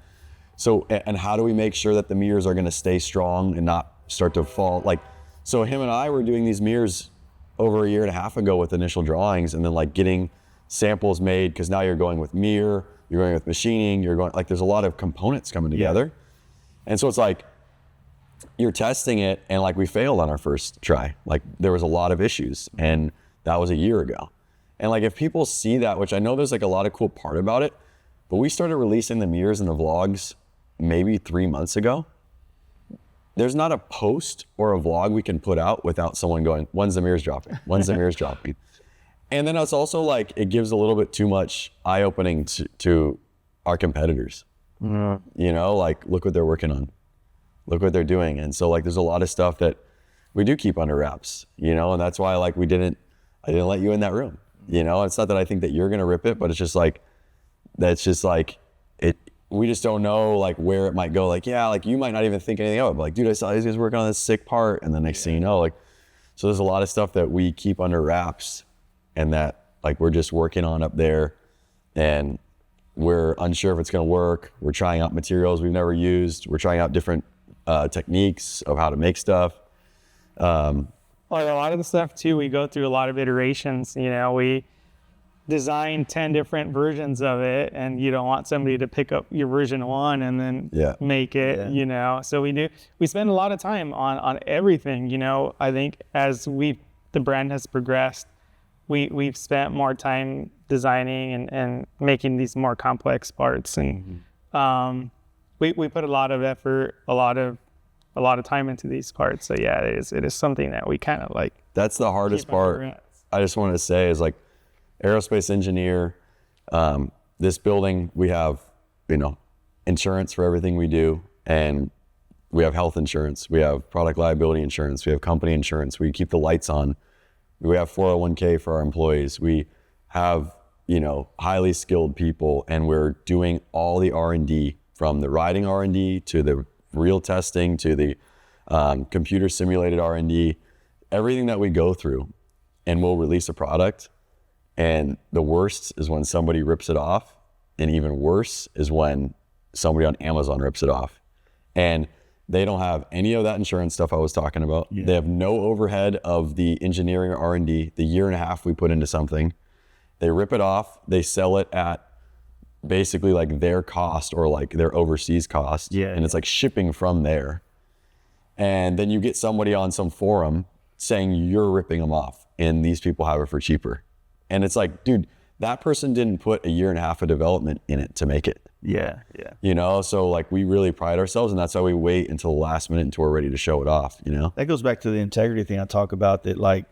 so, and how do we make sure that the mirrors are going to stay strong and not start to fall? Like, so him and I were doing these mirrors over a year and a half ago with initial drawings and then like getting samples made because now you're going with mirror, you're going with machining, you're going like, there's a lot of components coming together. And so it's like, you're testing it and like we failed on our first try. Like there was a lot of issues and that was a year ago. And like if people see that, which I know there's like a lot of cool part about it, but we started releasing the mirrors and the vlogs maybe 3 months ago. There's not a post or a vlog we can put out without someone going, when's the mirrors dropping? When's the mirrors dropping? And then it's also like, it gives a little bit too much eye-opening to our competitors. You know, like look what they're working on. Look what they're doing. And so like, there's a lot of stuff that we do keep under wraps, you know? And that's why like I didn't let you in that room. You know, it's not that I think that you're going to rip it, but it's just like, we just don't know like where it might go. Like, yeah, like you might not even think anything of it, but like, dude, I saw these guys working on this sick part. And the next thing you know, like, so there's a lot of stuff that we keep under wraps and that like, we're just working on up there and we're unsure if it's going to work. We're trying out materials we've never used. We're trying out different techniques of how to make stuff. Like a lot of the stuff too, we go through a lot of iterations. You know, we design 10 different versions of it and you don't want somebody to pick up your version 1 and then make it, you know. So we spend a lot of time on everything, you know. I think as the brand has progressed, we've spent more time designing and making these more complex parts. And we put a lot of effort, a lot of time into these parts. So yeah, it is something that we kind of like. That's the hardest part. I just wanted to say is like aerospace engineer, this building, we have, you know, insurance for everything we do. And we have health insurance. We have product liability insurance. We have company insurance. We keep the lights on. We have 401k for our employees. We have, you know, highly skilled people and we're doing all the R&D from the riding R&D to the real testing to the computer simulated R&D, everything that we go through, and we'll release a product. And the worst is when somebody rips it off. And even worse is when somebody on Amazon rips it off. And they don't have any of that insurance stuff I was talking about. Yeah. They have no overhead of the engineering or R&D, the year and a half we put into something. They rip it off, they sell it at basically like their cost or like their overseas cost. And it's like shipping from there. And then you get somebody on some forum saying you're ripping them off and these people have it for cheaper. And it's like, dude, that person didn't put a year and a half of development in it to make it. You know, so like we really pride ourselves and that's why we wait until the last minute until we're ready to show it off, you know? That goes back to the integrity thing I talk about, that like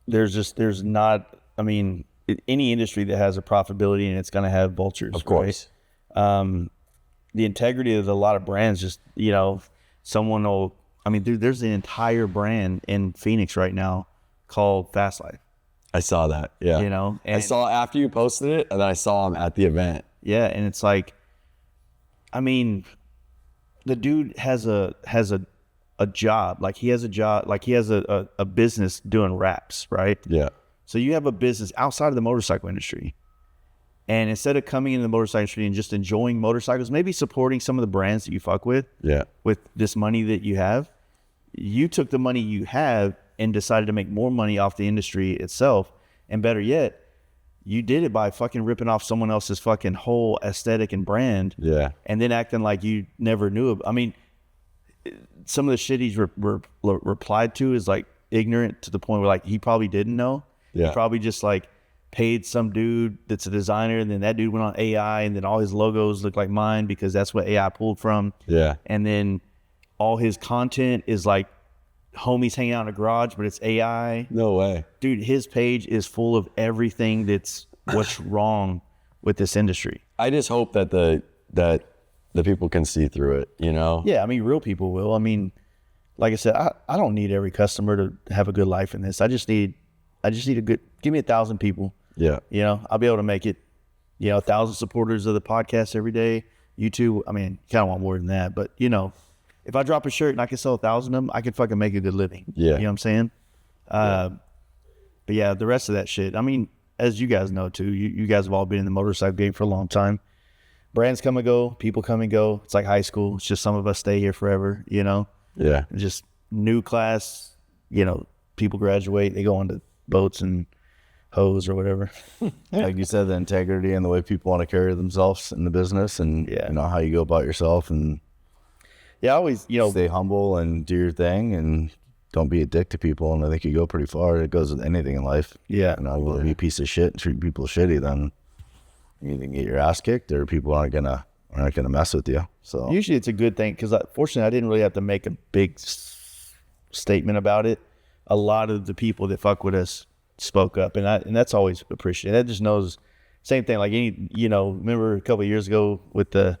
there's not, I mean, any industry that has a profitability and it's going to have vultures, of course. Right? The integrity of a lot of brands just, you know, someone will, I mean, dude, there's an entire brand in Phoenix right now called Fast Life. I saw that. Yeah. You know, I saw after you posted it, and then I saw him at the event. Yeah, and it's like, I mean, the dude has a job. Like he has a job. Like he has a business doing wraps, right? Yeah. So you have a business outside of the motorcycle industry. And instead of coming into the motorcycle industry and just enjoying motorcycles, maybe supporting some of the brands that you fuck with this money that you have, you took the money you have and decided to make more money off the industry itself. And better yet, you did it by fucking ripping off someone else's fucking whole aesthetic and brand. Yeah. And then acting like you never knew it. I mean, some of the shit he's replied to is like ignorant to the point where like he probably didn't know. Yeah. He probably just like paid some dude that's a designer, and then that dude went on AI, and then all his logos look like mine because that's what AI pulled from. Yeah. And then all his content is like homies hanging out in a garage, but it's AI. No way. Dude, his page is full of everything that's what's wrong with this industry. I just hope that the people can see through it, you know? Yeah, I mean, real people will. I mean, like I said, I don't need every customer to have a good life in this. I just need a good, give me 1,000 people. Yeah. You know, I'll be able to make it, 1,000 supporters of the podcast every day. YouTube, I mean, kind of want more than that, but if I drop a shirt and I can sell 1,000 of them, I can fucking make a good living. Yeah. You know what I'm saying? But yeah, the rest of that shit, I mean, as you guys know too, you guys have all been in the motorcycle game for a long time. Brands come and go, people come and go. It's like high school. It's just some of us stay here forever, Yeah. Just new class, people graduate, they go onto boats and hose or whatever. Like you said, the integrity and the way people want to carry themselves in the business, and how you go about yourself, and I always, stay humble and do your thing, and don't be a dick to people. And I think you go pretty far. It goes with anything in life. Yeah. You want to be a piece of shit and treat people shitty, then you either get your ass kicked or people aren't gonna mess with you. So usually it's a good thing because fortunately I didn't really have to make a big statement about it. A lot of the people that fuck with us spoke up, and that's always appreciated. That just knows, same thing. Like remember a couple of years ago with the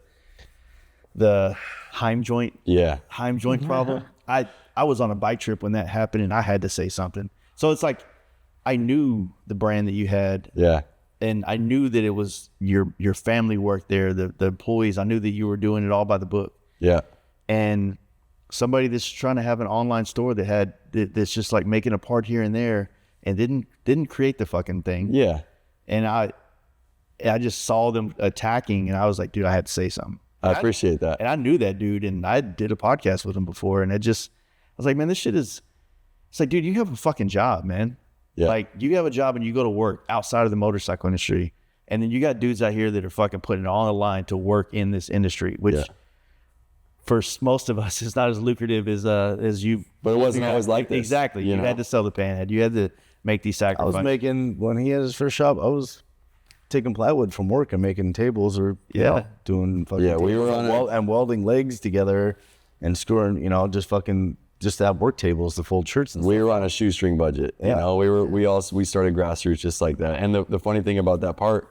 Heim joint problem. I was on a bike trip when that happened, and I had to say something. So it's like I knew the brand that you had. Yeah. And I knew that it was your family work there, the employees. I knew that you were doing it all by the book. Yeah. And somebody that's trying to have an online store that's just like making a part here and there and didn't create the fucking thing. Yeah. And I just saw them attacking, and I was like, dude, I had to say something. I appreciate that. And I knew that dude, and I did a podcast with him before, and I was like, man, this shit is, it's like, dude, you have a fucking job, man. Yeah. Like you have a job and you go to work outside of the motorcycle industry, and then you got dudes out here that are fucking putting it all on the line to work in this industry, which for most of us is not as lucrative as you. But it wasn't always like this. Exactly. You had to sell the panhead. You had to make these sacrifices. I was making, when he had his first shop, I was taking plywood from work and making tables, or doing fucking we were on and welding legs together and screwing, just to have work tables to fold shirts and stuff. We were on a shoestring budget. Yeah. We started grassroots just like that. And the funny thing about that part,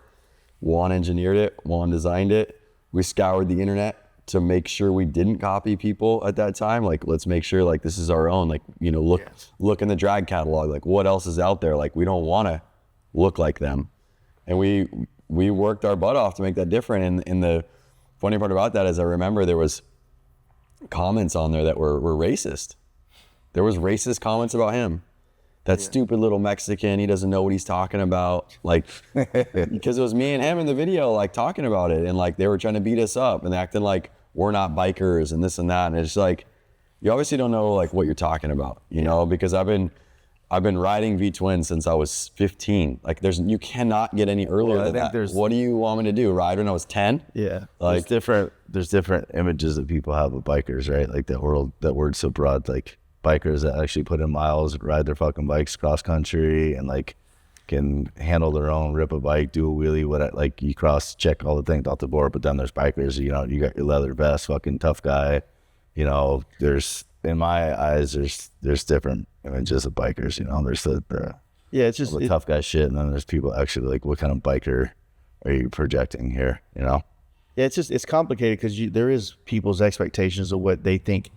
Juan engineered it, Juan designed it. We scoured the internet to make sure we didn't copy people at that time. Like, let's make sure like this is our own. Like, look in the drag catalog. Like, what else is out there? Like, we don't want to look like them. And we worked our butt off to make that different. And the funny part about that is I remember there was comments on there that were racist. There was racist comments about him. That stupid little Mexican, he doesn't know what he's talking about. Like, because it was me and him in the video, like talking about it. And like, they were trying to beat us up and acting like we're not bikers and this and that. And it's like, you obviously don't know like what you're talking about, because I've been riding V-twins since I was 15. Like you cannot get any earlier than that. What do you want me to do? Ride when I was 10? Yeah. Like there's different images that people have of bikers, right? Like that word's so broad, like bikers that actually put in miles, ride their fucking bikes cross country, and like can handle their own, rip a bike, do a wheelie, like you check all the things off the board. But then there's bikers, you got your leather vest, fucking tough guy. There's, in my eyes, there's different images of bikers. There's it's just the tough guy shit, and then there's people actually like, what kind of biker are you projecting here? Yeah, it's complicated because there is people's expectations of what they think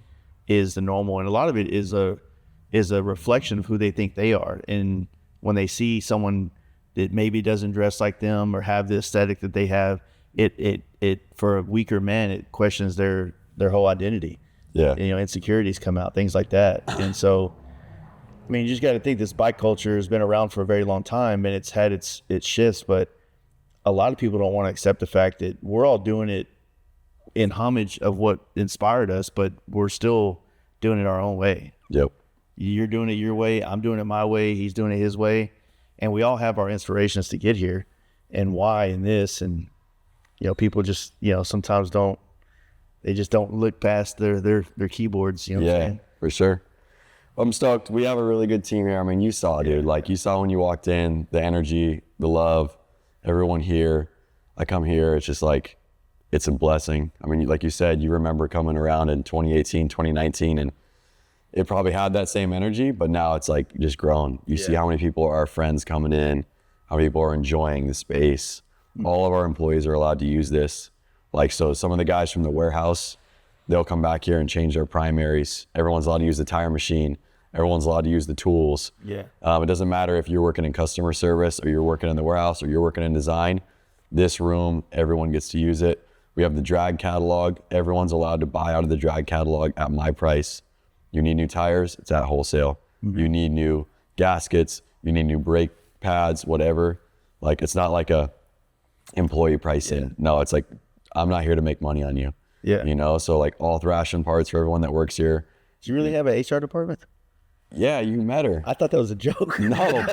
is the normal, and a lot of it is a reflection of who they think they are. And when they see someone that maybe doesn't dress like them or have the aesthetic that they have, it for a weaker man, it questions their whole identity. Yeah. You know, insecurities come out, things like that. And so, I mean, you just got to think this bike culture has been around for a very long time, and it's had its shifts, but a lot of people don't want to accept the fact that we're all doing it in homage of what inspired us, but we're still doing it our own way. Yep. You're doing it your way, I'm doing it my way, he's doing it his way, and we all have our inspirations to get here and why and this. And you know, people just, you know, sometimes don't look past their keyboards, you know what I'm saying? For sure. I'm stoked. We have a really good team here. I mean, you saw, dude, like you saw when you walked in, the energy, the love, everyone here. I come here, it's just like, it's a blessing. I mean, like you said, you remember coming around in 2018, 2019, and it probably had that same energy, but now it's like just grown. You see how many people are our friends coming in, how many people are enjoying the space. All of our employees are allowed to use this. Like, so some of the guys from the warehouse, they'll come back here and change their primaries. Everyone's allowed to use the tire machine. Everyone's allowed to use the tools. Yeah. It doesn't matter if you're working in customer service or you're working in the warehouse or you're working in design. This room, everyone gets to use it. We have the drag catalog. Everyone's allowed to buy out of the drag catalog at my price. You need new tires, it's at wholesale. You need new gaskets, you need new brake pads, whatever. Like, it's not like a employee pricing. No, it's like, I'm not here to make money on you. Yeah. You know, so like all Thrashin parts for everyone that works here. Do you really have an HR department? Yeah, you met her. I thought that was a joke. No,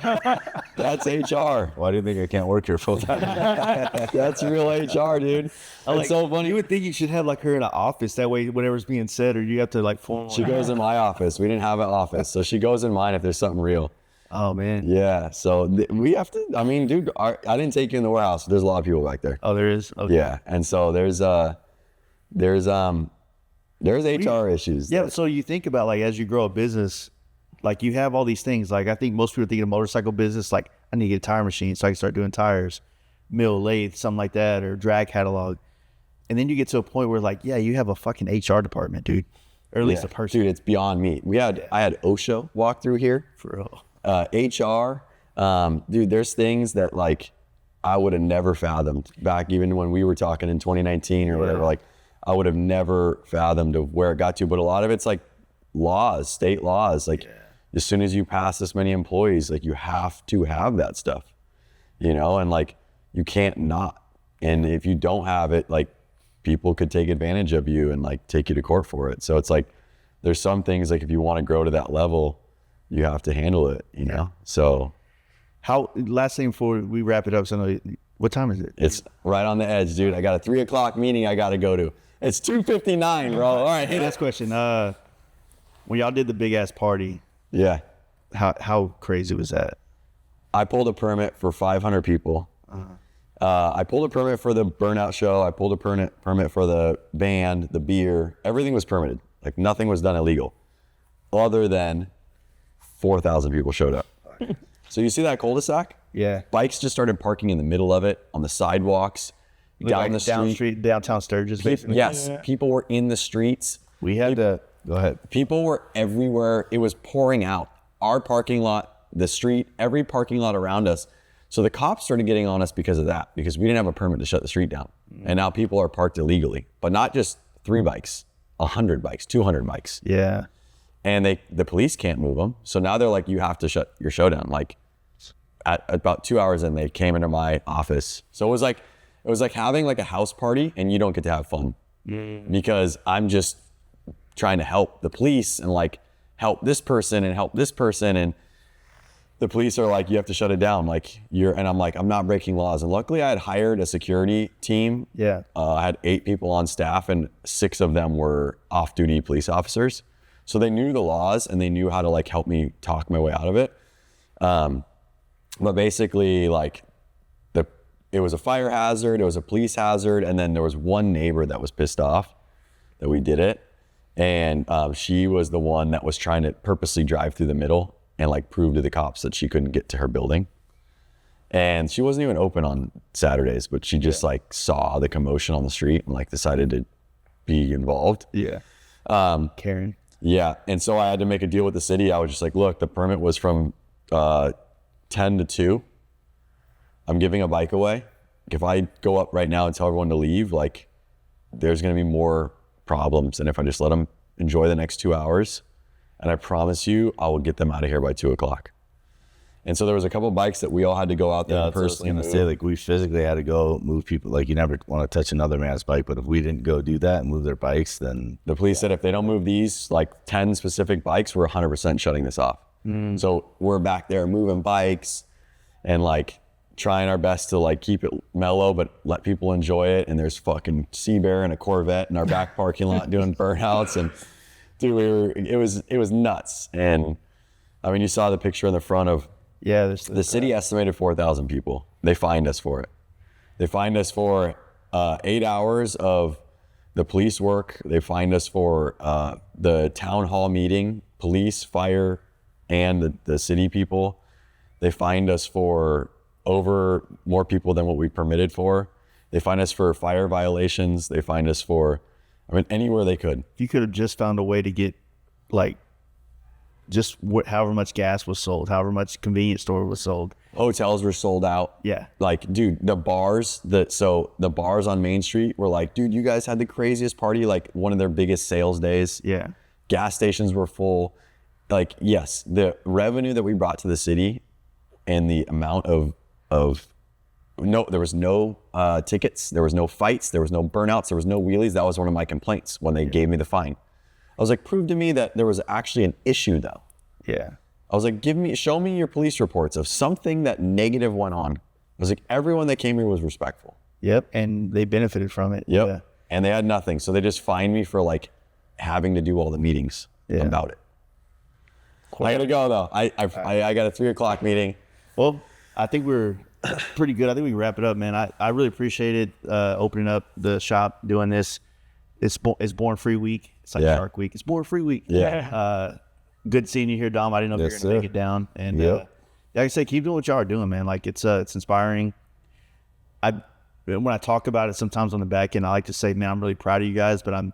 that's HR. Why do you think I can't work here full time? That's real HR, dude. It's so funny. You would think you should have like her in an office. That way, whatever's being said, or you have to like form. She goes in my office. We didn't have an office, so she goes in mine if there's something real. Oh man. Yeah, so we have to. I mean, dude, I didn't take you in the warehouse. There's a lot of people back there. Oh, there is. Okay. Yeah, and so there's HR issues. Yeah. So you think about like as you grow a business, like you have all these things. Like I think most people think of motorcycle business like I need to get a tire machine so I can start doing tires, mill, lathe, something like that, or drag catalog. And then you get to a point where like, yeah, you have a fucking HR department, dude, or at least a person. Dude, it's beyond me. I had OSHA walk through here. For real. HR, dude, there's things that like I would have never fathomed back even when we were talking in 2019 or whatever. Like I would have never fathomed of where it got to. But a lot of it's like laws, state laws. Like as soon as you pass this many employees, like you have to have that stuff, you know, and like you can't not. And if you don't have it, like people could take advantage of you and like take you to court for it. So it's like there's some things like if you want to grow to that level, you have to handle it, you know? So last thing before we wrap it up, so what time is it? it's right on the edge, dude. I got a 3 o'clock meeting I got to go to. It's 2:59, bro. All right. Hey, last question. When y'all did the big ass party, Yeah. how crazy was that? I pulled a permit for 500 people. I pulled a permit for the burnout show. I pulled a permit for the band, the beer. Everything was permitted. Like nothing was done illegal other than 4,000 people showed up. So you see that cul-de-sac? Yeah. Bikes just started parking in the middle of it, on the sidewalks, down the street. Downtown Sturgis, basically. Yes, people were in the streets. We had to go ahead. People were everywhere. It was pouring out. Our parking lot, the street, every parking lot around us. So the cops started getting on us because of that, because we didn't have a permit to shut the street down. And now people are parked illegally, but not just 3 bikes, 100 bikes, 200 bikes. Yeah. And the police can't move them. So now they're like, you have to shut your show down. Like at about 2 hours in, they came into my office. So it was like having like a house party and you don't get to have fun because I'm just trying to help the police and like help this person and help this person. And the police are like, you have to shut it down. Like and I'm like, I'm not breaking laws. And luckily I had hired a security team. Yeah. I had 8 people on staff and 6 of them were off-duty police officers. So they knew the laws and they knew how to like help me talk my way out of it. But basically like it was a fire hazard, it was a police hazard. And then there was one neighbor that was pissed off that we did it. And she was the one that was trying to purposely drive through the middle and like prove to the cops that she couldn't get to her building. And she wasn't even open on Saturdays, but she just like saw the commotion on the street and like decided to be involved. Yeah. Karen. Yeah, and so I had to make a deal with the city. I was just like, look, the permit was from 10 to 2. I'm giving a bike away. If I go up right now and tell everyone to leave, like, there's gonna be more problems than if I just let them enjoy the next 2 hours. And I promise you, I will get them out of here by 2 o'clock. And so there was a couple of bikes that we all had to go out there and personally move. Say, like, we physically had to go move people. Like, you never want to touch another man's bike, but if we didn't go do that and move their bikes, then the police said if they don't move these like 10 specific bikes, we're 100% shutting this off. So we're back there moving bikes and like trying our best to like keep it mellow, but let people enjoy it. And there's fucking Sea Bear and a Corvette in our back parking lot doing burnouts. And dude, it was nuts. And I mean, you saw the picture in the front of, the city estimated 4,000 people. They fined us for it. They fined us for 8 hours of the police work. They fined us for the town hall meeting, police, fire, and the city people. They fined us for over more people than what we permitted for. They fined us for fire violations. They fined us for, I mean, anywhere they could. You could have just found a way to get like just however much gas was sold, however much convenience store was sold. Hotels were sold out. Yeah. Like, dude, the bars the bars on Main Street were like, dude, you guys had the craziest party, like one of their biggest sales days. Yeah. Gas stations were full. Like, yes, the revenue that we brought to the city and the amount there was no tickets, there was no fights, there was no burnouts, there was no wheelies. That was one of my complaints when they gave me the fine. I was like, prove to me that there was actually an issue though. Yeah. I was like, show me your police reports of something that negative went on. I was like, everyone that came here was respectful. Yep. And they benefited from it. Yep. Yeah. And they had nothing. So they just fined me for like having to do all the meetings about it. Cool. I gotta go though. I got a 3 o'clock meeting. Well, I think we're pretty good. I think we can wrap it up, man. I really appreciated opening up the shop, doing this. It's Born Free Week. It's like Shark Week. It's Born Free Week. Yeah. Good seeing you here, Dom. I didn't know if you were going to make it down. And like I said, keep doing what y'all are doing, man. Like it's inspiring. When I talk about it sometimes on the back end, I like to say, man, I'm really proud of you guys, but I'm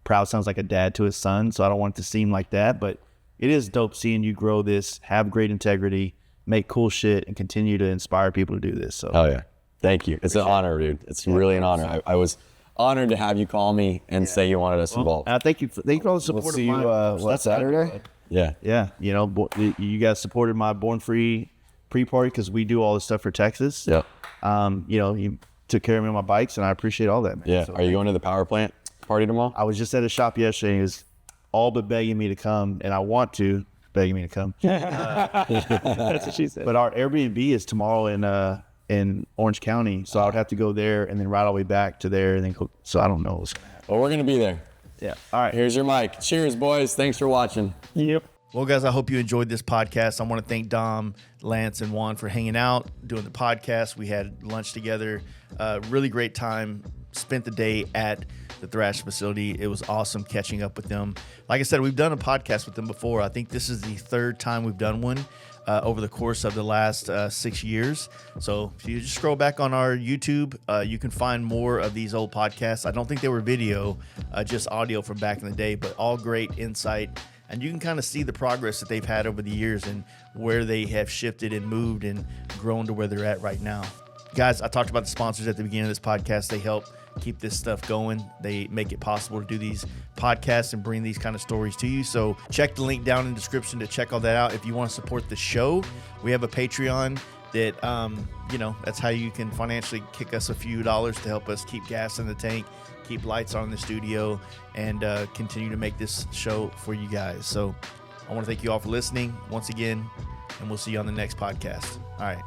proud sounds like a dad to his son. So I don't want it to seem like that, but it is dope seeing you grow this, have great integrity, make cool shit, and continue to inspire people to do this. So. Oh yeah. Thank you. It's an honor, dude. It's really an honor. I was honored to have you call me and say you wanted us involved. Thank you for all the support. We'll see you Saturday? Yeah. Yeah. You know, you guys supported my Born Free pre-party because we do all this stuff for Texas. Yeah. You know, you took care of me on my bikes, and I appreciate all that, man. Yeah. So, Are you going to the power plant party tomorrow? I was just at a shop yesterday, and he was all but begging me to come, and I want to, begging me to come. That's what she said. But our Airbnb is tomorrow in Orange County, so I would have to go there and then ride all the way back to there, and then go. So I don't know what's gonna happen. Well, we're going to be there. Yeah. All right. Here's your mic. Cheers, boys. Thanks for watching. Yep. Well, guys, I hope you enjoyed this podcast. I want to thank Dom, Lance, and Juan for hanging out, doing the podcast. We had lunch together. Really great time. Spent the day at the Thrashin facility. It was awesome catching up with them. Like I said, we've done a podcast with them before. I think this is the third time we've done one over the course of the last 6 years. So if you just scroll back on our YouTube, you can find more of these old podcasts. I don't think they were video, just audio from back in the day, but all great insight. And you can kind of see the progress that they've had over the years and where they have shifted and moved and grown to where they're at right now. Guys, I talked about the sponsors at the beginning of this podcast. They help keep this stuff going. They make it possible to do these podcasts and bring these kind of stories to you. So check the link down in the description to check all that out. If you want to support the show, we have a Patreon that, that's how you can financially kick us a few dollars to help us keep gas in the tank, keep lights on in the studio, and continue to make this show for you guys. So I want to thank you all for listening once again, and we'll see you on the next podcast. All right.